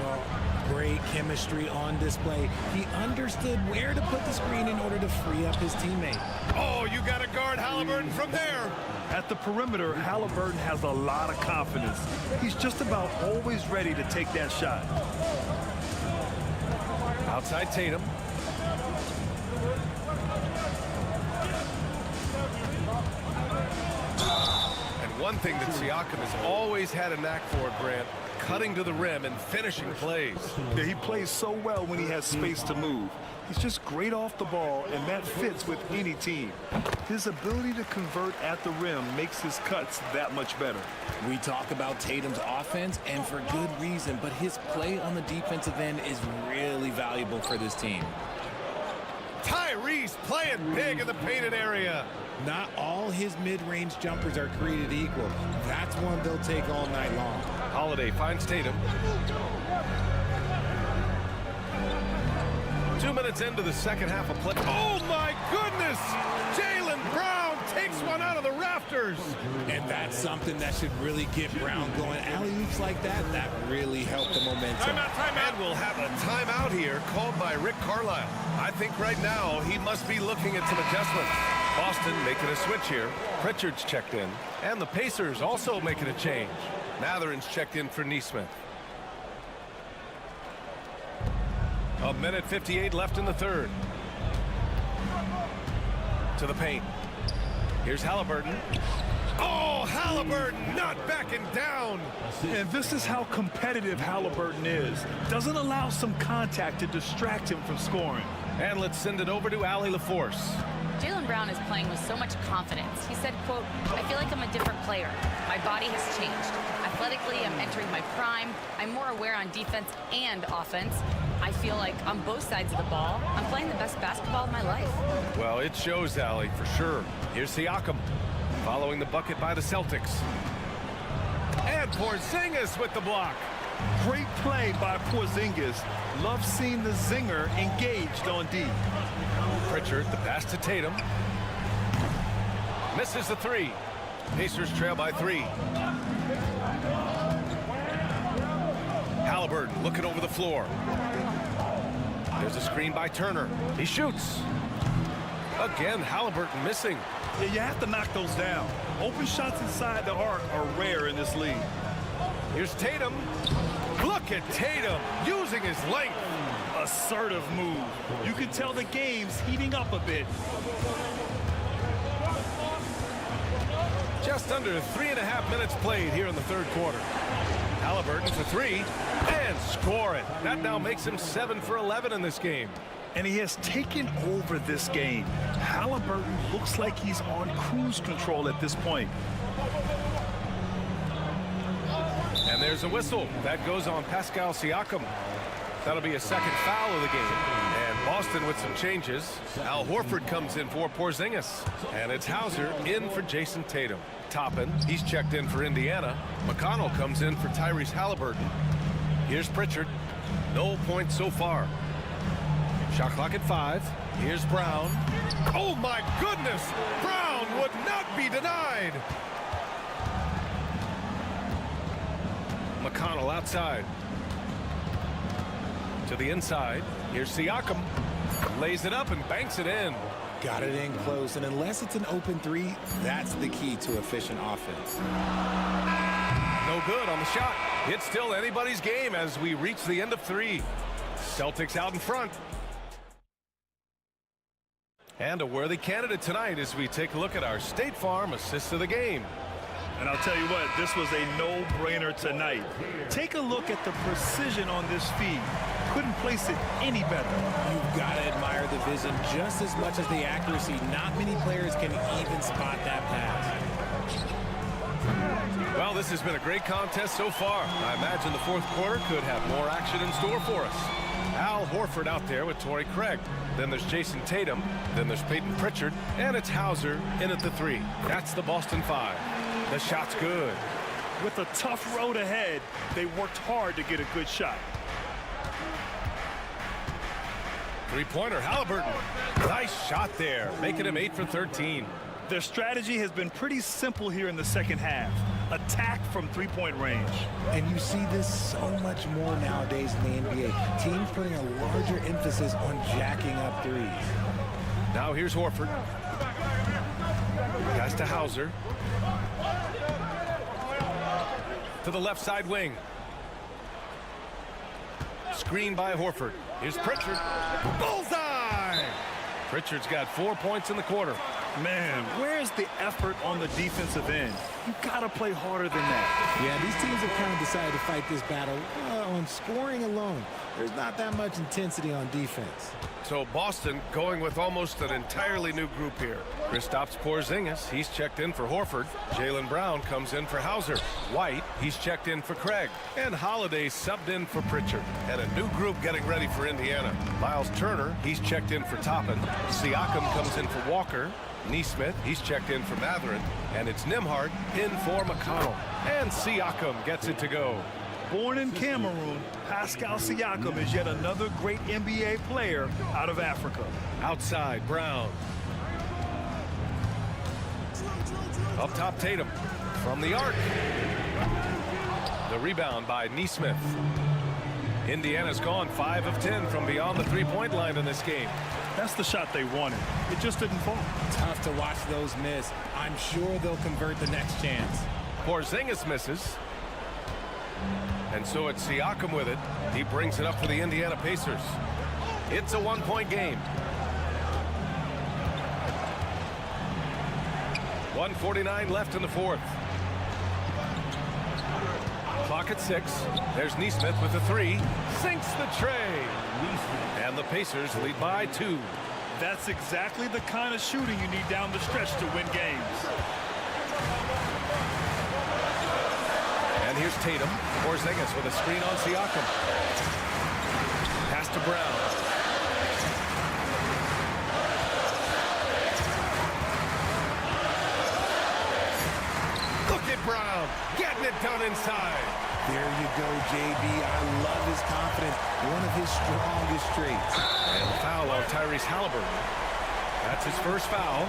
[SPEAKER 2] Well, great chemistry on display. He understood where to put the screen in order to free up his teammate.
[SPEAKER 6] Oh, you got to guard Halliburton from there.
[SPEAKER 7] At the perimeter, Halliburton has a lot of confidence. He's just about always ready to take that shot.
[SPEAKER 6] Outside Tatum. And one thing that Siakam has always had a knack for, Grant, cutting to the rim and finishing plays.
[SPEAKER 7] Yeah, he plays so well when he has space to move. He's just great off the ball, and that fits with any team. His ability to convert at the rim makes his cuts that much better.
[SPEAKER 2] We talk about Tatum's offense, and for good reason, but his play on the defensive end is really valuable for this team.
[SPEAKER 6] Tyrese playing big in the painted area.
[SPEAKER 2] Not all his mid-range jumpers are created equal. That's one they'll take all night long.
[SPEAKER 6] Holiday finds Tatum. 2 minutes into the second half of play. Oh, my goodness! Jaylen Brown takes one out of the rafters.
[SPEAKER 2] And that's something that should really get Brown going. Alley-oops like that, that really helped the momentum.
[SPEAKER 6] Timeout. And we'll have a timeout here called by Rick Carlisle. I think right now he must be looking at some adjustments. Boston making a switch here. Pritchard's checked in. And the Pacers also making a change. Matherin's checked in for Neesmith. A minute 58 left in the third. To the paint. Here's Halliburton. Oh, Halliburton not backing down.
[SPEAKER 7] And this is how competitive Halliburton is. Doesn't allow some contact to distract him from scoring.
[SPEAKER 6] And let's send it over to Allie LaForce.
[SPEAKER 9] Jaylen Brown is playing with so much confidence. He said, quote, "I feel like I'm a different player. My body has changed. Athletically, I'm entering my prime. I'm more aware on defense and offense. I feel like on both sides of the ball, I'm playing the best basketball of my life."
[SPEAKER 6] Well, it shows, Allie, for sure. Here's Siakam, following the bucket by the Celtics. And Porzingis with the block.
[SPEAKER 7] Great play by Porzingis. Love seeing the zinger engaged on D.
[SPEAKER 6] Pritchard, the pass to Tatum. Misses the three. Pacers trail by 3. Halliburton looking over the floor. There's a screen by Turner. He shoots. Again, Halliburton missing.
[SPEAKER 7] Yeah, you have to knock those down. Open shots inside the arc are rare in this league.
[SPEAKER 6] Here's Tatum. Look at Tatum using his length.
[SPEAKER 7] Assertive move. You can tell the game's heating up a bit.
[SPEAKER 6] Just under 3.5 minutes played here in the third quarter. Halliburton for 3 and score it. That now makes him 7 for 11 in this game.
[SPEAKER 7] And he has taken over this game. Halliburton looks like he's on cruise control at this point.
[SPEAKER 6] And there's a whistle. That goes on Pascal Siakam. That'll be a second foul of the game. And Boston with some changes. Al Horford comes in for Porzingis. And it's Hauser in for Jason Tatum. Toppin, he's checked in for Indiana. McConnell comes in for Tyrese Halliburton. Here's Pritchard. No points so far. Shot clock at 5. Here's Brown. Oh my goodness! Brown would not be denied. McConnell outside. To the inside. Here's Siakam. Lays it up and banks it in.
[SPEAKER 2] Got it in close, and unless it's an open 3, that's the key to efficient offense.
[SPEAKER 6] No good on the shot. It's still anybody's game as we reach the end of 3. Celtics out in front. And a worthy candidate tonight as we take a look at our State Farm assist of the game.
[SPEAKER 7] And I'll tell you what, this was a no-brainer tonight. Take a look at the precision on this feed. Couldn't place it any better.
[SPEAKER 2] You've got to admire the vision just as much as the accuracy. Not many players can even spot that pass.
[SPEAKER 6] Well, this has been a great contest so far. I imagine the fourth quarter could have more action in store for us. Al Horford out there with Torrey Craig. Then there's Jason Tatum. Then there's Peyton Pritchard. And it's Hauser in at the 3. That's the Boston 5. The shot's good.
[SPEAKER 7] With a tough road ahead, they worked hard to get a good shot.
[SPEAKER 6] Three-pointer, Halliburton. Nice shot there, making him 8 for 13.
[SPEAKER 7] Their strategy has been pretty simple here in the second half. Attack from three-point range.
[SPEAKER 2] And you see this so much more nowadays in the NBA. Teams putting a larger emphasis on jacking up threes.
[SPEAKER 6] Now here's Horford. Pass to Hauser. To the left side wing. Screen by Horford. Here's Pritchard. Bullseye! Pritchard's got 4 points in the quarter.
[SPEAKER 7] Man, where's the effort on the defensive end? You gotta play harder than that.
[SPEAKER 2] Yeah, these teams have kind of decided to fight this battle on scoring alone. There's not that much intensity on defense.
[SPEAKER 6] So Boston going with almost an entirely new group here. Kristaps Porzingis, he's checked in for Horford. Jaylen Brown comes in for Hauser. White, he's checked in for Craig. And Holiday subbed in for Pritchard. And a new group getting ready for Indiana. Miles Turner, he's checked in for Toppin. Siakam comes in for Walker. Neesmith, he's checked in for Mathurin. And it's Nembhard in for McConnell. And Siakam gets it to go.
[SPEAKER 7] Born in Cameroon, Pascal Siakam is yet another great NBA player out of Africa.
[SPEAKER 6] Outside, Brown. Up top, Tatum. From the arc. The rebound by Neesmith. Indiana's gone 5 of 10 from beyond the three-point line in this game.
[SPEAKER 7] That's the shot they wanted. It just didn't fall.
[SPEAKER 2] Tough to watch those miss. I'm sure they'll convert the next chance.
[SPEAKER 6] Porzingis misses. And so it's Siakam with it. He brings it up for the Indiana Pacers. It's a one-point game. 1:49 left in the fourth. Clock at 6. There's Neesmith with the 3. Sinks the tray. And the Pacers lead by 2.
[SPEAKER 7] That's exactly the kind of shooting you need down the stretch to win games.
[SPEAKER 6] And here's Tatum. Porzingis with a screen on Siakam. Pass to Brown. Look at Brown getting it done inside.
[SPEAKER 2] There you go, JB. I love his confidence. One of his strongest traits.
[SPEAKER 6] And the foul on Tyrese Halliburton. That's his first foul.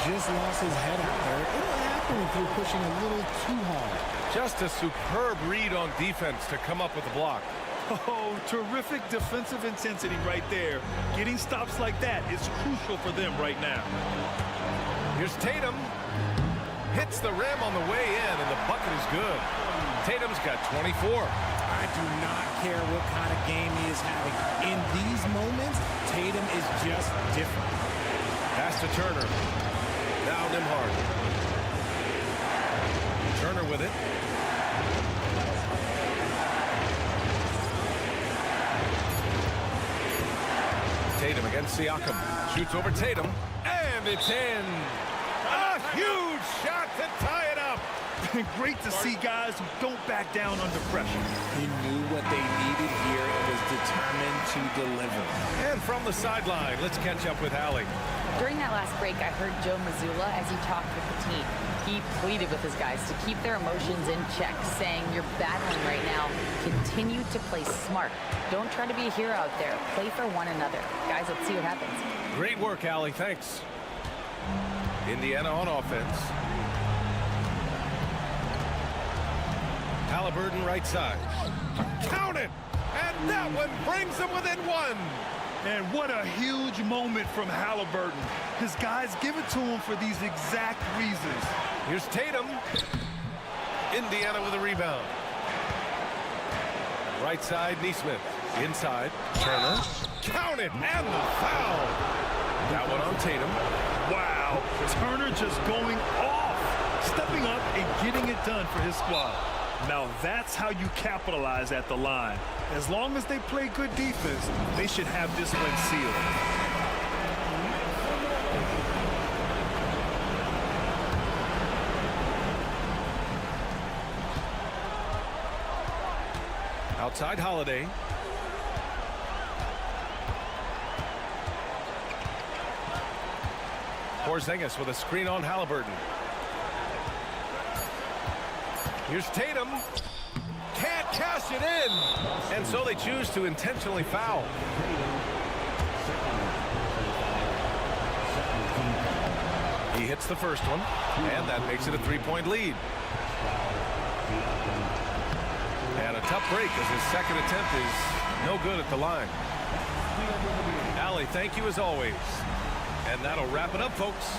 [SPEAKER 2] Just lost his head out there. It'll happen if you're pushing a little too hard.
[SPEAKER 6] Just a superb read on defense to come up with the block.
[SPEAKER 7] Oh, terrific defensive intensity right there. Getting stops like that is crucial for them right now.
[SPEAKER 6] Here's Tatum. Hits the rim on the way in, and the bucket is good. Tatum's got 24.
[SPEAKER 2] I do not care what kind of game he is having. In these moments, Tatum is just different.
[SPEAKER 6] Pass to Turner. Now Nembhard. Turner with it. Tatum against Siakam. Shoots over Tatum. And it's in. A huge shot to tie it up.
[SPEAKER 7] Great to see guys who don't back down under pressure.
[SPEAKER 2] He knew what they needed here and was determined to deliver.
[SPEAKER 6] And from the sideline, let's catch up with Allie.
[SPEAKER 9] During that last break, I heard Joe Mazzulla as he talked with the team. He pleaded with his guys to keep their emotions in check, saying, you're battling right now. Continue to play smart. Don't try to be a hero out there. Play for one another. Guys, let's see what happens.
[SPEAKER 6] Great work, Allie. Thanks. Indiana on offense. Halliburton right side. Count it! And that one brings them within 1.
[SPEAKER 7] And what a huge moment from Halliburton. His guys give it to him for these exact reasons.
[SPEAKER 6] Here's Tatum. Indiana with a rebound. Right side, Neesmith. Inside, Turner. Count it! And the foul! That one on Tatum.
[SPEAKER 7] Wow, Turner just going off. Stepping up and getting it done for his squad. Now that's how you capitalize at the line. As long as they play good defense, they should have this one sealed.
[SPEAKER 6] Outside Holiday. Porzingis with a screen on Halliburton. Here's Tatum. Can't cash it in. And so they choose to intentionally foul. He hits the first one, and that makes it a 3-point lead. And a tough break as his second attempt is no good at the line. Allie, thank you as always. And that'll wrap it up, folks.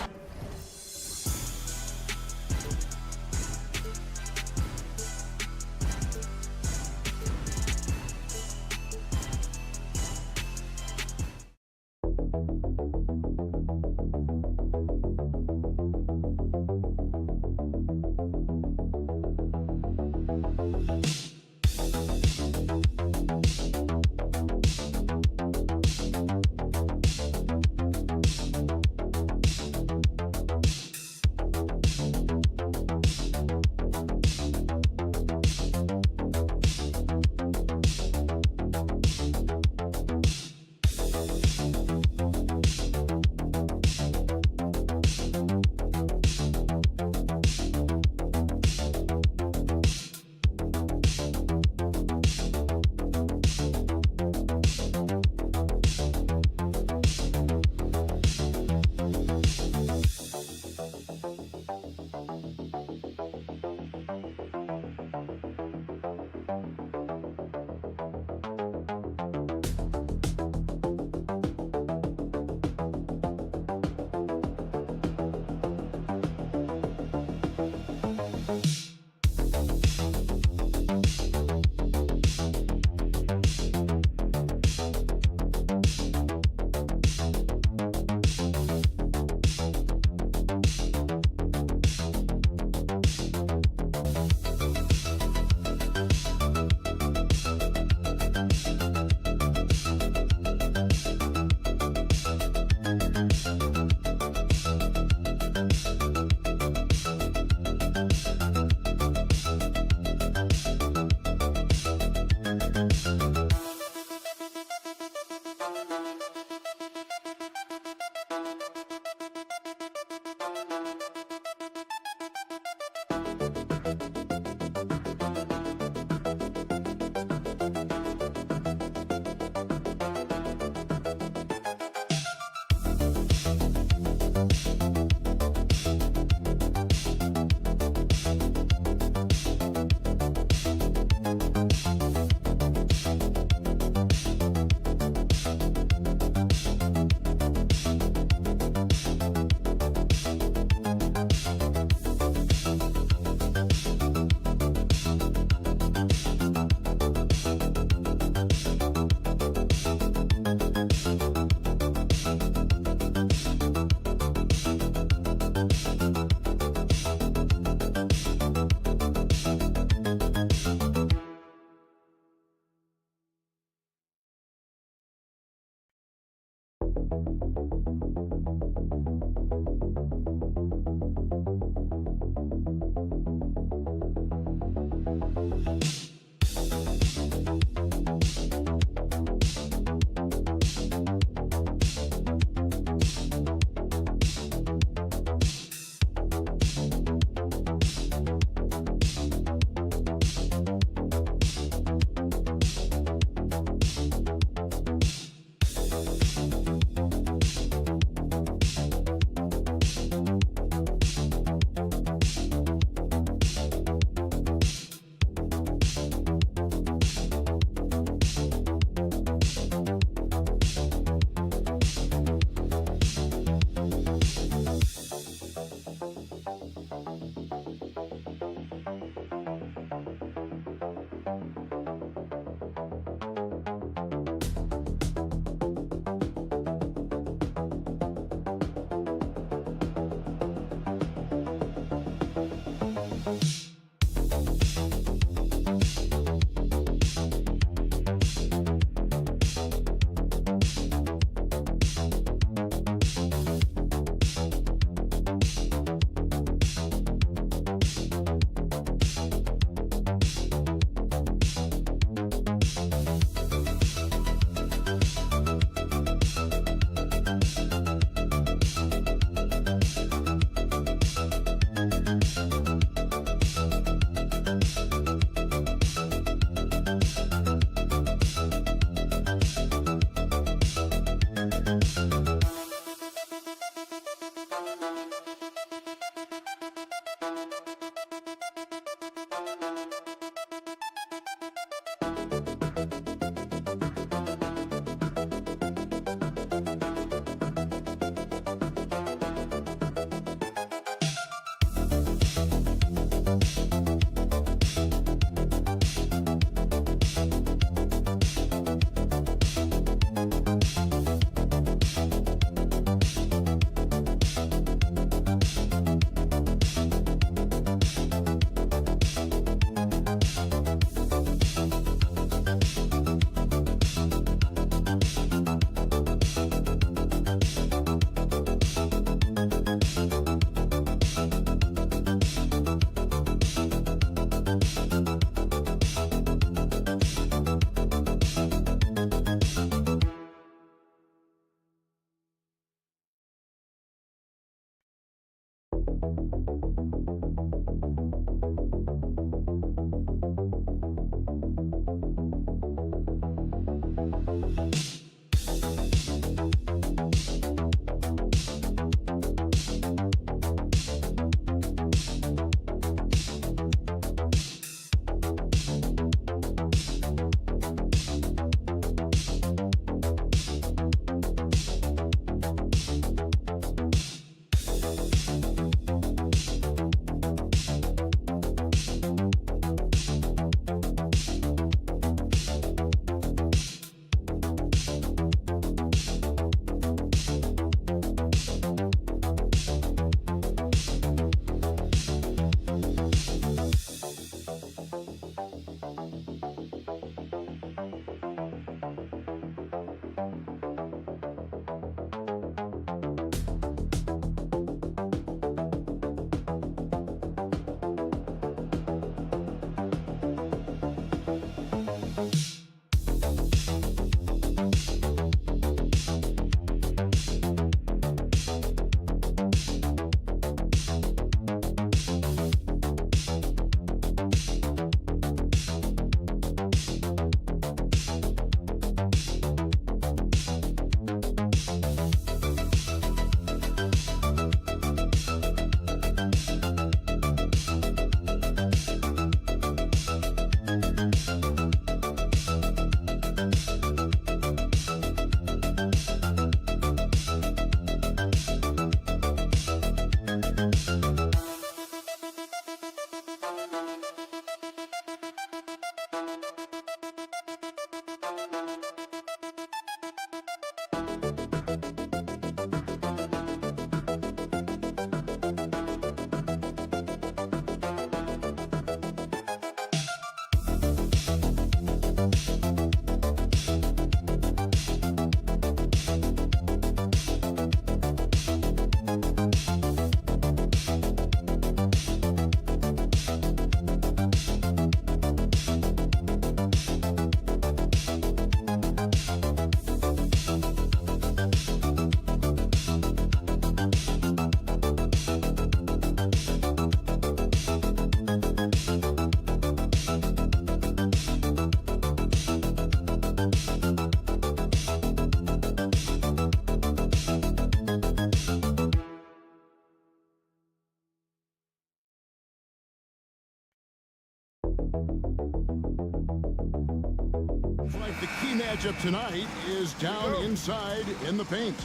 [SPEAKER 1] Like the key matchup tonight is down inside in the paint.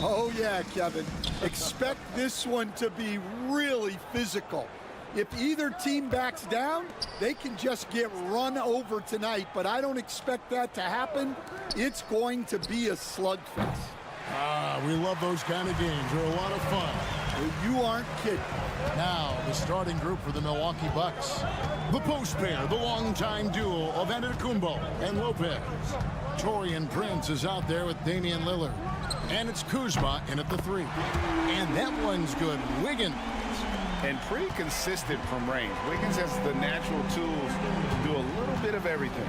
[SPEAKER 8] Oh, yeah, Kevin. Expect this one to be really physical. If either team backs down, they can just get run over tonight, but I don't expect that to happen. It's going to be a slugfest.
[SPEAKER 1] We love those kind of games. They're a lot of fun.
[SPEAKER 8] Well, you aren't kidding.
[SPEAKER 1] Now, the starting group for the Milwaukee Bucks. The post pair, the longtime duo of Antetokounmpo and Lopez. Taurean Prince is out there with Damian Lillard. And it's Kuzma in at the 3. And that one's good. Wiggins.
[SPEAKER 3] And pretty consistent from range. Wiggins has the natural tools to do a little bit of everything.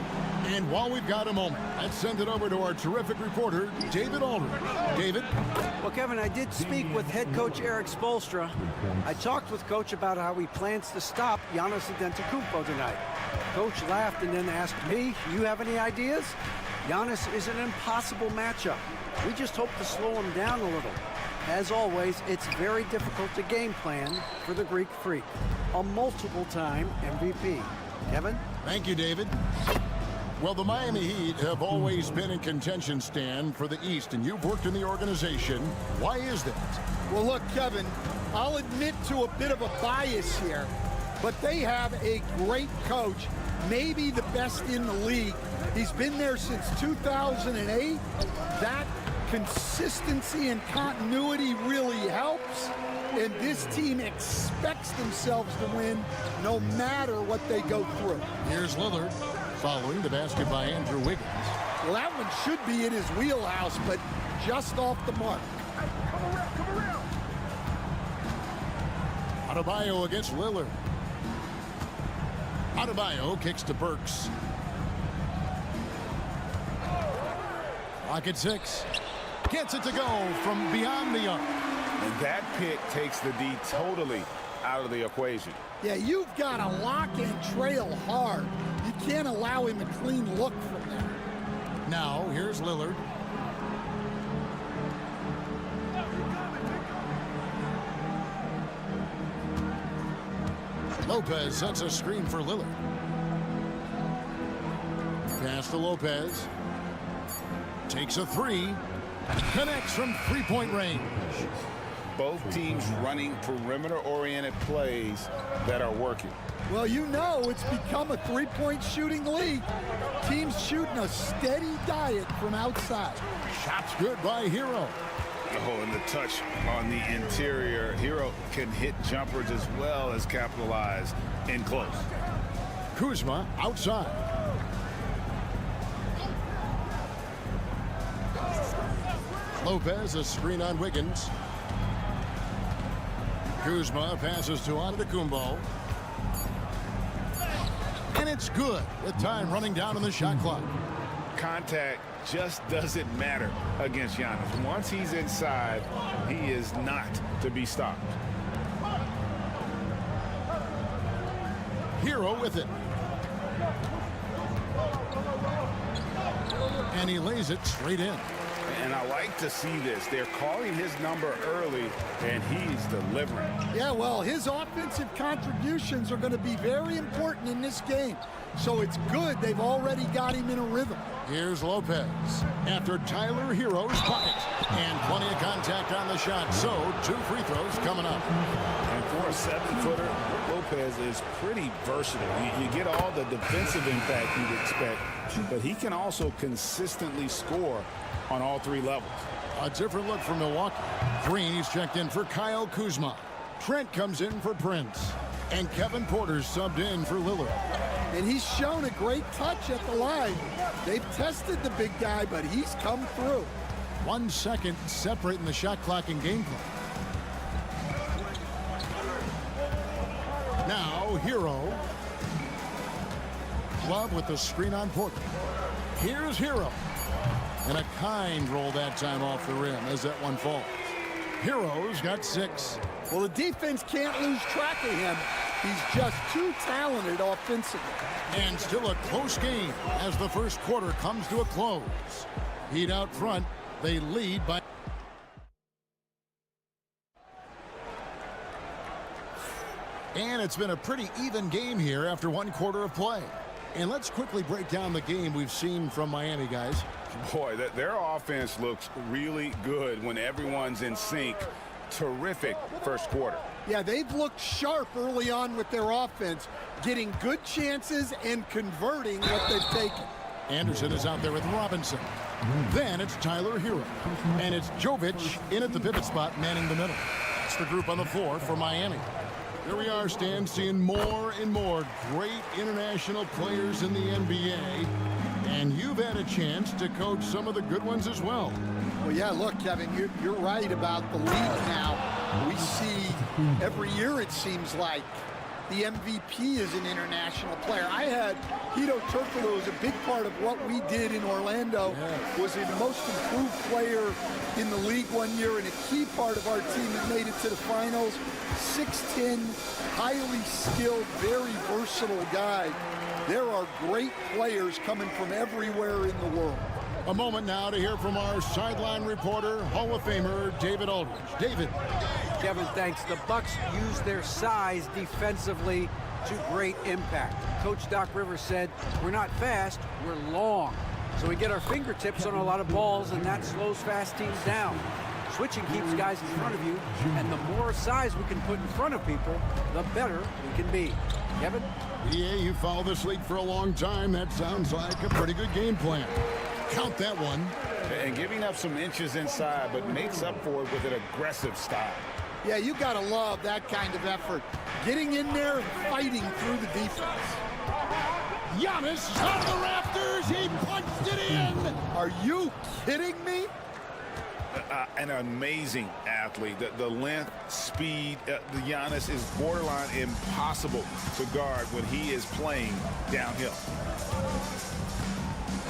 [SPEAKER 1] And while we've got a moment, let's send it over to our terrific reporter, David Aldridge. David?
[SPEAKER 4] Well, Kevin, I did speak with head coach Eric Spoelstra. I talked with Coach about how he plans to stop Giannis Antetokounmpo tonight. Coach laughed and then asked me, you have any ideas? Giannis is an impossible matchup. We just hope to slow him down a little. As always, it's very difficult to game plan for the Greek Freak, a multiple-time MVP. Kevin?
[SPEAKER 1] Thank you, David. Well, the Miami Heat have always been in contention, Stan, for the East, and you've worked in the organization. Why is that?
[SPEAKER 8] Well, look, Kevin, I'll admit to a bit of a bias here, but they have a great coach, maybe the best in the league. He's been there since 2008. That consistency and continuity really helps, and this team expects themselves to win no matter what they go through.
[SPEAKER 1] Here's Lillard, following the basket by Andrew Wiggins.
[SPEAKER 8] Well, that one should be in his wheelhouse, but just off the mark.
[SPEAKER 1] Adebayo against Lillard. Adebayo kicks to Burks. Clock at 6. Gets it to go from beyond the arc.
[SPEAKER 3] And that pick takes the D totally out of the equation.
[SPEAKER 8] Yeah, you've got to lock and trail hard. You can't allow him a clean look from there.
[SPEAKER 1] Now, here's Lillard. Lopez sets a screen for Lillard. Pass to Lopez. Takes a 3. Connects from three-point range.
[SPEAKER 3] Both teams running perimeter-oriented plays that are working.
[SPEAKER 8] Well, you know it's become a three-point shooting league. Teams shooting a steady diet from outside.
[SPEAKER 1] Shots good by Hero.
[SPEAKER 3] Oh, and the touch on the interior. Hero can hit jumpers as well as capitalize in close.
[SPEAKER 1] Kuzma outside. Lopez, a screen on Wiggins. Kuzma passes to Antetokounmpo. And And it's good with time running down on the shot clock.
[SPEAKER 5] Contact just doesn't matter against Giannis. Once he's inside, he is not to be stopped.
[SPEAKER 1] Hero with it. And he lays it straight in.
[SPEAKER 5] And I like to see this. They're calling his number early, and he's delivering.
[SPEAKER 8] Yeah, well, his offensive contributions are going to be very important in this game. So it's good they've already got him in a rhythm.
[SPEAKER 1] Here's Lopez after Tyler Hero's bucket. And plenty of contact on the shot. So 2 free throws coming up.
[SPEAKER 5] And for a 7-footer, Lopez is pretty versatile. You get all the defensive impact you'd expect, but he can also consistently score on all 3 levels.
[SPEAKER 1] A different look for Milwaukee. Green's checked in for Kyle Kuzma. Trent comes in for Prince. And Kevin Porter's subbed in for Lillard.
[SPEAKER 8] And he's shown a great touch at the line. They've tested the big guy, but he's come through.
[SPEAKER 1] 1 second separating the shot clock and game clock. Now, Hero. Love with the screen on Porter. Here's Hero. And a kind roll that time off the rim as that one falls. Hero's got 6.
[SPEAKER 8] Well, the defense can't lose track of him. He's just too talented offensively.
[SPEAKER 1] And still a close game as the first quarter comes to a close. Heat out front. They lead by... And it's been a pretty even game here after 1 quarter of play. And let's quickly break down the game we've seen from Miami, guys.
[SPEAKER 5] Boy, their offense looks really good when everyone's in sync. Terrific first quarter.
[SPEAKER 8] Yeah, they've looked sharp early on with their offense, getting good chances and converting what they've taken.
[SPEAKER 1] Anderson is out there with Robinson. Then it's Tyler Hero. And it's Jovic in at the pivot spot, manning the middle. It's the group on the floor for Miami. Here we are, Stan, seeing more and more great international players in the NBA. And you've had a chance to coach some of the good ones as well.
[SPEAKER 8] Well, yeah, look, Kevin, you're right about the league now. We see every year, it seems like, the MVP is an international player. I had Hito Turkoglu was a big part of what we did in Orlando. Yes. Was the most improved player in the league 1 year and a key part of our team that made it to the finals. 6'10", highly skilled, very versatile guy. There are great players coming from everywhere in the world.
[SPEAKER 1] A moment now to hear from our sideline reporter, Hall of Famer David Aldridge. David.
[SPEAKER 4] Kevin, thanks. The Bucks use their size defensively to great impact. Coach Doc Rivers said, we're not fast, we're long. So we get our fingertips on a lot of balls, and that slows fast teams down. Switching keeps guys in front of you, and the more size we can put in front of people, the better we can be. Kevin?
[SPEAKER 1] Yeah, you followed this league for a long time. That sounds like a pretty good game plan. Count that one.
[SPEAKER 5] And giving up some inches inside, but makes up for it with an aggressive style.
[SPEAKER 8] Yeah, you got to love that kind of effort. Getting in there and fighting through the defense.
[SPEAKER 1] Giannis is on the rafters. He punched it in.
[SPEAKER 8] Are you kidding me?
[SPEAKER 5] An amazing athlete. The length, speed, the Giannis is borderline impossible to guard when he is playing downhill.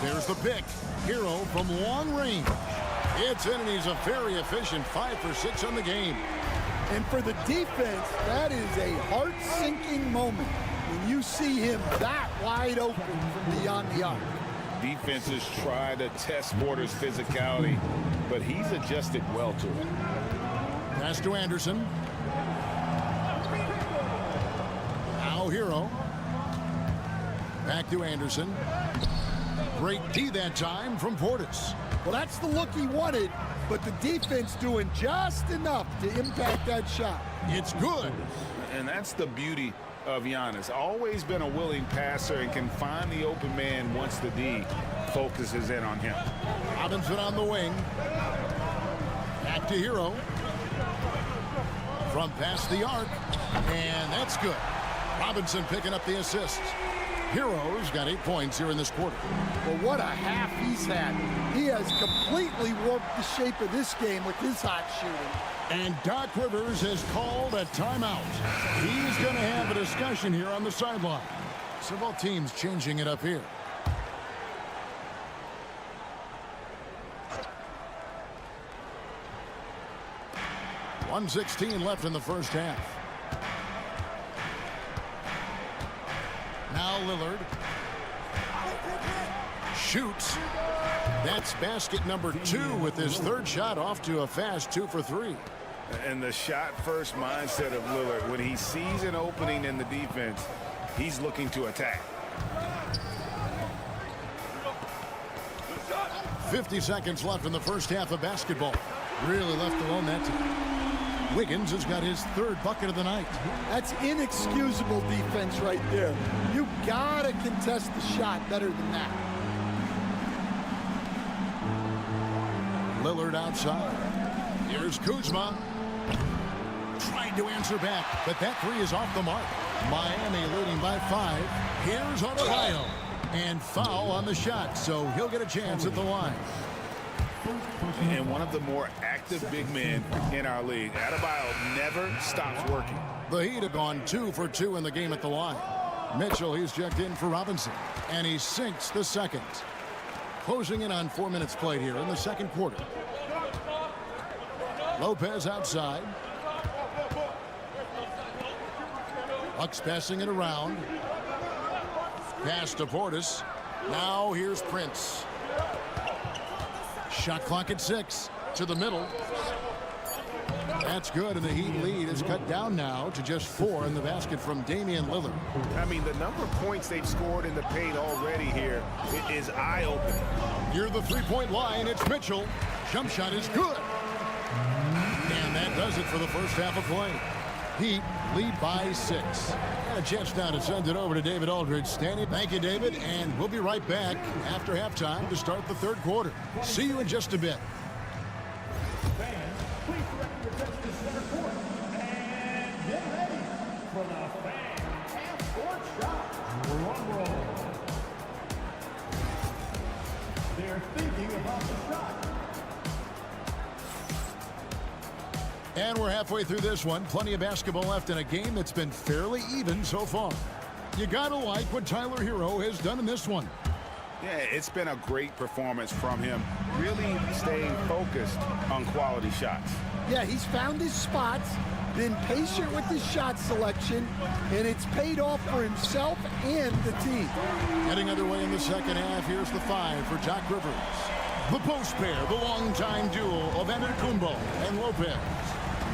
[SPEAKER 1] There's the pick. Hero from long range. It's in, and he's a very efficient 5 for 6 on the game.
[SPEAKER 8] And for the defense, that is a heart-sinking moment when you see him that wide open from beyond the arc.
[SPEAKER 5] Defenses try to test Porter's physicality, but he's adjusted well to it.
[SPEAKER 1] Pass to Anderson. Now Hero. Back to Anderson. Great D that time from Portis.
[SPEAKER 8] Well, that's the look he wanted, but the defense doing just enough to impact that shot.
[SPEAKER 1] It's good.
[SPEAKER 5] And that's the beauty of Giannis. Always been a willing passer and can find the open man once the D focuses in on him.
[SPEAKER 1] Robinson on the wing. Back to Hero. From past the arc. And that's good. Robinson picking up the assists. Hero's got 8 points here in this quarter.
[SPEAKER 8] Well, what a half he's had. He has completely warped the shape of this game with his hot shooting.
[SPEAKER 1] And Doc Rivers has called a timeout. He's going to have a discussion here on the sideline. So both teams changing it up here. .116 left in the first half. Now Lillard shoots. That's basket number 2 with his third shot off to a fast 2 for 3.
[SPEAKER 5] And the shot-first mindset of Lillard, when he sees an opening in the defense, he's looking to attack.
[SPEAKER 1] 50 seconds left in the first half of basketball. Really left alone that time. Wiggins has got his third bucket of the night.
[SPEAKER 8] That's inexcusable defense right there. You gotta contest the shot better than that.
[SPEAKER 1] Lillard outside. Here's Kuzma. Trying to answer back, but that 3 is off the mark. Miami leading by 5. Here's Adebayo. And foul on the shot, so he'll get a chance at the line.
[SPEAKER 5] And one of the more active big men in our league. Adebayo never stops working.
[SPEAKER 1] The Heat have gone 2 for 2 in the game at the line. Mitchell, he's checked in for Robinson, and he sinks the second. Closing in on 4 minutes played here in the second quarter. Lopez outside. Bucks passing it around. Pass to Portis. Now here's Prince. Shot clock at 6. To the middle. That's good, and the Heat lead is cut down now to just 4 in the basket from Damian Lillard.
[SPEAKER 5] I mean, the number of points they've scored in the paint already here is eye-opening.
[SPEAKER 1] Near the three-point line, it's Mitchell. Jump shot is good. And that does it for the first half of play. Heat lead by 6. And a chance now to send it over to David Aldridge. Standing. Thank you, David, and we'll be right back after halftime to start the third quarter. See you in just a bit.
[SPEAKER 10] Fans, please direct your attention to center court. And get ready for the fan half-court shot. Drum roll. They're thinking about the shot.
[SPEAKER 1] And we're halfway through this one. Plenty of basketball left in a game that's been fairly even so far. You gotta like what Tyler Hero has done in this one.
[SPEAKER 5] Yeah, it's been a great performance from him. Really staying focused on quality shots.
[SPEAKER 8] Yeah, he's found his spots, been patient with his shot selection, and it's paid off for himself and the team.
[SPEAKER 1] Heading underway in the second half, here's the 5 for Doc Rivers. The post pair, the longtime duo of Antetokounmpo and Lopez.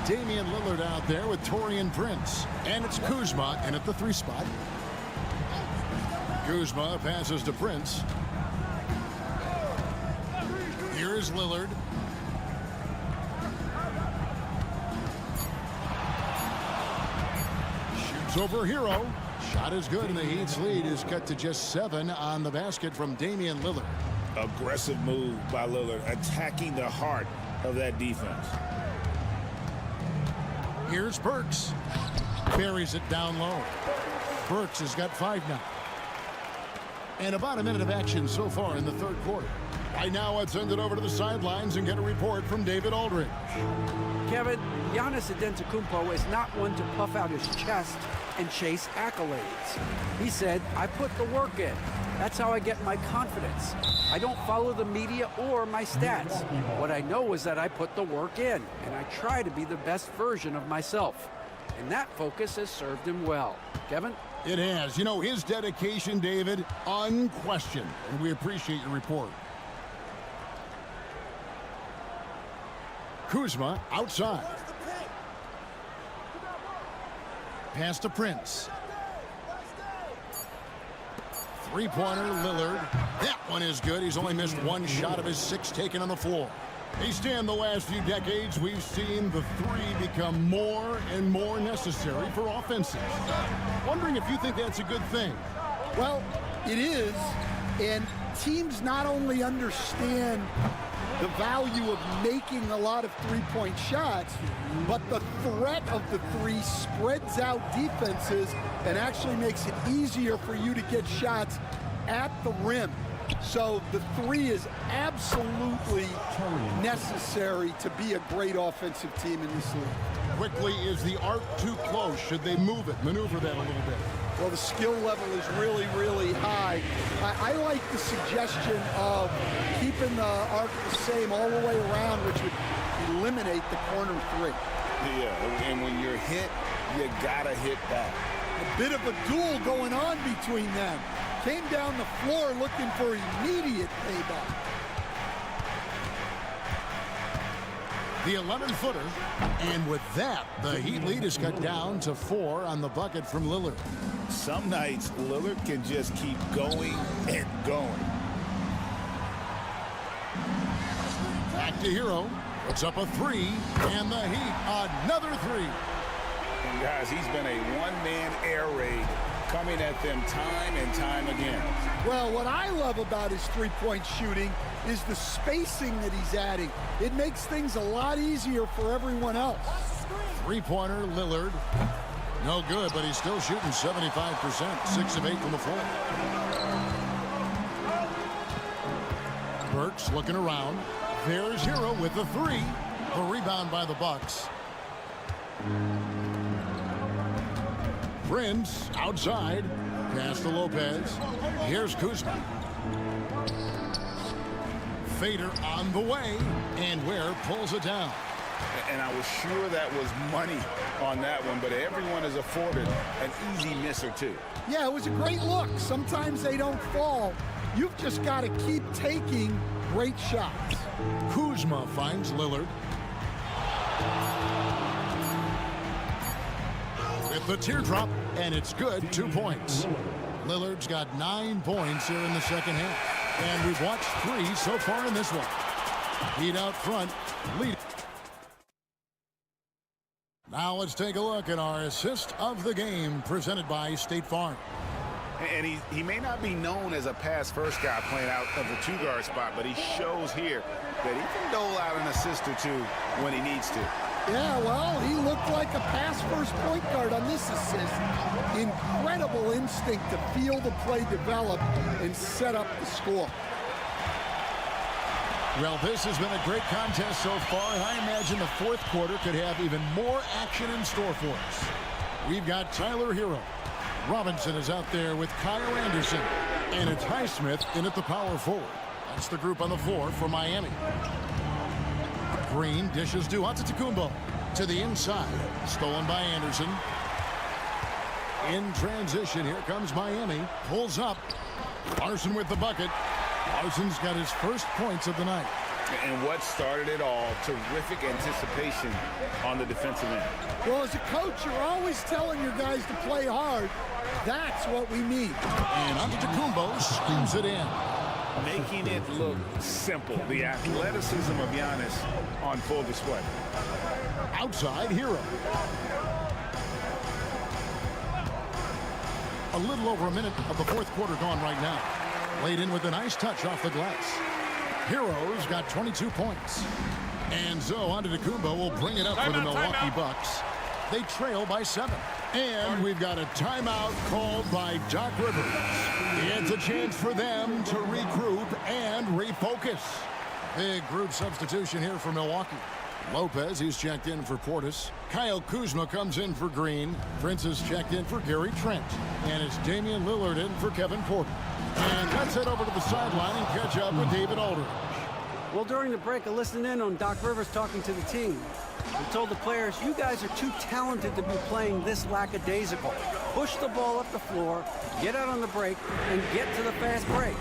[SPEAKER 1] Damian Lillard out there with Taurean Prince. And it's Kuzma in at the 3 spot. Kuzma passes to Prince. Here is Lillard. Shoots over Hero. Shot is good, and the Heat's lead is cut to just 7 on the basket from Damian Lillard.
[SPEAKER 5] Aggressive move by Lillard, attacking the heart of that defense.
[SPEAKER 1] Here's Burks. Buries it down low. Burks has got 5 now. And about a minute of action so far in the third quarter. Right now, I'd send it over to the sidelines and get a report from David Aldridge.
[SPEAKER 4] Kevin, Giannis Antetokounmpo is not one to puff out his chest and chase accolades. He said, I put the work in. That's how I get my confidence. I don't follow the media or my stats. What I know is that I put the work in, and I try to be the best version of myself. And that focus has served him well. Kevin?
[SPEAKER 1] It has. You know, his dedication, David, unquestioned. And we appreciate your report. Kuzma outside. Pass to Prince. Three-pointer, Lillard. That one is good. He's only missed 1 shot of his 6 taken on the floor. In the last few decades, we've seen the 3 become more and more necessary for offenses. Wondering if you think that's a good thing.
[SPEAKER 8] Well, it is, and teams not only understand the value of making a lot of three-point shots, but the threat of the 3 spreads out defenses and actually makes it easier for you to get shots at the rim. So the 3 is absolutely necessary to be a great offensive team in this league.
[SPEAKER 1] Quickly, is the arc too close? Should they move it, maneuver that a little bit?
[SPEAKER 8] Well, the skill level is really, really high. I like the suggestion of keeping the arc the same all the way around, which would eliminate the corner three.
[SPEAKER 3] Yeah, and when you're hit, you gotta hit back.
[SPEAKER 8] A bit of a duel going on between them. Came down the floor looking for immediate payback.
[SPEAKER 1] The 11-footer, and with that, the Heat lead is cut down to 4 on the bucket from Lillard.
[SPEAKER 3] Some nights, Lillard can just keep going and going.
[SPEAKER 1] Back to Hero. Puts up a 3, and the Heat another 3.
[SPEAKER 3] And guys, he's been a one-man air raid coming at them time and time again.
[SPEAKER 8] Well, what I love about his three-point shooting is the spacing that he's adding. It makes things a lot easier for everyone else.
[SPEAKER 1] Three-pointer, Lillard. No good, but he's still shooting 75%. 6 of 8 from the floor. Burks looking around. There's Hero with the 3. The rebound by the Bucks. Prince outside. Pass to Lopez. Here's Kuzma. Fader on the way, and Ware pulls it down.
[SPEAKER 3] And I was sure that was money on that one, but everyone is afforded an easy miss or two.
[SPEAKER 8] Yeah, it was a great look. Sometimes they don't fall. You've just got to keep taking great shots.
[SPEAKER 1] Kuzma finds Lillard. With the teardrop, and it's good. 2 points. Lillard's got 9 points here in the second half. And we've watched 3 so far in this one. Heat out front, lead. Now let's take a look at our assist of the game presented by State Farm.
[SPEAKER 3] And he may not be known as a pass-first guy playing out of the two-guard spot, but he shows here that he can dole out an assist or two when he needs to.
[SPEAKER 8] Yeah, well, he looked like a pass-first point guard on this assist. Incredible instinct to feel the play develop and set up the score.
[SPEAKER 1] Well, this has been a great contest so far, and I imagine the fourth quarter could have even more action in store for us. We've got Tyler Hero. Robinson is out there with Kyle Anderson, and it's Highsmith in at the power forward. That's the group on the floor for Miami. Green dishes to Antetokounmpo to the inside. Stolen by Anderson. In transition, here comes Miami. Pulls up. Larson with the bucket. Larson's got his first points of the night.
[SPEAKER 3] And what started it all, terrific anticipation on the defensive end.
[SPEAKER 8] Well, as a coach, you're always telling your guys to play hard. That's what we need.
[SPEAKER 1] And Antetokounmpo screams it in.
[SPEAKER 3] Making it look simple. The athleticism of Giannis on full display.
[SPEAKER 1] Outside Hero. A little over a minute of the fourth quarter gone right now. Laid in with a nice touch off the glass. Hero's got 22 points. And so Antetokounmpo will bring it up for the Milwaukee Bucks. They trail by 7. And we've got a timeout called by Doc Rivers. It's a chance for them to regroup and refocus. Big group substitution here for Milwaukee. Lopez, he's checked in for Portis. Kyle Kuzma comes in for Green. Prince is checked in for Gary Trent. And it's Damian Lillard in for Kevin Porter. And let's head over to the sideline and catch up with David Aldridge.
[SPEAKER 4] Well, during the break, I listened in on Doc Rivers talking to the team. He told the players, you guys are too talented to be playing this lackadaisical. Push the ball up the floor, get out on the break, and get to the fast break.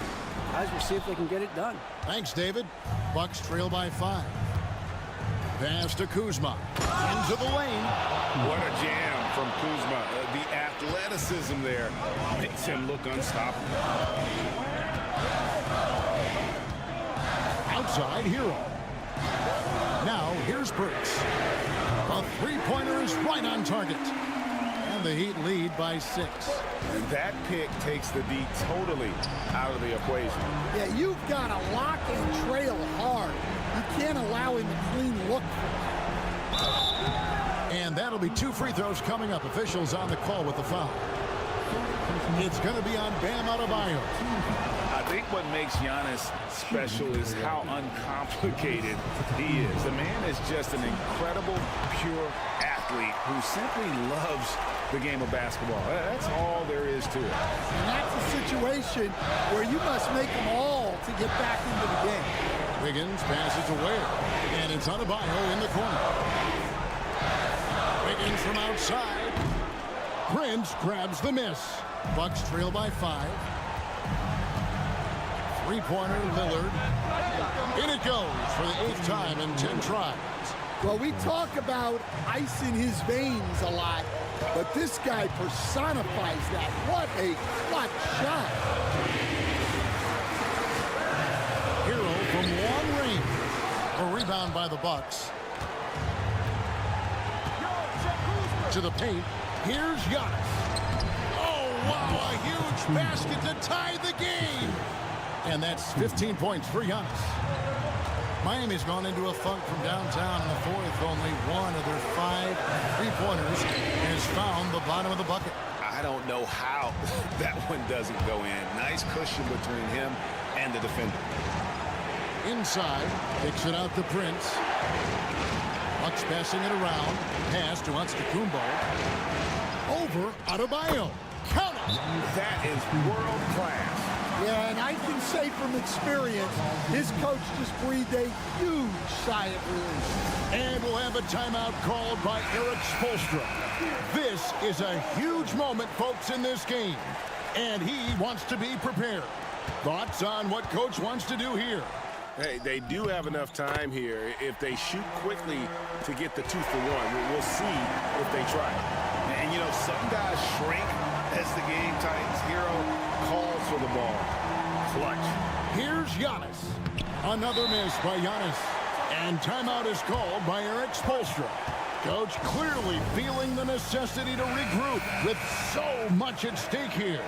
[SPEAKER 4] Guys will see if they can get it done.
[SPEAKER 1] Thanks, David. Bucks trail by 5. Pass to Kuzma. Into the lane.
[SPEAKER 3] What a jam from Kuzma. The athleticism there makes him look unstoppable.
[SPEAKER 1] Outside Hero. Now here's Burks. A three-pointer is right on target. And the Heat lead by 6.
[SPEAKER 3] And that pick takes the D totally out of the equation.
[SPEAKER 8] Yeah, you've got to lock and trail hard. You can't allow him a clean look.
[SPEAKER 1] And that'll be 2 free throws coming up. Officials on the call with the foul. It's going to be on Bam Adebayo.
[SPEAKER 3] I think what makes Giannis special is how uncomplicated he is. The man is just an incredible, pure athlete who simply loves
[SPEAKER 5] the game of basketball. That's all there is to it.
[SPEAKER 8] And that's a situation where you must make them all to get back into the game.
[SPEAKER 1] Wiggins passes away, and it's Adebayo in the corner. Wiggins from outside. Prince grabs the miss. Bucks trail by 5. Three-pointer, Lillard. In it goes for the 8th time in 10 tries.
[SPEAKER 8] Well, we talk about ice in his veins a lot, but this guy personifies that. What a clutch shot.
[SPEAKER 1] Hero from long range. A rebound by the Bucks. To the paint. Here's Giannis. Oh, wow, a huge basket to tie the game. And that's 15 points for Giannis. Miami's gone into a funk from downtown in the 4th. Only one of their 5 three-pointers has found the bottom of the bucket.
[SPEAKER 3] I don't know how that one doesn't go in. Nice cushion between him and the defender.
[SPEAKER 1] Inside, kicks it out to Prince. Bucks passing it around. Pass to Antetokounmpo. Over Adebayo. Count it.
[SPEAKER 5] That is world class.
[SPEAKER 8] Yeah, and I can say from experience, his coach just breathed a huge sigh of relief.
[SPEAKER 1] And we'll have a timeout called by Eric Spoelstra. This is a huge moment, folks, in this game. And he wants to be prepared. Thoughts on what Coach wants to do here?
[SPEAKER 5] Hey, they do have enough time here. If they shoot quickly to get the 2-for-1, we'll see if they try.
[SPEAKER 3] And, you know, some guys shrink as the game tightens. Hero calls for the ball. Clutch.
[SPEAKER 1] Here's Giannis. Another miss by Giannis. And timeout is called by Eric Spoelstra. Coach clearly feeling the necessity to regroup with so much at stake here.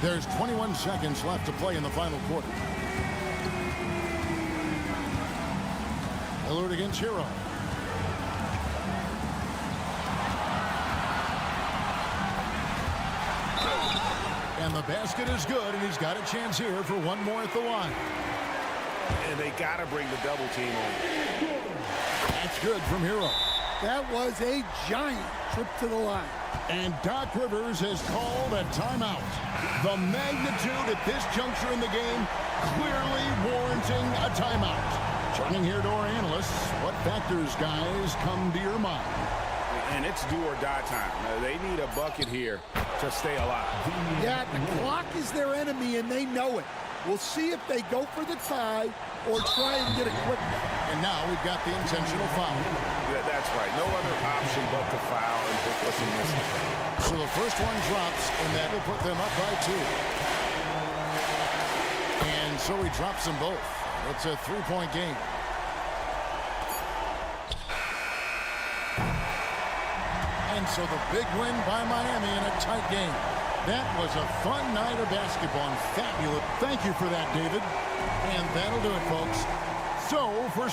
[SPEAKER 1] There's 21 seconds left to play in the final quarter. Lillard against Hero. And the basket is good, and he's got a chance here for one more at the line.
[SPEAKER 5] And they got to bring the double team on.
[SPEAKER 1] That's good from Hero.
[SPEAKER 8] That was a giant trip to the line.
[SPEAKER 1] And Doc Rivers has called a timeout. The magnitude at this juncture in the game clearly warranting a timeout. Turning here to our analysts, what factors, guys, come to your mind?
[SPEAKER 5] And it's do or die time. They need a bucket here to stay alive.
[SPEAKER 8] Yeah, the clock is their enemy, and they know it. We'll see if they go for the tie or try and get a quick one.
[SPEAKER 1] And now we've got the intentional foul.
[SPEAKER 5] Yeah, that's right. No other option but to foul and pick what's in this.
[SPEAKER 1] So the first one drops, and that will put them up by 2. And so he drops them both. It's a 3-point game. And so the big win by Miami in a tight game. That was a fun night of basketball and fabulous. Thank you for that, David. And that'll do it, folks. So for...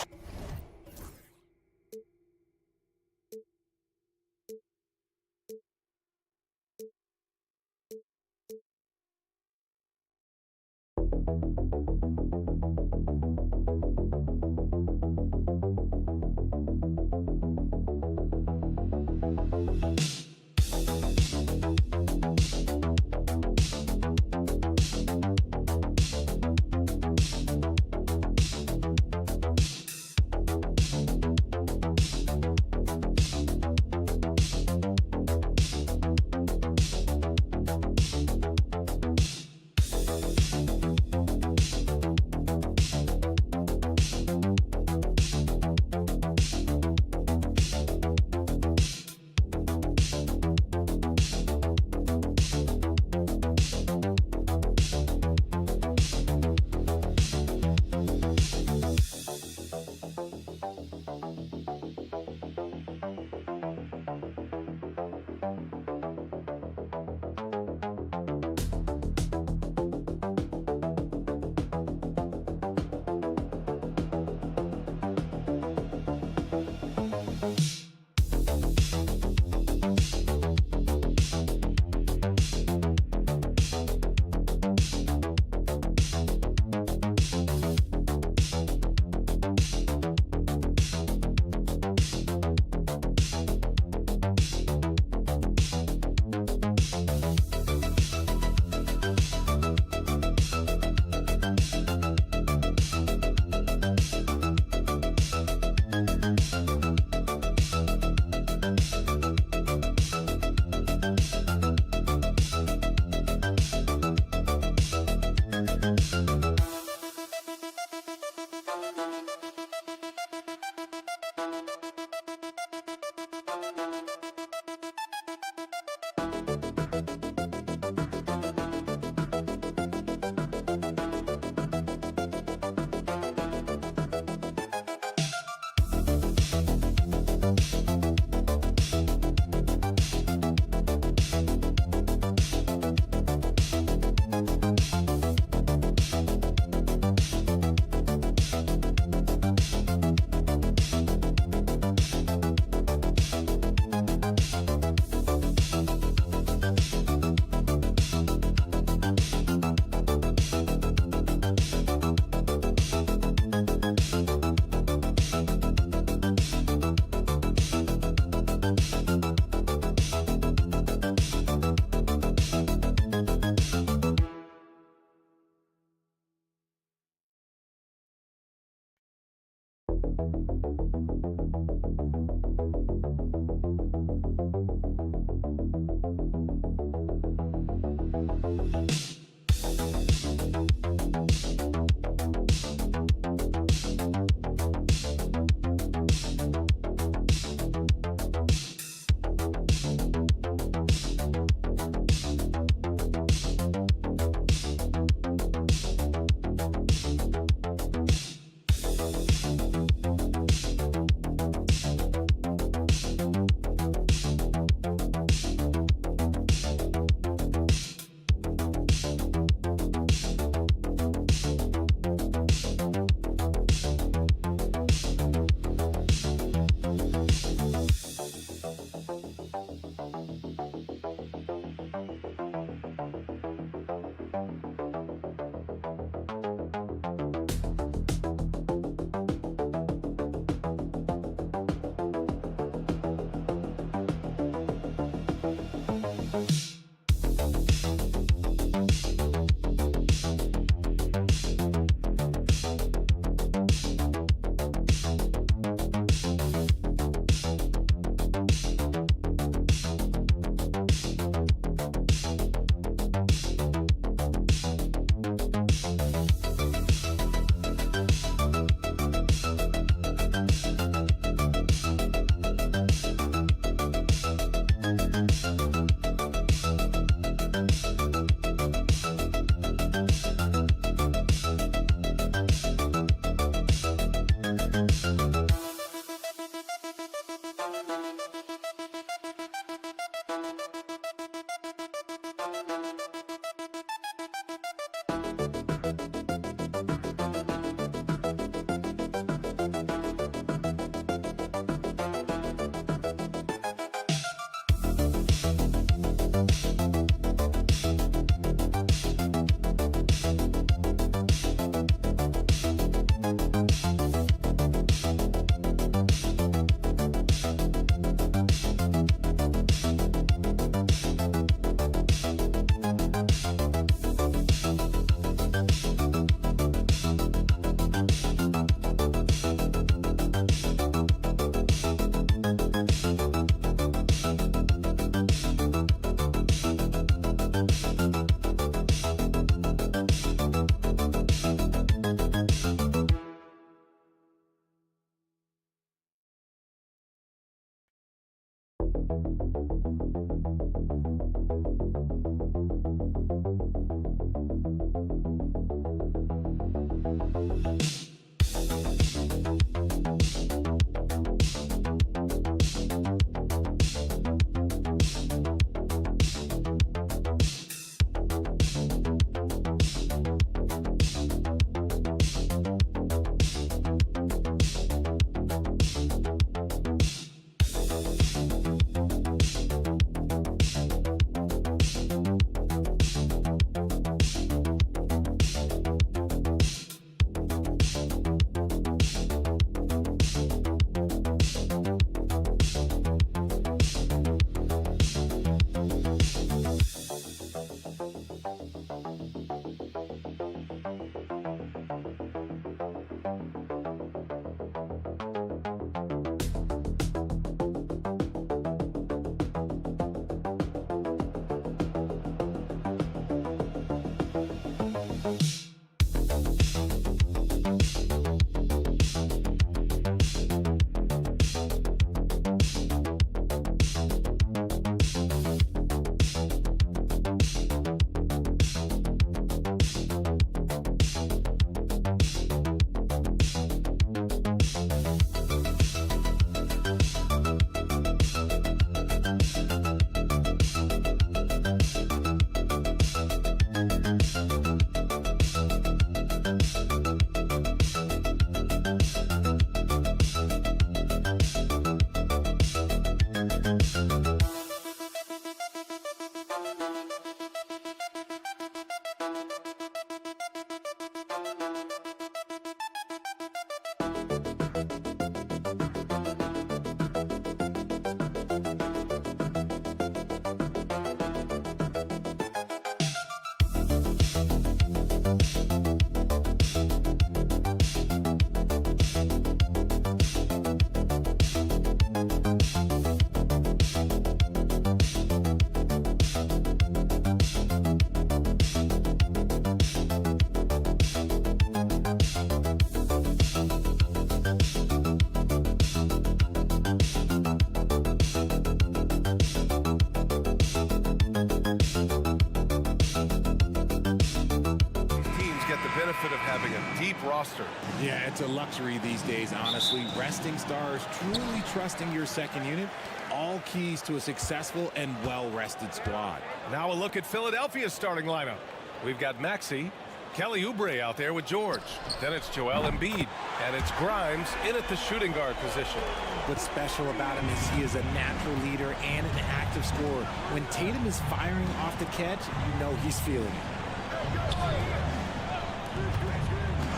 [SPEAKER 6] roster.
[SPEAKER 2] Yeah, it's a luxury these days, honestly. Resting stars, truly trusting your second unit, all keys to a successful and well-rested squad.
[SPEAKER 6] Now a look at Philadelphia's starting lineup. We've got Maxey, Kelly Oubre out there with George. Then it's Joel Embiid, and it's Grimes in at the shooting guard position.
[SPEAKER 2] What's special about him is he is a natural leader and an active scorer. When Tatum is firing off the catch, you know he's feeling it.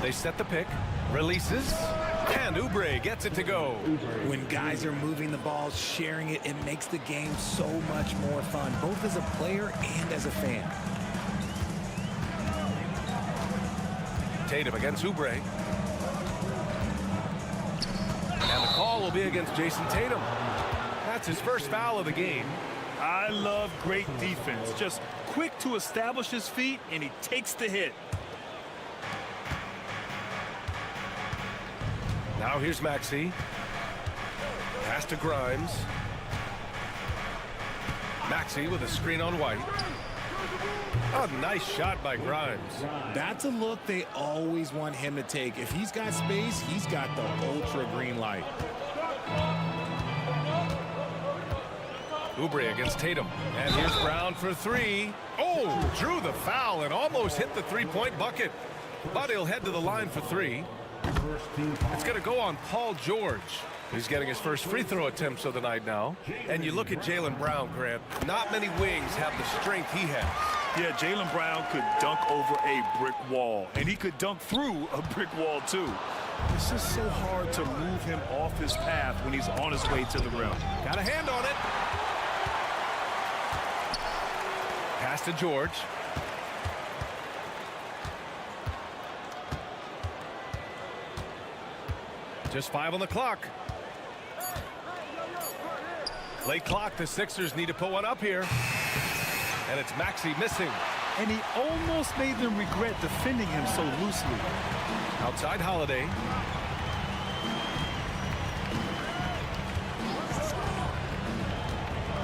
[SPEAKER 6] They set the pick, releases, and Oubre gets it to go.
[SPEAKER 2] When guys are moving the ball, sharing it, it makes the game so much more fun, both as a player and as a fan.
[SPEAKER 6] Tatum against Oubre. And the call will be against Jason Tatum. That's his first foul of the game.
[SPEAKER 7] I love great defense. Just quick to establish his feet, and he takes the hit.
[SPEAKER 6] Now here's Maxey. Pass to Grimes. Maxey with a screen on White. A nice shot by Grimes.
[SPEAKER 2] That's a look they always want him to take. If he's got space, he's got the ultra green light.
[SPEAKER 6] Oubre against Tatum. And here's Brown for three. Oh, drew the foul and almost hit the three-point bucket. But he'll head to the line for three. It's going to go on Paul George. He's getting his first free throw attempts of the night now. And you look at Jaylen Brown, Grant. Not many wings have the strength he has.
[SPEAKER 7] Yeah, Jaylen Brown could dunk over a brick wall, and he could dunk through a brick wall, too. It's just so hard to move him off his path when he's on his way to the rim.
[SPEAKER 6] Got a hand on it. Pass to George. Just 5 on the clock. Late clock, the Sixers need to put one up here. And it's Maxey missing.
[SPEAKER 7] And he almost made them regret defending him so loosely.
[SPEAKER 6] Outside Holiday.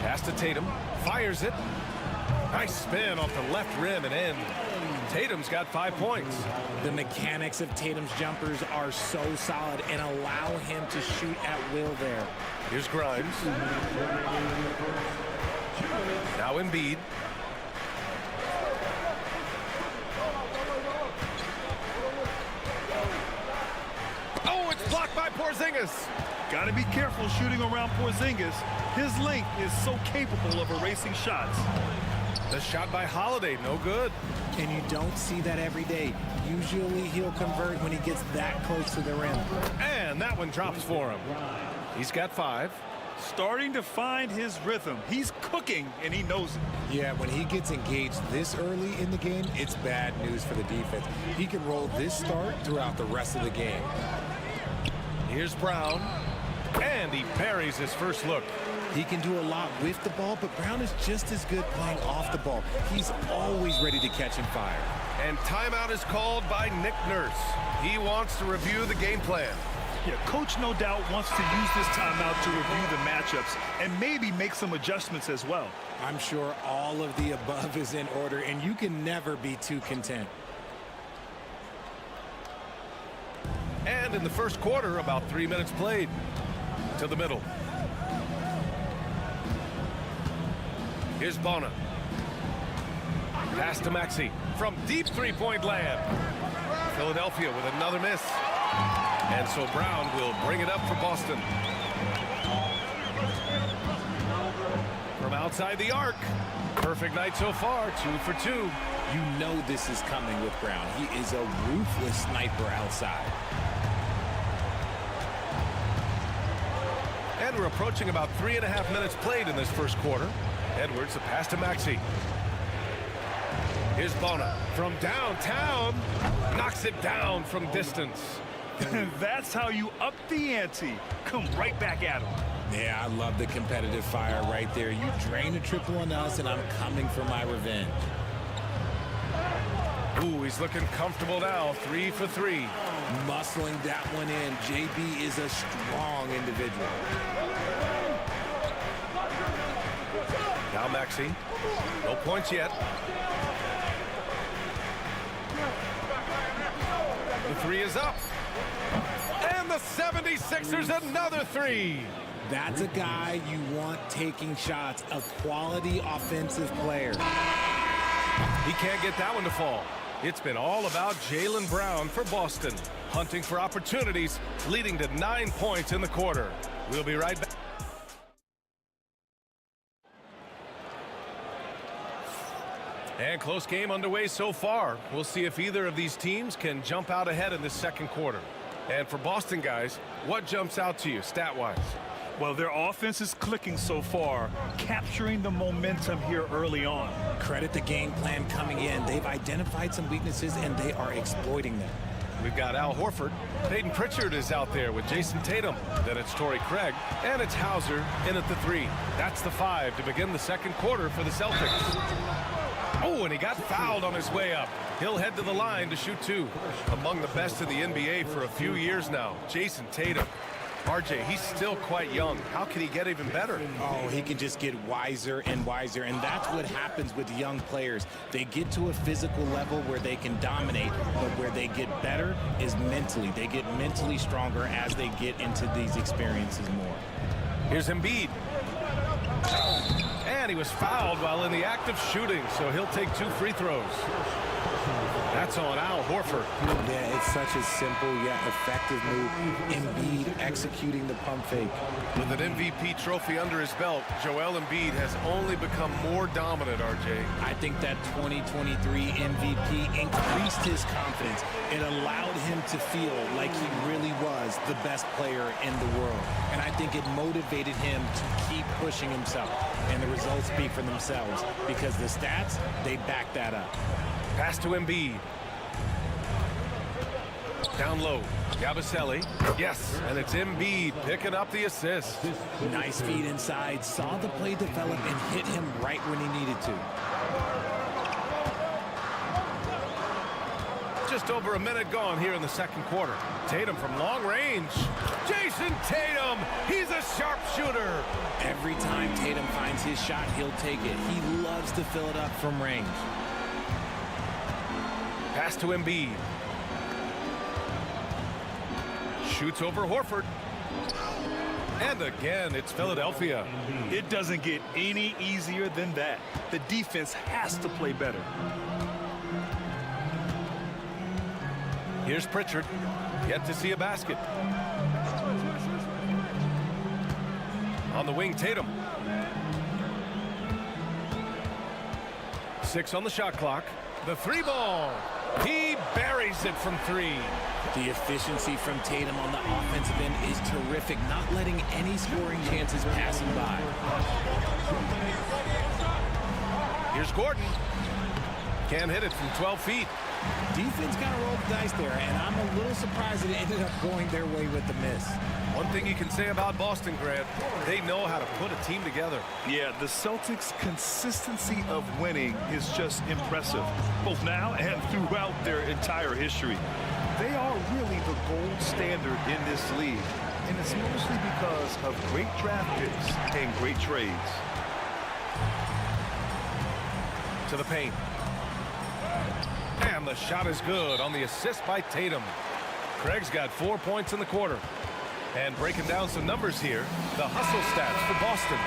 [SPEAKER 6] Pass to Tatum. Fires it. Nice spin off the left rim and in. Tatum's got 5 points.
[SPEAKER 2] The mechanics of Tatum's jumpers are so solid and allow him to shoot at will there.
[SPEAKER 6] Here's Grimes. Now Embiid. Oh, it's blocked by Porzingis.
[SPEAKER 7] Got to be careful shooting around Porzingis. His length is so capable of erasing shots.
[SPEAKER 6] The shot by Holiday, no good.
[SPEAKER 2] And you don't see that every day. Usually he'll convert when he gets that close to the rim.
[SPEAKER 6] And that one drops for him. He's got 5.
[SPEAKER 7] Starting to find his rhythm. He's cooking, and he knows it.
[SPEAKER 2] Yeah, when he gets engaged this early in the game, it's bad news for the defense. He can roll this start throughout the rest of the game.
[SPEAKER 6] Here's Brown. And he buries his first look.
[SPEAKER 2] He can do a lot with the ball, but Brown is just as good playing off the ball. He's always ready to catch and fire.
[SPEAKER 6] And timeout is called by Nick Nurse. He wants to review the game plan.
[SPEAKER 7] Yeah, coach no doubt wants to use this timeout to review the matchups and maybe make some adjustments as well.
[SPEAKER 2] I'm sure all of the above is in order, and you can never be too content.
[SPEAKER 6] And in the first quarter, about 3 minutes played. To the middle. Here's Bona. Pass to Maxey from deep three-point land. Philadelphia with another miss. And so Brown will bring it up for Boston. From outside the arc. Perfect night so far, 2 for 2.
[SPEAKER 2] You know this is coming with Brown. He is a ruthless sniper outside.
[SPEAKER 6] And we're approaching about 3.5 minutes played in this first quarter. Edwards, a pass to Maxey. Here's Bona from downtown. Knocks it down from distance.
[SPEAKER 7] That's how you up the ante. Come right back at him.
[SPEAKER 2] Yeah, I love the competitive fire right there. You drain a triple on us, and I'm coming for my revenge.
[SPEAKER 6] Ooh, he's looking comfortable now. 3 for 3.
[SPEAKER 2] Muscling that one in. JB is a strong individual.
[SPEAKER 6] Now Maxey. No points yet. The three is up. And the 76ers another three.
[SPEAKER 2] That's a guy you want taking shots, a quality offensive player.
[SPEAKER 6] He can't get that one to fall. It's been all about Jaylen Brown for Boston, hunting for opportunities, leading to 9 points in the quarter. We'll be right back. And close game underway so far. We'll see if either of these teams can jump out ahead in this second quarter. And for Boston guys, what jumps out to you stat-wise?
[SPEAKER 7] Well, their offense is clicking so far, capturing the momentum here early on.
[SPEAKER 2] Credit the game plan coming in. They've identified some weaknesses, and they are exploiting them.
[SPEAKER 6] We've got Al Horford. Peyton Pritchard is out there with Jason Tatum. Then it's Torrey Craig. And it's Hauser in at the three. That's the 5 to begin the second quarter for the Celtics. Oh, and he got fouled on his way up. He'll head to the line to shoot 2. Among the best in the NBA for a few years now, Jason Tatum. RJ, he's still quite young. How can he get even better?
[SPEAKER 2] Oh, he can just get wiser and wiser, and that's what happens with young players. They get to a physical level where they can dominate, but where they get better is mentally. They get mentally stronger as they get into these experiences more.
[SPEAKER 6] Here's Embiid. And he was fouled while in the act of shooting, so he'll take 2 free throws. That's on Al Horford.
[SPEAKER 2] Yeah, it's such a simple yet effective move. Embiid executing the pump fake.
[SPEAKER 6] With an MVP trophy under his belt, Joel Embiid has only become more dominant, RJ.
[SPEAKER 2] I think that 2023 MVP increased his confidence. It allowed him to feel like he really was the best player in the world. And I think it motivated him to keep pushing himself. And the results speak for themselves because the stats, they back that up.
[SPEAKER 6] Pass to Embiid. Down low. Yabusele. Yes, and it's Embiid picking up the assist.
[SPEAKER 2] Nice feed inside. Saw the play develop and hit him right when he needed to.
[SPEAKER 6] Just over a minute gone here in the second quarter. Tatum from long range. Jason Tatum. He's a sharpshooter.
[SPEAKER 2] Every time Tatum finds his shot, he'll take it. He loves to fill it up from range.
[SPEAKER 6] Pass to Embiid. Shoots over Horford. And again, it's Philadelphia.
[SPEAKER 7] It doesn't get any easier than that. The defense has to play better.
[SPEAKER 6] Here's Pritchard. Yet to see a basket. On the wing, Tatum. 6 on the shot clock. The 3 ball. He buries it from 3.
[SPEAKER 2] The efficiency from Tatum on the offensive end is terrific, not letting any scoring chances pass him by.
[SPEAKER 6] Here's Gordon. Can't hit it from 12 feet.
[SPEAKER 2] Defense kind of rolled the dice there, and I'm a little surprised that it ended up going their way with the miss.
[SPEAKER 6] One thing you can say about Boston, Grant, they know how to put a team together.
[SPEAKER 7] Yeah, the Celtics' consistency of winning is just impressive, both now and throughout their entire history. They are really the gold standard in this league, and it's mostly because of great draft picks and great trades.
[SPEAKER 6] To the paint. And the shot is good on the assist by Tatum. Craig's got 4 points in the quarter. And breaking down some numbers here, the hustle stats for Boston.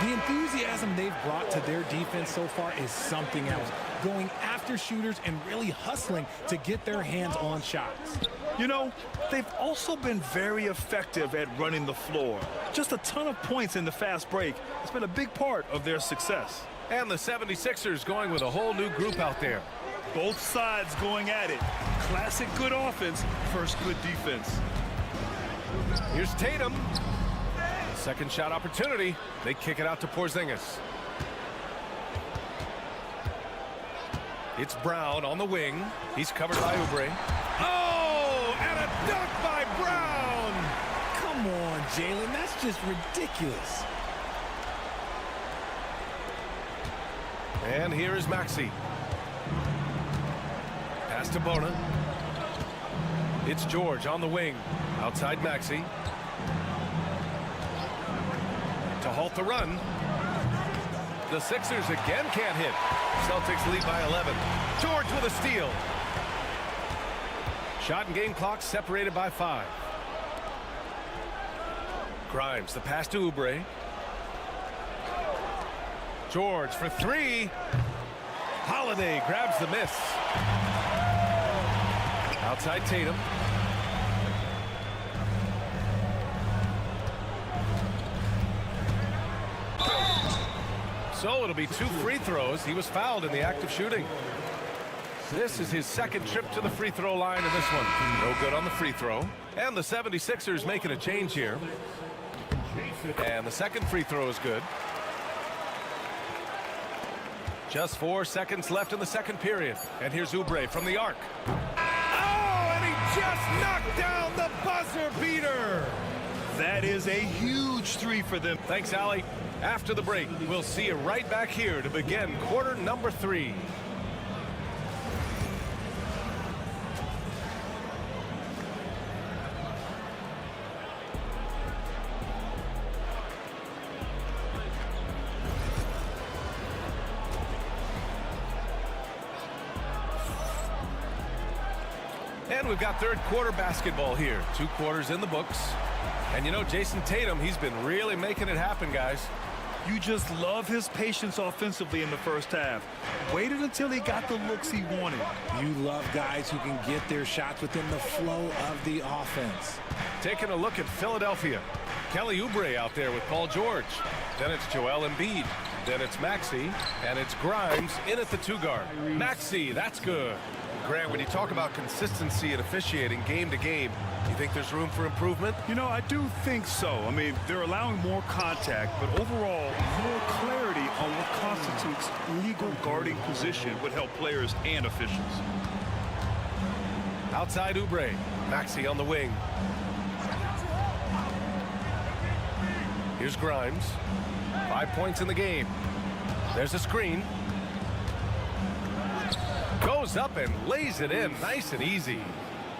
[SPEAKER 2] The enthusiasm they've brought to their defense so far is something else. Going after shooters and really hustling to get their hands on shots.
[SPEAKER 7] You know, they've also been very effective at running the floor. Just a ton of points in the fast break. It's been a big part of their success.
[SPEAKER 6] And the 76ers going with a whole new group out there.
[SPEAKER 7] Both sides going at it. Classic good offense, first good defense.
[SPEAKER 6] Here's Tatum. Second shot opportunity. They kick it out to Porzingis. It's Brown on the wing. He's covered by Oubre. Oh, and a dunk by Brown.
[SPEAKER 2] Come on, Jalen. That's just ridiculous.
[SPEAKER 6] And here is Maxey. Pass to Bona. It's George on the wing. Outside Maxey. To halt the run. The Sixers again can't hit. Celtics lead by 11. George with a steal. Shot and game clock separated by 5. Grimes, the pass to Oubre. George for 3. Holiday grabs the miss. Outside Tatum. So it'll be 2 free throws. He was fouled in the act of shooting. This is his second trip to the free throw line in this one. No good on the free throw. And the 76ers making a change here. And the second free throw is good. Just 4 seconds left in the second period. And here's Oubre from the arc. Oh, and he just knocked down the buzzer beater.
[SPEAKER 7] That is a huge 3 for them.
[SPEAKER 6] Thanks, Allie. After the break, we'll see you right back here to begin quarter number 3. And we've got third quarter basketball here. 2 quarters in the books. And you know, Jason Tatum, he's been really making it happen, guys.
[SPEAKER 7] You just love his patience offensively in the first half. Waited until he got the looks he wanted.
[SPEAKER 2] You love guys who can get their shots within the flow of the offense.
[SPEAKER 6] Taking a look at Philadelphia. Kelly Oubre out there with Paul George. Then it's Joel Embiid. Then it's Maxey. And it's Grimes in at the 2 guard. Maxey, that's good. Grant, when you talk about consistency and officiating game to game, you think there's room for improvement?
[SPEAKER 7] You know, I do think so. I mean, they're allowing more contact, but overall, more clarity on what constitutes legal guarding position would help players and officials.
[SPEAKER 6] Outside Oubre. Maxey on the wing. Here's Grimes. 5 points in the game. There's a screen. Goes up and lays it in nice and easy.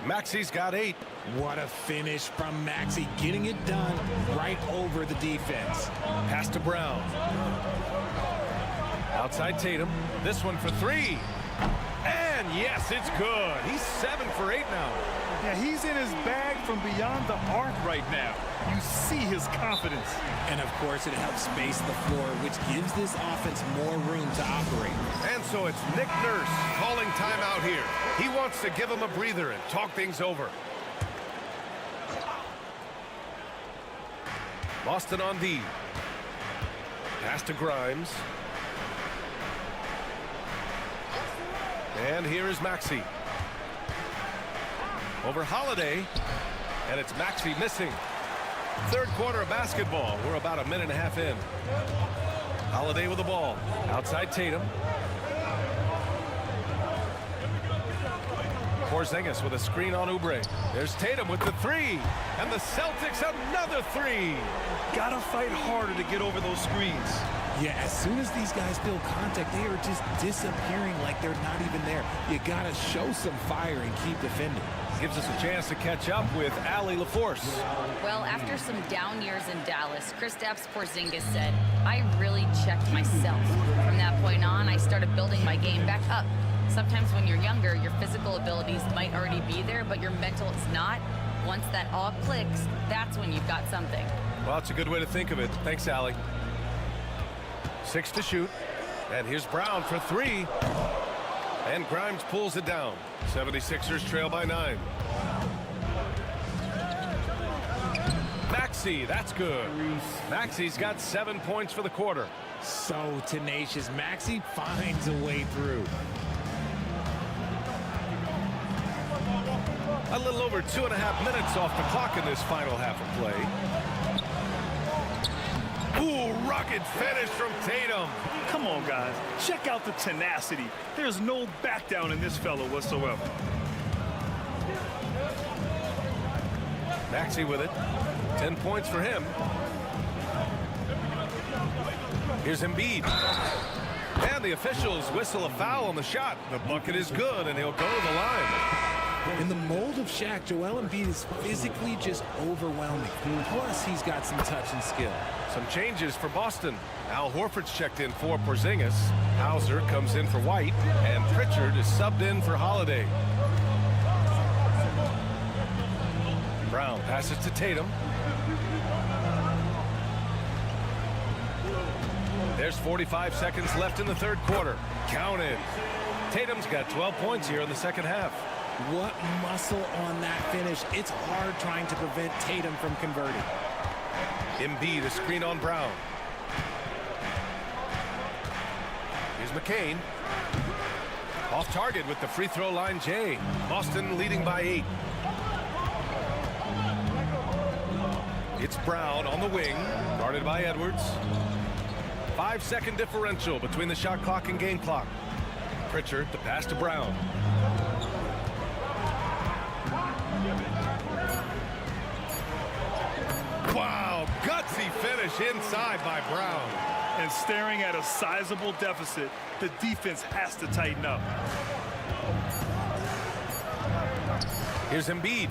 [SPEAKER 6] Maxey's got 8.
[SPEAKER 2] What a finish from Maxey, getting it done right over the defense.
[SPEAKER 6] Pass to Brown. Outside Tatum. This one for 3. And yes, it's good. He's 7 for 8 now.
[SPEAKER 7] Yeah, he's in his bag from beyond the arc right now. You see his confidence.
[SPEAKER 2] And of course, it helps space the floor, which gives this offense more room to operate.
[SPEAKER 6] And so it's Nick Nurse calling timeout here. He wants to give him a breather and talk things over. Boston on D. Pass to Grimes. And here is Maxey. Over Holiday. And it's Maxey missing. Third quarter of basketball. We're about a minute and a half in. Holiday with the ball. Outside Tatum. Porzingis with a screen on Oubre. There's Tatum with the 3. And the Celtics another 3.
[SPEAKER 7] Gotta fight harder to get over those screens.
[SPEAKER 2] Yeah, as soon as these guys feel contact, they are just disappearing like they're not even there. You gotta show some fire and keep defending.
[SPEAKER 6] Gives us a chance to catch up with Allie LaForce.
[SPEAKER 9] Well, after some down years in Dallas, Kristaps Porzingis said, I really checked myself. From that point on, I started building my game back up. Sometimes when you're younger, your physical abilities might already be there, but your mental is not. Once that all clicks, that's when you've got something.
[SPEAKER 6] Well, that's a good way to think of it. Thanks, Allie. 6 to shoot. And here's Brown for 3. And Grimes pulls it down. 76ers trail by 9. Maxey, that's good. Maxey's got 7 points for the quarter.
[SPEAKER 2] So tenacious. Maxey finds a way through.
[SPEAKER 6] A little over 2.5 minutes off the clock in this final half of play. Ooh, rocket finish from Tatum.
[SPEAKER 7] Come on, guys. Check out the tenacity. There's no back down in this fellow whatsoever.
[SPEAKER 6] Maxey with it. 10 points for him. Here's Embiid. And the officials whistle a foul on the shot. The bucket is good, and he'll go to the line.
[SPEAKER 2] In the mold of Shaq, Joel Embiid is physically just overwhelming. Plus, he's got some touch and skill.
[SPEAKER 6] Some changes for Boston. Al Horford's checked in for Porzingis. Hauser comes in for White. And Pritchard is subbed in for Holiday. Brown passes to Tatum. There's 45 seconds left in the third quarter. Counted. Tatum's got 12 points here in the second half.
[SPEAKER 2] What muscle on that finish. It's hard trying to prevent Tatum from converting.
[SPEAKER 6] Embiid, a screen on Brown. Here's McCain. Off target with the free throw line, Jay. Boston leading by 8. It's Brown on the wing, guarded by Edwards. 5-second differential between the shot clock and game clock. Pritchard, the pass to Brown. Wow, gutsy finish inside by Brown.
[SPEAKER 7] And staring at a sizable deficit, the defense has to tighten up.
[SPEAKER 6] Here's Embiid.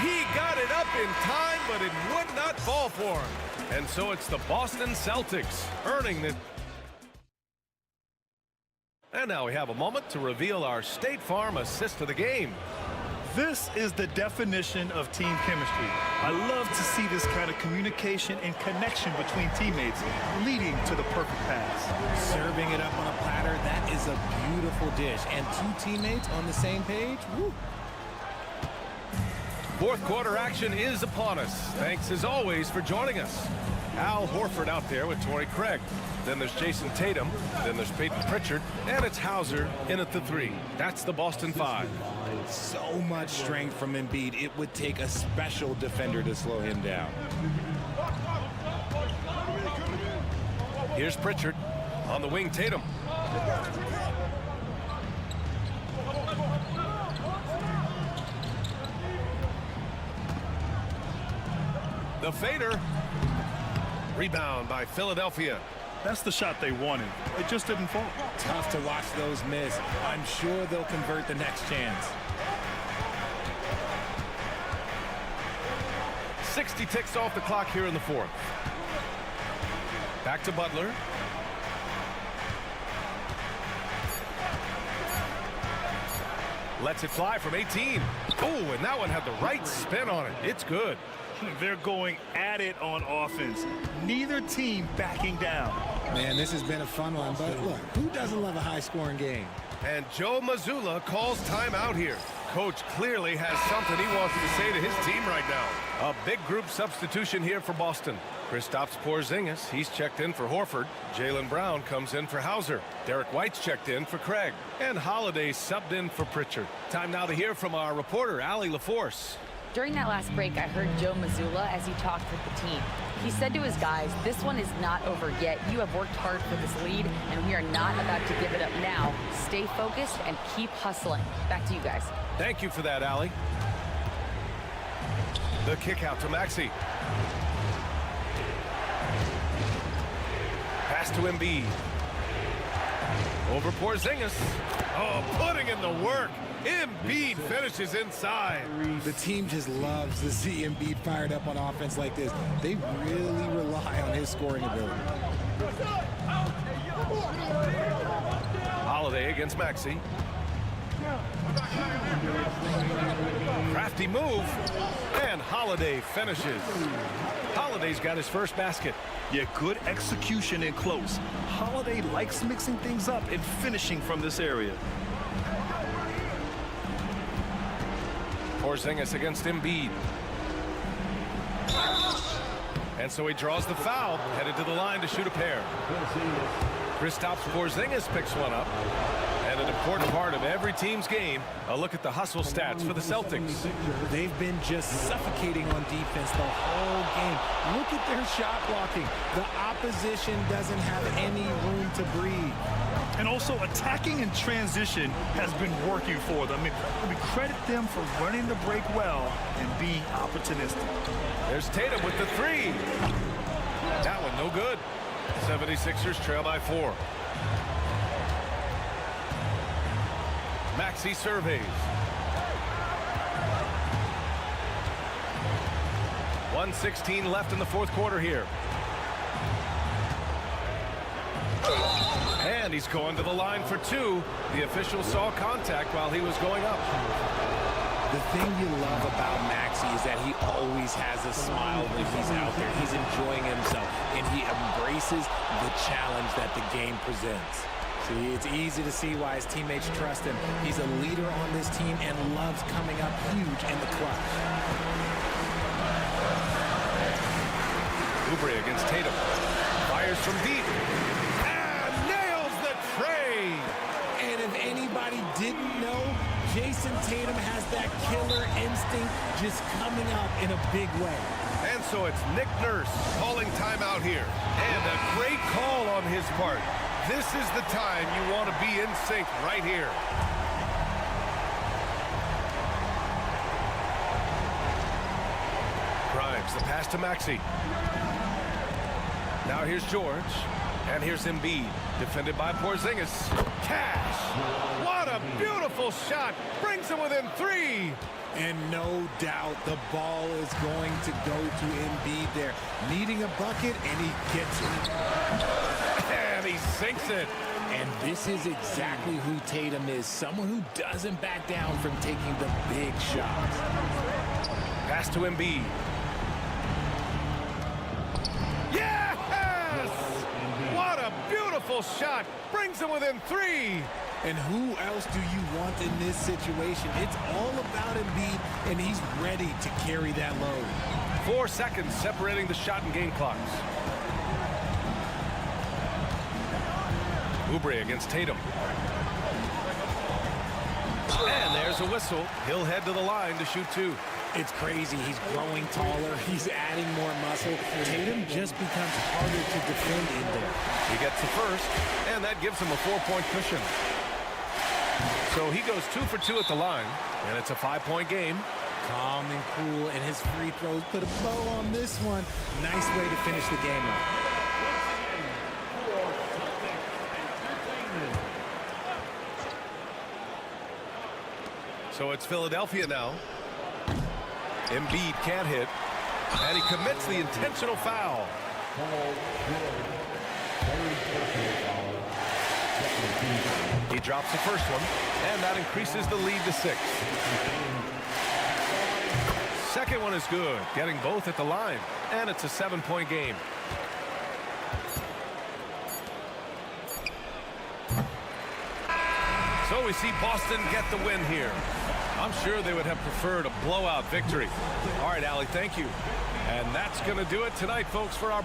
[SPEAKER 6] He got it up in time, but it would not fall for him. And so it's the Boston Celtics earning the... And now we have a moment to reveal our State Farm assist of the game.
[SPEAKER 7] This is the definition of team chemistry. I love to see this kind of communication and connection between teammates leading to the perfect pass.
[SPEAKER 2] Serving it up on a platter, that is a beautiful dish. And two teammates on the same page, woo.
[SPEAKER 6] Fourth quarter action is upon us. Thanks as always for joining us. Al Horford out there with Torrey Craig. Then there's Jason Tatum. Then there's Peyton Pritchard. And it's Hauser in at the 3. That's the Boston 5.
[SPEAKER 2] So much strength from Embiid. It would take a special defender to slow him down.
[SPEAKER 6] Here's Pritchard. On the wing, Tatum. The fader. Rebound by Philadelphia.
[SPEAKER 7] That's the shot they wanted. It just didn't fall.
[SPEAKER 2] Tough to watch those miss. I'm sure they'll convert the next chance.
[SPEAKER 6] 60 ticks off the clock here in the fourth. Back to Butler. Lets it fly from 18. Oh, and that one had the right spin on it. It's good.
[SPEAKER 7] They're going at it on offense. Neither team backing down.
[SPEAKER 2] Man, this has been a fun one, but look, who doesn't love a high-scoring game?
[SPEAKER 6] And Joe Mazzulla calls timeout here. Coach clearly has something he wants to say to his team right now. A big group substitution here for Boston. Kristaps Porzingis, he's checked in for Horford. Jaylen Brown comes in for Hauser. Derek White's checked in for Craig. And Holiday subbed in for Pritchard. Time now to hear from our reporter, Allie LaForce.
[SPEAKER 9] During that last break, I heard Joe Mazzulla as he talked with the team. He said to his guys, this one is not over yet. You have worked hard for this lead, and we are not about to give it up now. Stay focused and keep hustling. Back to you guys.
[SPEAKER 6] Thank you for that, Allie. The kick out to Maxey. Pass to Embiid. Over Porzingis. Oh, putting in the work. Embiid finishes inside.
[SPEAKER 2] The team just loves to see Embiid fired up on offense like this. They really rely on his scoring ability.
[SPEAKER 6] Holiday against Maxey. Crafty move. And Holiday finishes. Holiday's got his first basket.
[SPEAKER 7] Yeah, good execution in close. Holiday likes mixing things up and finishing from this area.
[SPEAKER 6] Porzingis against Embiid. And so he draws the foul, headed to the line to shoot a pair. Kristaps Porzingis picks one up. And an important part of every team's game, a look at the hustle stats for the Celtics.
[SPEAKER 2] They've been just suffocating on defense the whole game. Look at their shot blocking. The opposition doesn't have any room to breathe.
[SPEAKER 7] And also attacking in transition has been working for them. We credit them for running the break well and being opportunistic.
[SPEAKER 6] There's Tatum with the 3. That one no good. 76ers trail by 4. Maxey surveys. 1:16 left in the fourth quarter here. And he's going to the line for 2. The official saw contact while he was going up.
[SPEAKER 2] The thing you love about Maxey is that he always has a smile when he's out there. He's enjoying himself, and he embraces the challenge that the game presents. See, it's easy to see why his teammates trust him. He's a leader on this team and loves coming up huge in the clutch.
[SPEAKER 6] Oubre against Tatum. Fires from deep. And nails the tray.
[SPEAKER 2] And if anybody didn't know, Jason Tatum has that killer instinct just coming out in a big way.
[SPEAKER 6] And so it's Nick Nurse calling timeout here. And a great call on his part. This is the time you want to be in sync right here. Grimes, the pass to Maxey. Now here's George. And here's Embiid, defended by Porzingis. Cash! What a beautiful shot! Brings him within 3.
[SPEAKER 2] And no doubt the ball is going to go to Embiid there. Needing a bucket, and he gets it.
[SPEAKER 6] And he sinks it.
[SPEAKER 2] And this is exactly who Tatum is. Someone who doesn't back down from taking the big shots.
[SPEAKER 6] Pass to Embiid. Yes! What a beautiful shot. Brings him within 3.
[SPEAKER 2] And who else do you want in this situation? It's all about Embiid, and he's ready to carry that load.
[SPEAKER 6] 4 seconds separating the shot and game clocks. Oubre against Tatum. And there's a whistle. He'll head to the line to shoot 2.
[SPEAKER 2] It's crazy. He's growing taller. He's adding more muscle. Tatum just becomes harder to defend in there.
[SPEAKER 6] He gets the first, and that gives him a 4-point cushion. So he goes 2 for 2 at the line, and it's a 5-point game.
[SPEAKER 2] Calm and cool, and his free throws put a bow on this one. Nice way to finish the game up.
[SPEAKER 6] So it's Philadelphia now. Embiid can't hit, and he commits the intentional foul. He drops the first one, and that increases the lead to 6. Second one is good, getting both at the line, and it's a 7-point game. So we see Boston get the win here. I'm sure they would have preferred a blowout victory. All right, Allie, thank you. And that's going to do it tonight, folks, for our...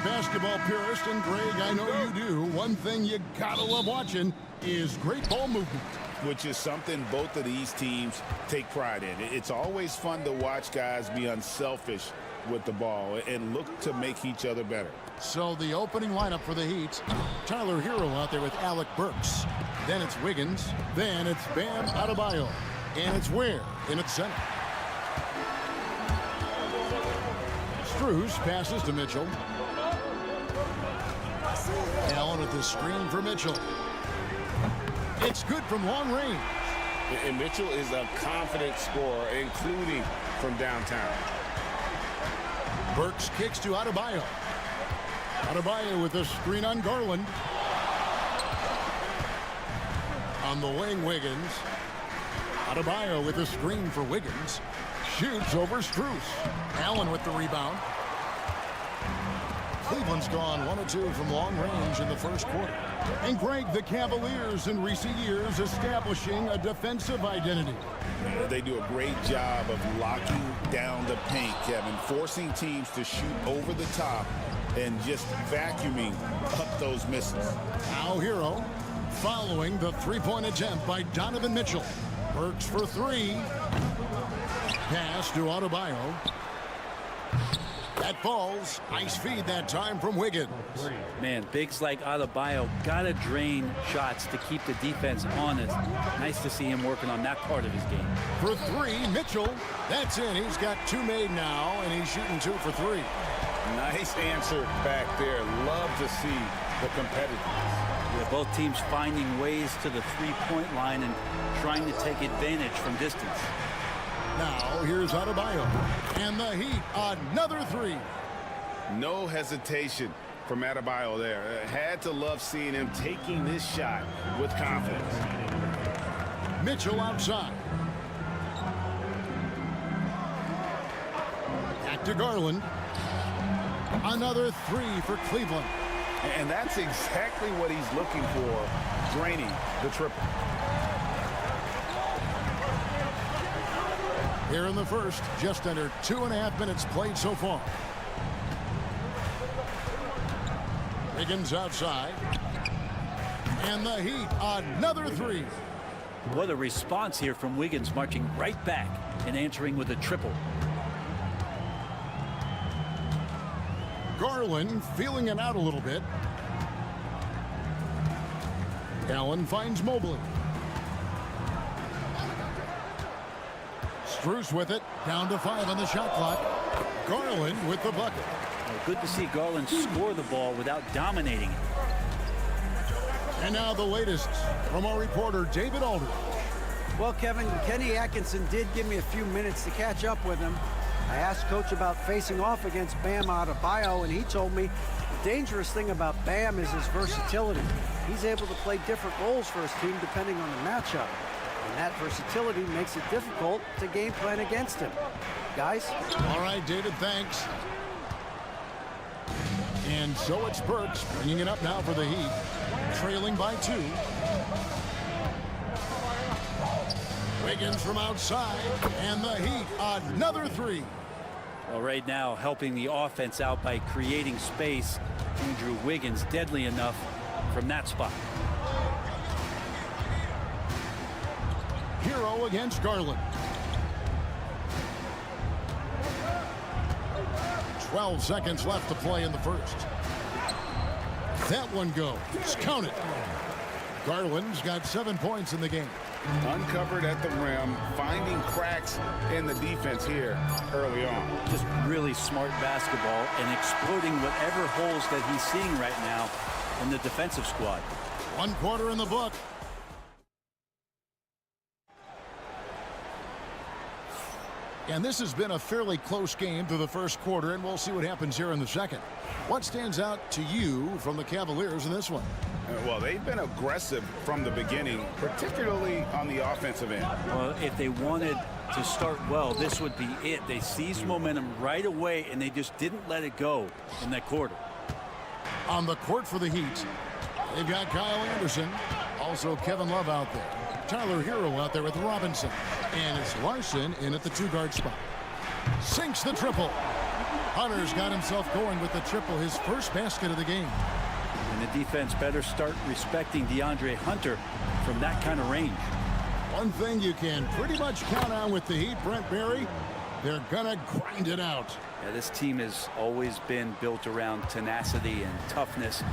[SPEAKER 1] basketball purist, and Greg, I know you do, one thing you gotta love watching is great ball movement.
[SPEAKER 3] Which is something both of these teams take pride in. It's always fun to watch guys be unselfish with the ball and look to make each other better.
[SPEAKER 1] So the opening lineup for the Heat, Tyler Hero out there with Alec Burks. Then it's Wiggins. Then it's Bam Adebayo. And it's Ware in its center. Strus passes to Mitchell. Allen with the screen for Mitchell. It's good from long range.
[SPEAKER 3] And Mitchell is a confident scorer, including from downtown.
[SPEAKER 1] Burks kicks to Adebayo. Adebayo with the screen on Garland. On the wing, Wiggins. Adebayo with the screen for Wiggins. Shoots over Strus. Allen with the rebound. Cleveland's gone 1 of 2 from long range in the first quarter. And Greg, the Cavaliers in recent years establishing a defensive identity.
[SPEAKER 3] They do a great job of locking down the paint, Kevin, forcing teams to shoot over the top and just vacuuming up those misses.
[SPEAKER 1] Now Hero following the three-point attempt by Donovan Mitchell. Works for three. Pass to Adebayo. That falls. Nice feed that time from Wiggins.
[SPEAKER 12] Man, bigs like Adebayo got to drain shots to keep the defense honest. Nice to see him working on that part of his game.
[SPEAKER 1] For three, Mitchell. That's in. He's got two made now, and he's shooting 2 for 3.
[SPEAKER 3] Nice answer back there. Love to see the competitiveness.
[SPEAKER 12] Yeah, both teams finding ways to the three-point line and trying to take advantage from distance.
[SPEAKER 1] Now, here's Adebayo. And the Heat, another three.
[SPEAKER 3] No hesitation from Adebayo there. Had to love seeing him taking this shot with confidence.
[SPEAKER 1] Mitchell outside. Back to Garland. Another three for Cleveland.
[SPEAKER 3] And that's exactly what he's looking for, draining the triple.
[SPEAKER 1] Here in the first, just under 2.5 minutes played so far. Wiggins outside. And the Heat, another three.
[SPEAKER 12] What a response here from Wiggins, marching right back and answering with a triple.
[SPEAKER 1] Garland feeling it out a little bit. Allen finds Mobley. Strus with it, down to 5 on the shot clock. Garland with the bucket.
[SPEAKER 12] Well, good to see Garland score the ball without dominating it.
[SPEAKER 1] And now the latest from our reporter, David Aldridge.
[SPEAKER 4] Well, Kevin, Kenny Atkinson did give me a few minutes to catch up with him. I asked Coach about facing off against Bam Adebayo, and he told me the dangerous thing about Bam is his versatility. He's able to play different roles for his team depending on the matchup. And that versatility makes it difficult to game plan against him. Guys?
[SPEAKER 1] All right, David, thanks. And so it's Burks bringing it up now for the Heat, trailing by 2. Wiggins from outside, and the Heat, another three.
[SPEAKER 12] Well, right now, helping the offense out by creating space. Andrew Wiggins, deadly enough from that spot.
[SPEAKER 1] Hero against Garland. 12 seconds left to play in the first. That one goes. Count it. Garland's got 7 points in the game.
[SPEAKER 3] Uncovered at the rim, finding cracks in the defense here early on.
[SPEAKER 12] Just really smart basketball and exploiting whatever holes that he's seeing right now in the defensive squad.
[SPEAKER 1] 1 quarter in the book. And this has been a fairly close game through the first quarter, and we'll see what happens here in the second. What stands out to you from the Cavaliers in this one?
[SPEAKER 3] Well, they've been aggressive from the beginning, particularly on the offensive end.
[SPEAKER 12] Well, if they wanted to start well, this would be it. They seized momentum right away, and they just didn't let it go in that quarter.
[SPEAKER 1] On the court for the Heat, they've got Kyle Anderson, also Kevin Love out there. Tyler Hero out there with Robinson. And it's Larson in at the 2-guard spot. Sinks the triple. Hunter's got himself going with the triple, his first basket of the game.
[SPEAKER 12] And the defense better start respecting DeAndre Hunter from that kind of range.
[SPEAKER 1] One thing you can pretty much count on with the Heat, Brent Barry, they're gonna grind it out.
[SPEAKER 12] Yeah, this team has always been built around tenacity and toughness.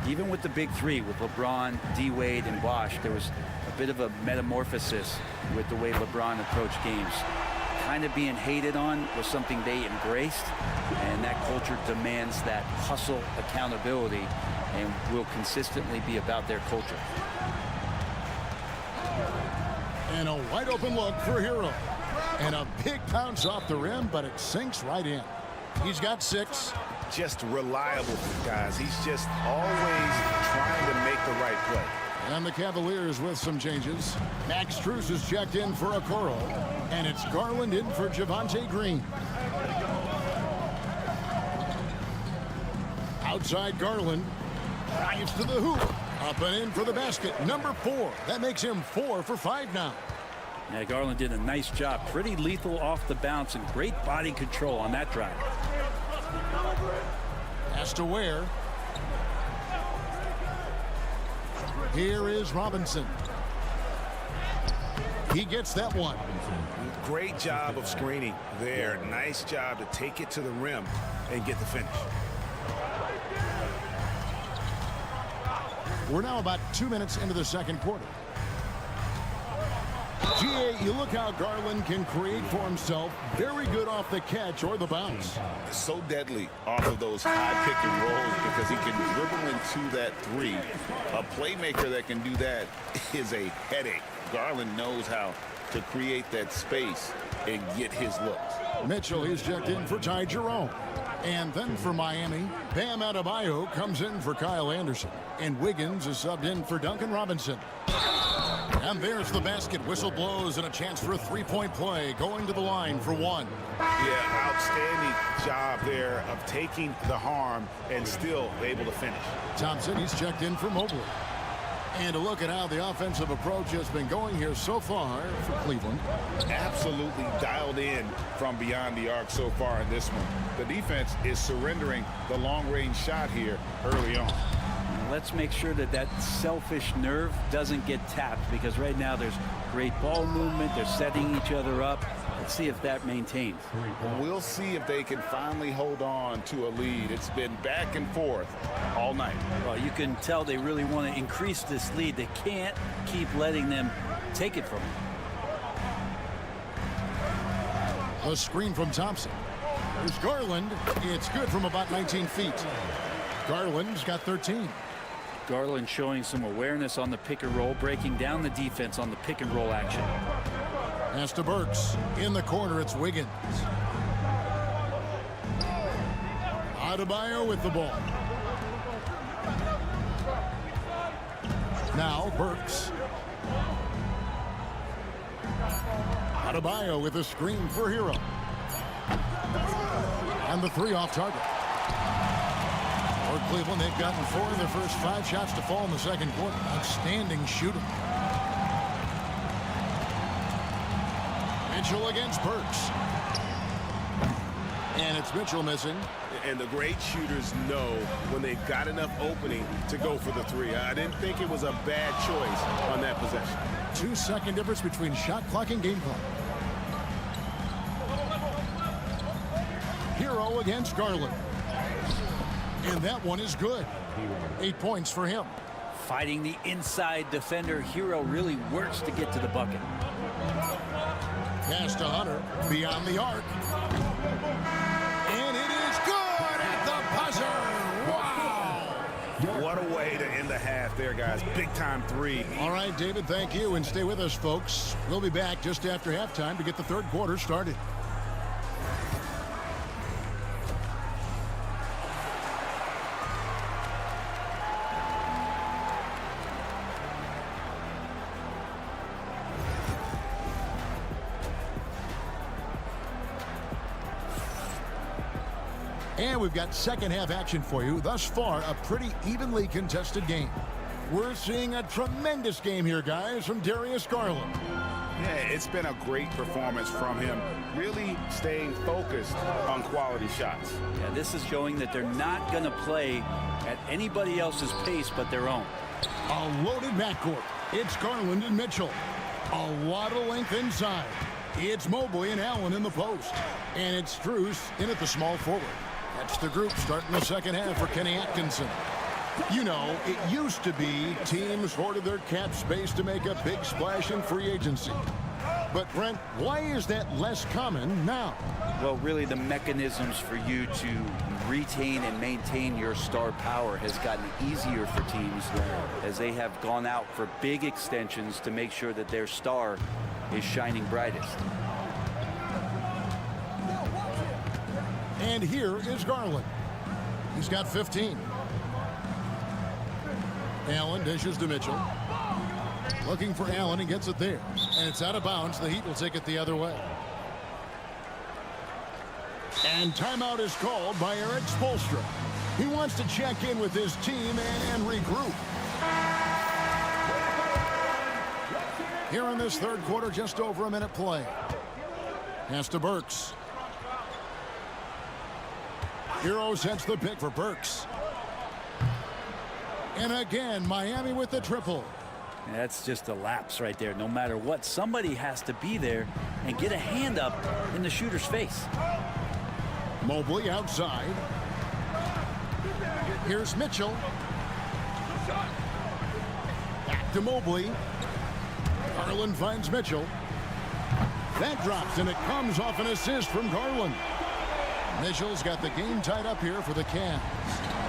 [SPEAKER 12] Even with the big three, with LeBron, D-Wade, and Bosh, there was a bit of a metamorphosis with the way LeBron approached games. Kind of being hated on was something they embraced, and that culture demands that hustle accountability and will consistently be about their culture.
[SPEAKER 1] And a wide open look for Hero. And a big bounce off the rim, but it sinks right in. He's got 6.
[SPEAKER 3] Just reliable, guys. He's just always trying to make the right play.
[SPEAKER 1] And the Cavaliers with some changes. Max Strus is checked in for Okoro. And it's Garland in for Javonte Green. Outside Garland. Drives to the hoop. Up and in for the basket. Number 4. That makes him 4 for 5 now.
[SPEAKER 12] Yeah, Garland did a nice job. Pretty lethal off the bounce and great body control on that drive.
[SPEAKER 1] Pass to Ware. Here is Robinson. He gets that one.
[SPEAKER 5] Great job of screening there. Nice job to take it to the rim and get the finish.
[SPEAKER 1] We're now about 2 minutes into the second quarter. GA, you look how Garland can create for himself. Very good off the catch or the bounce.
[SPEAKER 3] So deadly off of those high pick and rolls because he can dribble into that three. A playmaker that can do that is a headache. Garland knows how to create that space and get his looks.
[SPEAKER 1] Mitchell is checked in for Ty Jerome. And then for Miami, Bam Adebayo comes in for Kyle Anderson. And Wiggins is subbed in for Duncan Robinson. And there's the basket. Whistle blows and a chance for a three-point play going to the line for one.
[SPEAKER 5] Yeah, outstanding job there of taking the harm and still able to finish.
[SPEAKER 1] Thompson, he's checked in for Mobley. And a look at how the offensive approach has been going here so far for Cleveland.
[SPEAKER 3] Absolutely dialed in from beyond the arc so far in this one. The defense is surrendering the long-range shot here early on.
[SPEAKER 12] Let's make sure that that selfish nerve doesn't get tapped, because right now there's great ball movement. They're setting each other up. Let's see if that maintains.
[SPEAKER 3] We'll see if they can finally hold on to a lead. It's been back and forth all night.
[SPEAKER 12] Well, you can tell they really want to increase this lead. They can't keep letting them take it from them.
[SPEAKER 1] A screen from Thompson. There's Garland. It's good from about 19 feet. Garland's got 13.
[SPEAKER 12] Garland showing some awareness on the pick and roll, breaking down the defense on the pick and roll action.
[SPEAKER 1] Pass to Burks. In the corner, it's Wiggins. Adebayo with the ball. Now Burks. Adebayo with a screen for Hero. And the three off target. For Cleveland, they've gotten 4 of their first 5 shots to fall in the second quarter. Outstanding shooting. Mitchell against Burks. And it's Mitchell missing.
[SPEAKER 5] And the great shooters know when they've got enough opening to go for the three. I didn't think it was a bad choice on that possession.
[SPEAKER 1] 2-second difference between shot clock and game clock. Hero against Garland. And that one is good. 8 points for him.
[SPEAKER 12] Fighting the inside defender, Hero really works to get to the bucket.
[SPEAKER 1] Pass to Hunter, beyond the arc. And it is good at the buzzer. Wow!
[SPEAKER 5] What a way to end the half there, guys. Big time three.
[SPEAKER 1] All right, David, thank you. And stay with us, folks. We'll be back just after halftime to get the third quarter started. And we've got second half action for you. Thus far, a pretty evenly contested game. We're seeing a tremendous game here, guys, from Darius Garland.
[SPEAKER 3] Yeah, it's been a great performance from him, really staying focused on quality shots.
[SPEAKER 12] Yeah, this is showing that they're not going to play at anybody else's pace but their own.
[SPEAKER 1] A loaded backcourt. It's Garland and Mitchell. A lot of length inside. It's Mobley and Allen in the post. And it's Strus in at the small forward. That's the group starting the second half for Kenny Atkinson. You know, it used to be teams hoarded their cap space to make a big splash in free agency. But, Brent, why is that less common now?
[SPEAKER 12] Well, really, the mechanisms for you to retain and maintain your star power has gotten easier for teams as they have gone out for big extensions to make sure that their star is shining brightest.
[SPEAKER 1] And here is Garland. He's got 15. Allen dishes to Mitchell. Looking for Allen, and gets it there. And it's out of bounds. The Heat will take it the other way. And timeout is called by Eric Spoelstra. He wants to check in with his team and regroup. Here in this third quarter, just over a minute play. Pass to Burks. Hero sets the pick for Burks. And again, Miami with the triple.
[SPEAKER 12] That's just a lapse right there. No matter what, somebody has to be there and get a hand up in the shooter's face.
[SPEAKER 1] Mobley outside. Here's Mitchell. Back to Mobley. Garland finds Mitchell. That drops, and it comes off an assist from Garland. Mitchell's got the game tied up here for the Cavs.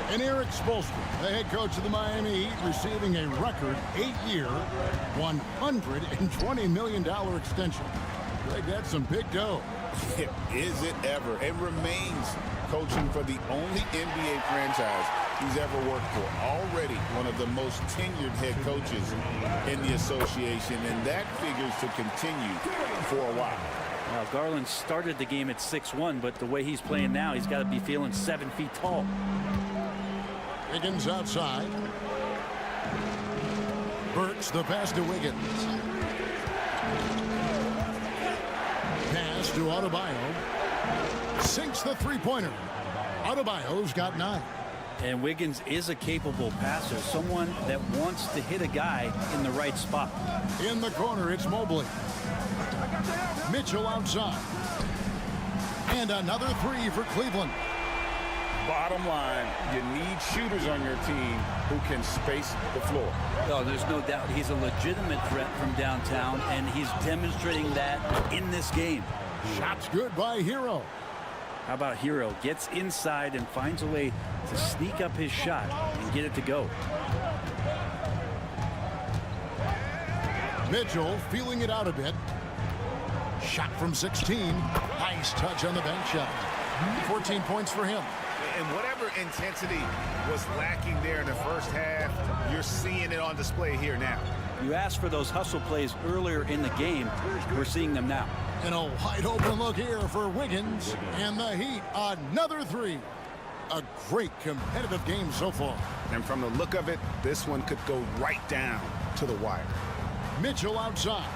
[SPEAKER 1] And Eric Spoelstra, the head coach of the Miami Heat, receiving a record 8-year, $120 million extension. Greg, that's some big dough.
[SPEAKER 3] Is it ever? It remains coaching for the only NBA franchise he's ever worked for. Already one of the most tenured head coaches in the association, and that figures to continue for a while.
[SPEAKER 12] Now, Garland started the game at 6'1", but the way he's playing now, he's got to be feeling 7 feet tall.
[SPEAKER 1] Wiggins outside. Burks the pass to Wiggins. Pass to Adebayo. Sinks the three-pointer. Adebayo's got 9.
[SPEAKER 12] And Wiggins is a capable passer, someone that wants to hit a guy in the right spot.
[SPEAKER 1] In the corner, it's Mobley. Mitchell outside. And another 3 for Cleveland.
[SPEAKER 3] Bottom line, you need shooters on your team who can space the floor.
[SPEAKER 12] Oh, there's no doubt he's a legitimate threat from downtown, and he's demonstrating that in this game.
[SPEAKER 1] Shots good by Hero.
[SPEAKER 12] How about Hero? Gets inside and finds a way to sneak up his shot and get it to go.
[SPEAKER 1] Mitchell feeling it out a bit. Shot from 16. Nice touch on the bank shot. 14 points for him.
[SPEAKER 5] And whatever intensity was lacking there in the first half, you're seeing it on display here now.
[SPEAKER 12] You asked for those hustle plays earlier in the game. We're seeing them now.
[SPEAKER 1] And a wide open look here for Wiggins. And the Heat, another 3. A great competitive game so far.
[SPEAKER 5] And from the look of it, this one could go right down to the wire.
[SPEAKER 1] Mitchell outside.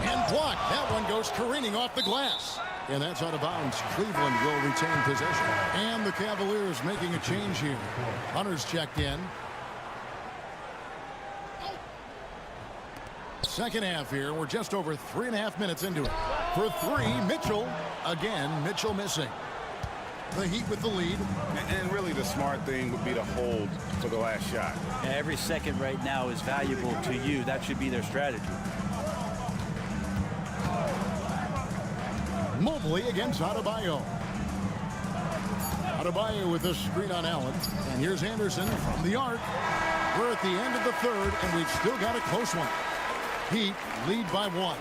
[SPEAKER 1] And blocked. That one goes careening off the glass. And that's out of bounds. Cleveland will retain possession. And the Cavaliers making a change here. Hunter's checked in. Second half here. We're just over 3.5 minutes into it. For 3, Mitchell. Again, Mitchell missing. The Heat with the lead.
[SPEAKER 5] And really the smart thing would be to hold for the last shot.
[SPEAKER 12] Every second right now is valuable to you. That should be their strategy.
[SPEAKER 1] Mobley against Adebayo. Adebayo with the screen on Allen. And here's Anderson from the arc. We're at the end of the third, and we've still got a close one. Heat lead by 1.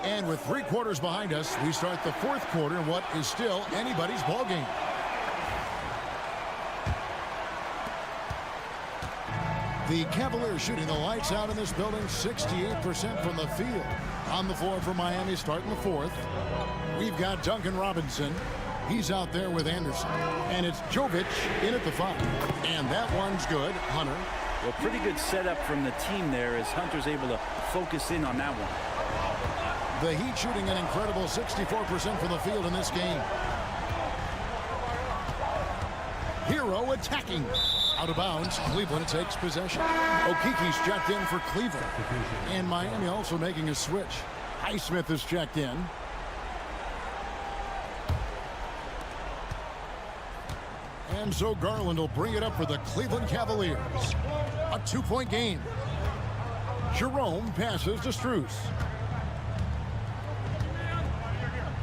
[SPEAKER 1] And with 3 quarters behind us, we start the 4th quarter in what is still anybody's ball game. The Cavaliers shooting the lights out in this building, 68% from the field. On the floor for Miami starting the 4th. We've got Duncan Robinson. He's out there with Anderson. And it's Jovic in at the 5. And that one's good. Hunter.
[SPEAKER 12] Well, pretty good setup from the team there as Hunter's able to focus in on that one.
[SPEAKER 1] The Heat shooting an incredible 64% from the field in this game. Hero attacking. Out of bounds. Cleveland takes possession. Okiki's checked in for Cleveland. And Miami also making a switch. Highsmith is checked in. And so Garland will bring it up for the Cleveland Cavaliers. A 2-point game. Jerome passes to Strus.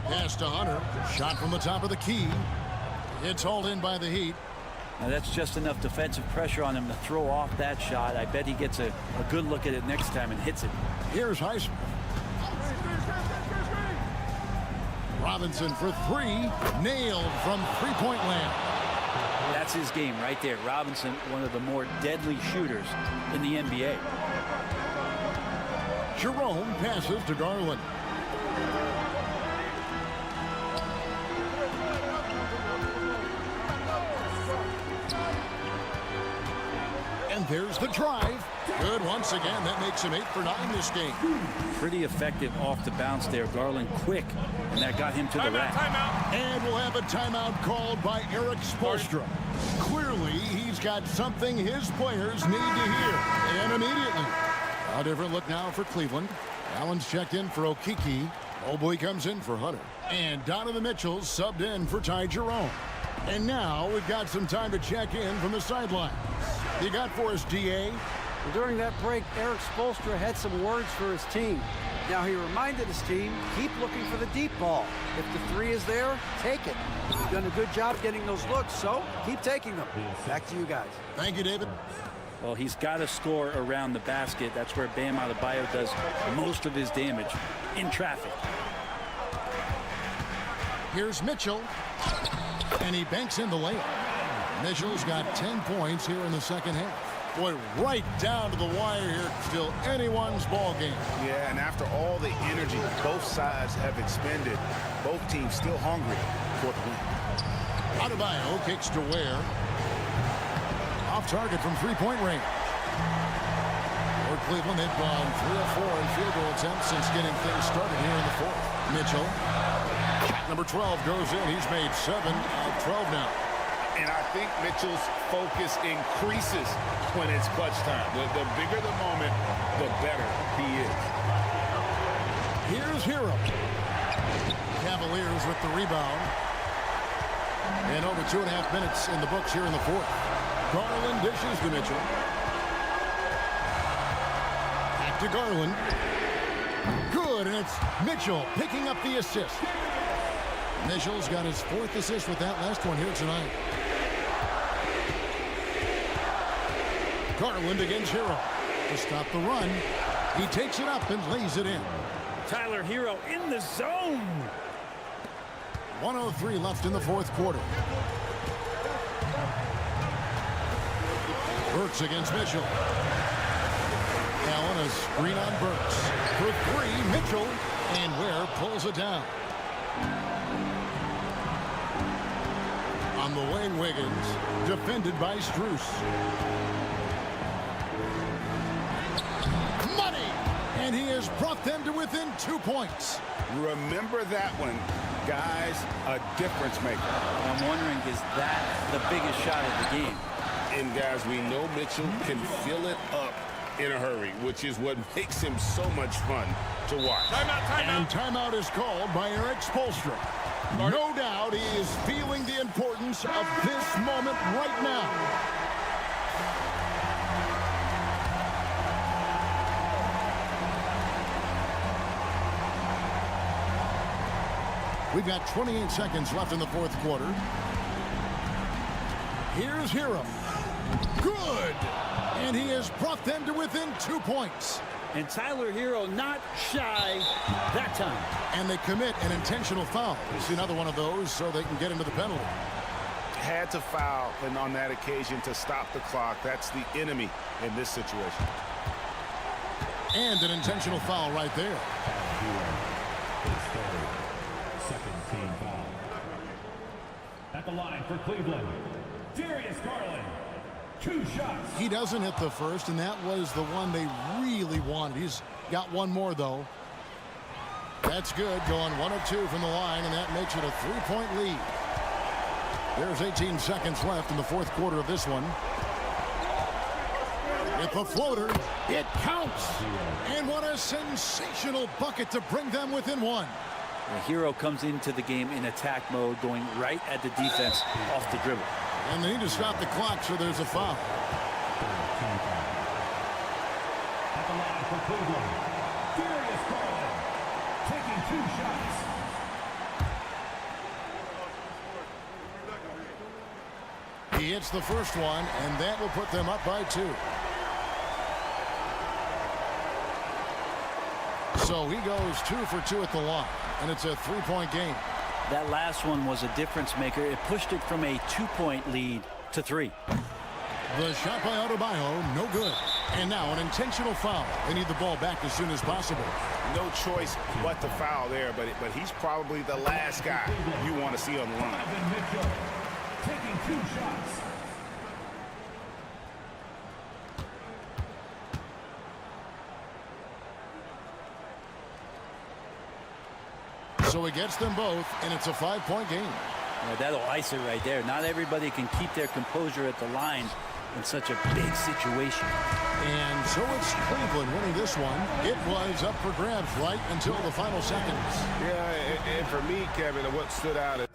[SPEAKER 1] Pass to Hunter. Shot from the top of the key. It's hauled in by the Heat.
[SPEAKER 12] Now that's just enough defensive pressure on him to throw off that shot. I bet he gets a good look at it next time and hits it.
[SPEAKER 1] Here's Highsmith. Robinson for 3. Nailed from three-point land.
[SPEAKER 12] That's his game right there. Robinson, one of the more deadly shooters in the NBA.
[SPEAKER 1] Jerome passes to Garland. And there's the drive. Good once again. That makes him 8 for 9 this game.
[SPEAKER 12] Pretty effective off the bounce there. Garland quick, and that got him to the rack.
[SPEAKER 1] And we'll have a timeout called by Eric Spoelstra. Clearly, he's got something his players need to hear, and immediately. A different look now for Cleveland. Allen's checked in for Okeke. Mobley comes in for Hunter. And Donovan Mitchell subbed in for Ty Jerome. And now we've got some time to check in from the sidelines. You got for us, D.A.?
[SPEAKER 4] During that break, Eric Spoelstra had some words for his team. Now, he reminded his team, keep looking for the deep ball. If the three is there, take it. You've done a good job getting those looks, so keep taking them. Back to you guys.
[SPEAKER 1] Thank you, David.
[SPEAKER 12] Well, he's got to score around the basket. That's where Bam Adebayo does most of his damage, in traffic.
[SPEAKER 1] Here's Mitchell, and he banks in the layup. Mitchell's got 10 points here in the second half. Boy, right down to the wire here. Still anyone's ball game.
[SPEAKER 3] Yeah, and after all the energy both sides have expended, both teams still hungry for the win.
[SPEAKER 1] Adebayo kicks to Ware. Off target from three-point range. For Cleveland, they've gone 3 of 4 in field goal attempts since getting things started here in the fourth. Mitchell. Number 12 goes in. He's made 7 of 12 now.
[SPEAKER 3] And I think Mitchell's focus increases when it's clutch time. The bigger the moment, the better he is.
[SPEAKER 1] Here's Hero. Cavaliers with the rebound. And over 2.5 minutes in the books here in the fourth. Garland dishes to Mitchell. Back to Garland. Good, and it's Mitchell picking up the assist. Mitchell's got his 4th assist with that last one here tonight. Garland against Hero to stop the run. He takes it up and lays it in.
[SPEAKER 12] Tyler Hero in the zone.
[SPEAKER 1] 1:03 left in the fourth quarter. Burks against Mitchell. Allen a screen on Burks. For 3, Mitchell, and Ware pulls it down. On the wing, Wiggins, defended by Strus. Money! And he has brought them to within 2 points.
[SPEAKER 3] Remember that one, guys, a difference maker.
[SPEAKER 12] I'm wondering, is that the biggest shot of the game?
[SPEAKER 3] And guys, we know Mitchell can fill it up in a hurry, which is what makes him so much fun to watch.
[SPEAKER 1] And timeout is called by Eric Spoelstra. No doubt he is feeling the importance of this moment right now. We've got 28 seconds left in the fourth quarter. Here's Hero. Good! And he has brought them to within 2 points.
[SPEAKER 12] And Tyler Hero not shy that time.
[SPEAKER 1] And they commit an intentional foul. You see another one of those so they can get into the penalty.
[SPEAKER 3] Had to foul, and on that occasion to stop the clock. That's the enemy in this situation.
[SPEAKER 1] And an intentional foul right there.
[SPEAKER 10] Second team foul. At the line for Cleveland, Darius Garland. 2 shots.
[SPEAKER 1] He doesn't hit the first, and that was the one they really wanted. He's got one more, though. That's good, going 1 of 2 from the line, and that makes it a 3-point lead. There's 18 seconds left in the fourth quarter of this one. With the floater, it counts. And what a sensational bucket to bring them within 1.
[SPEAKER 12] The Hero comes into the game in attack mode, going right at the defense off the dribble.
[SPEAKER 1] And they need to stop the clock, so there's a foul.
[SPEAKER 10] At the line for Cleveland, Darius Garland taking 2 shots.
[SPEAKER 1] He hits the first one, and that will put them up by 2. So he goes 2 for 2 at the line, and it's a 3-point game.
[SPEAKER 12] That last one was a difference maker. It pushed it from a 2-point lead to 3.
[SPEAKER 1] The shot by Adebayo, no good. And now an intentional foul. They need the ball back as soon as possible.
[SPEAKER 3] No choice but to foul there, but he's probably the last guy you want to see on the line.
[SPEAKER 10] Mitchell taking 2 shots.
[SPEAKER 1] So he gets them both, and it's a 5-point game.
[SPEAKER 12] Yeah, that'll ice it right there. Not everybody can keep their composure at the line in such a big situation.
[SPEAKER 1] And so it's Cleveland winning this one. It was up for grabs right until the final seconds.
[SPEAKER 6] Yeah, and for me, Kevin, what stood out is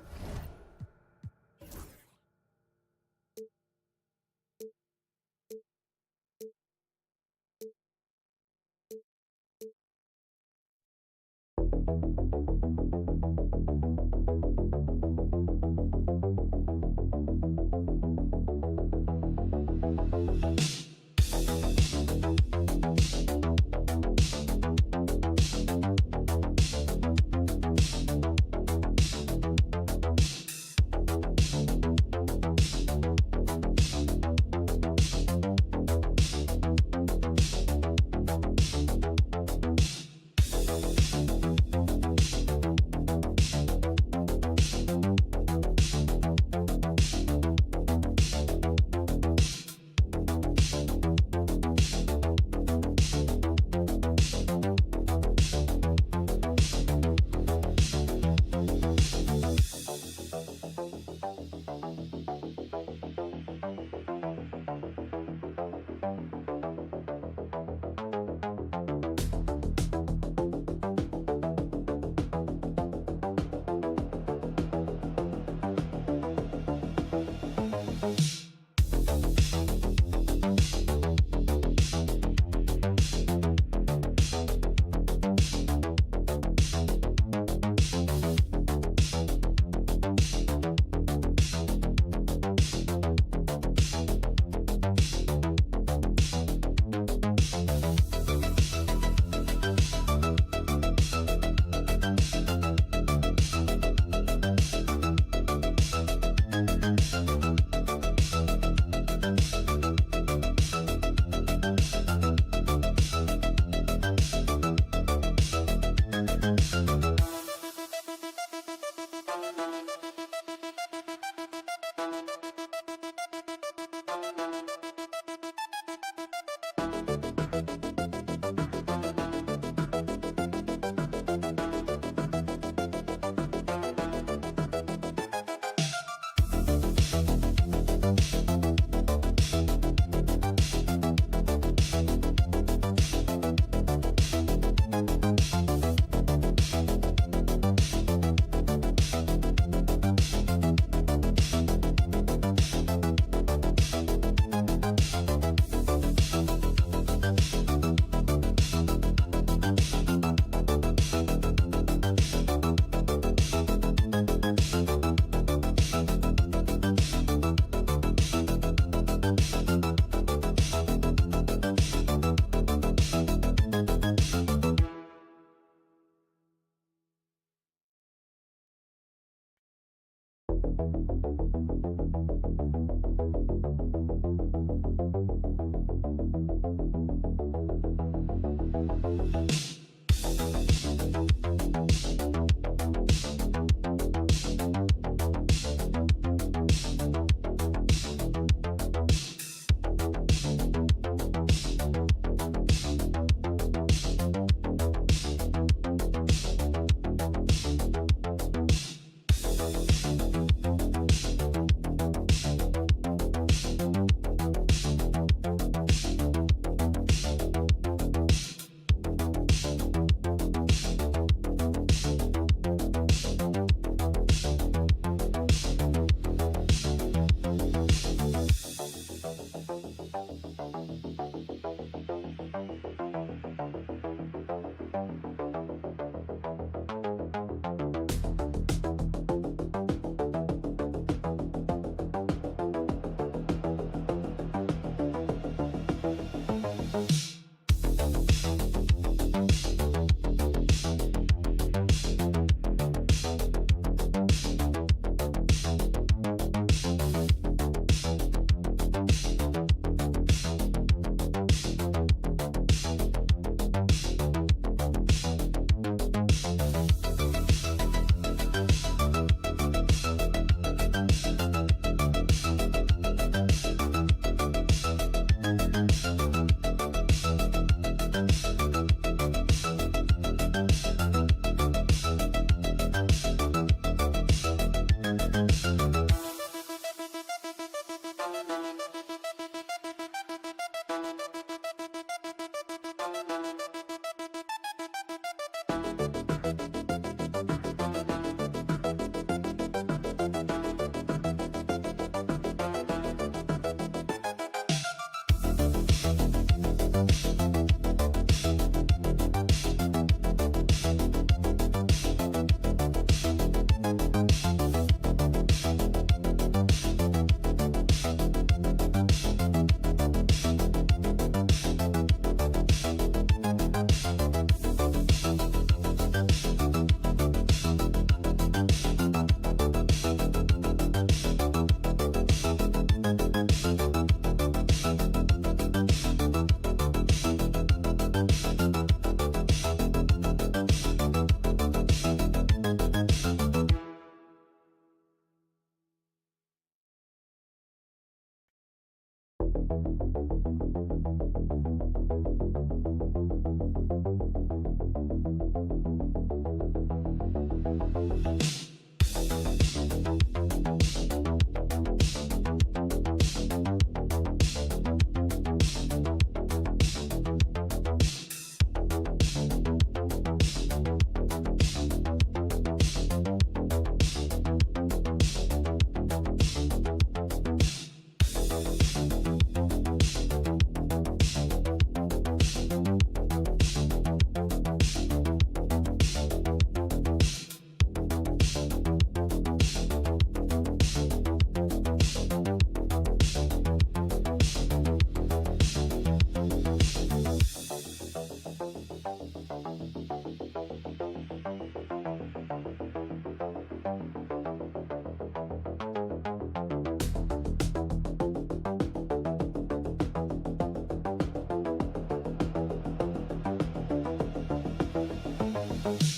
[SPEAKER 10] Bye.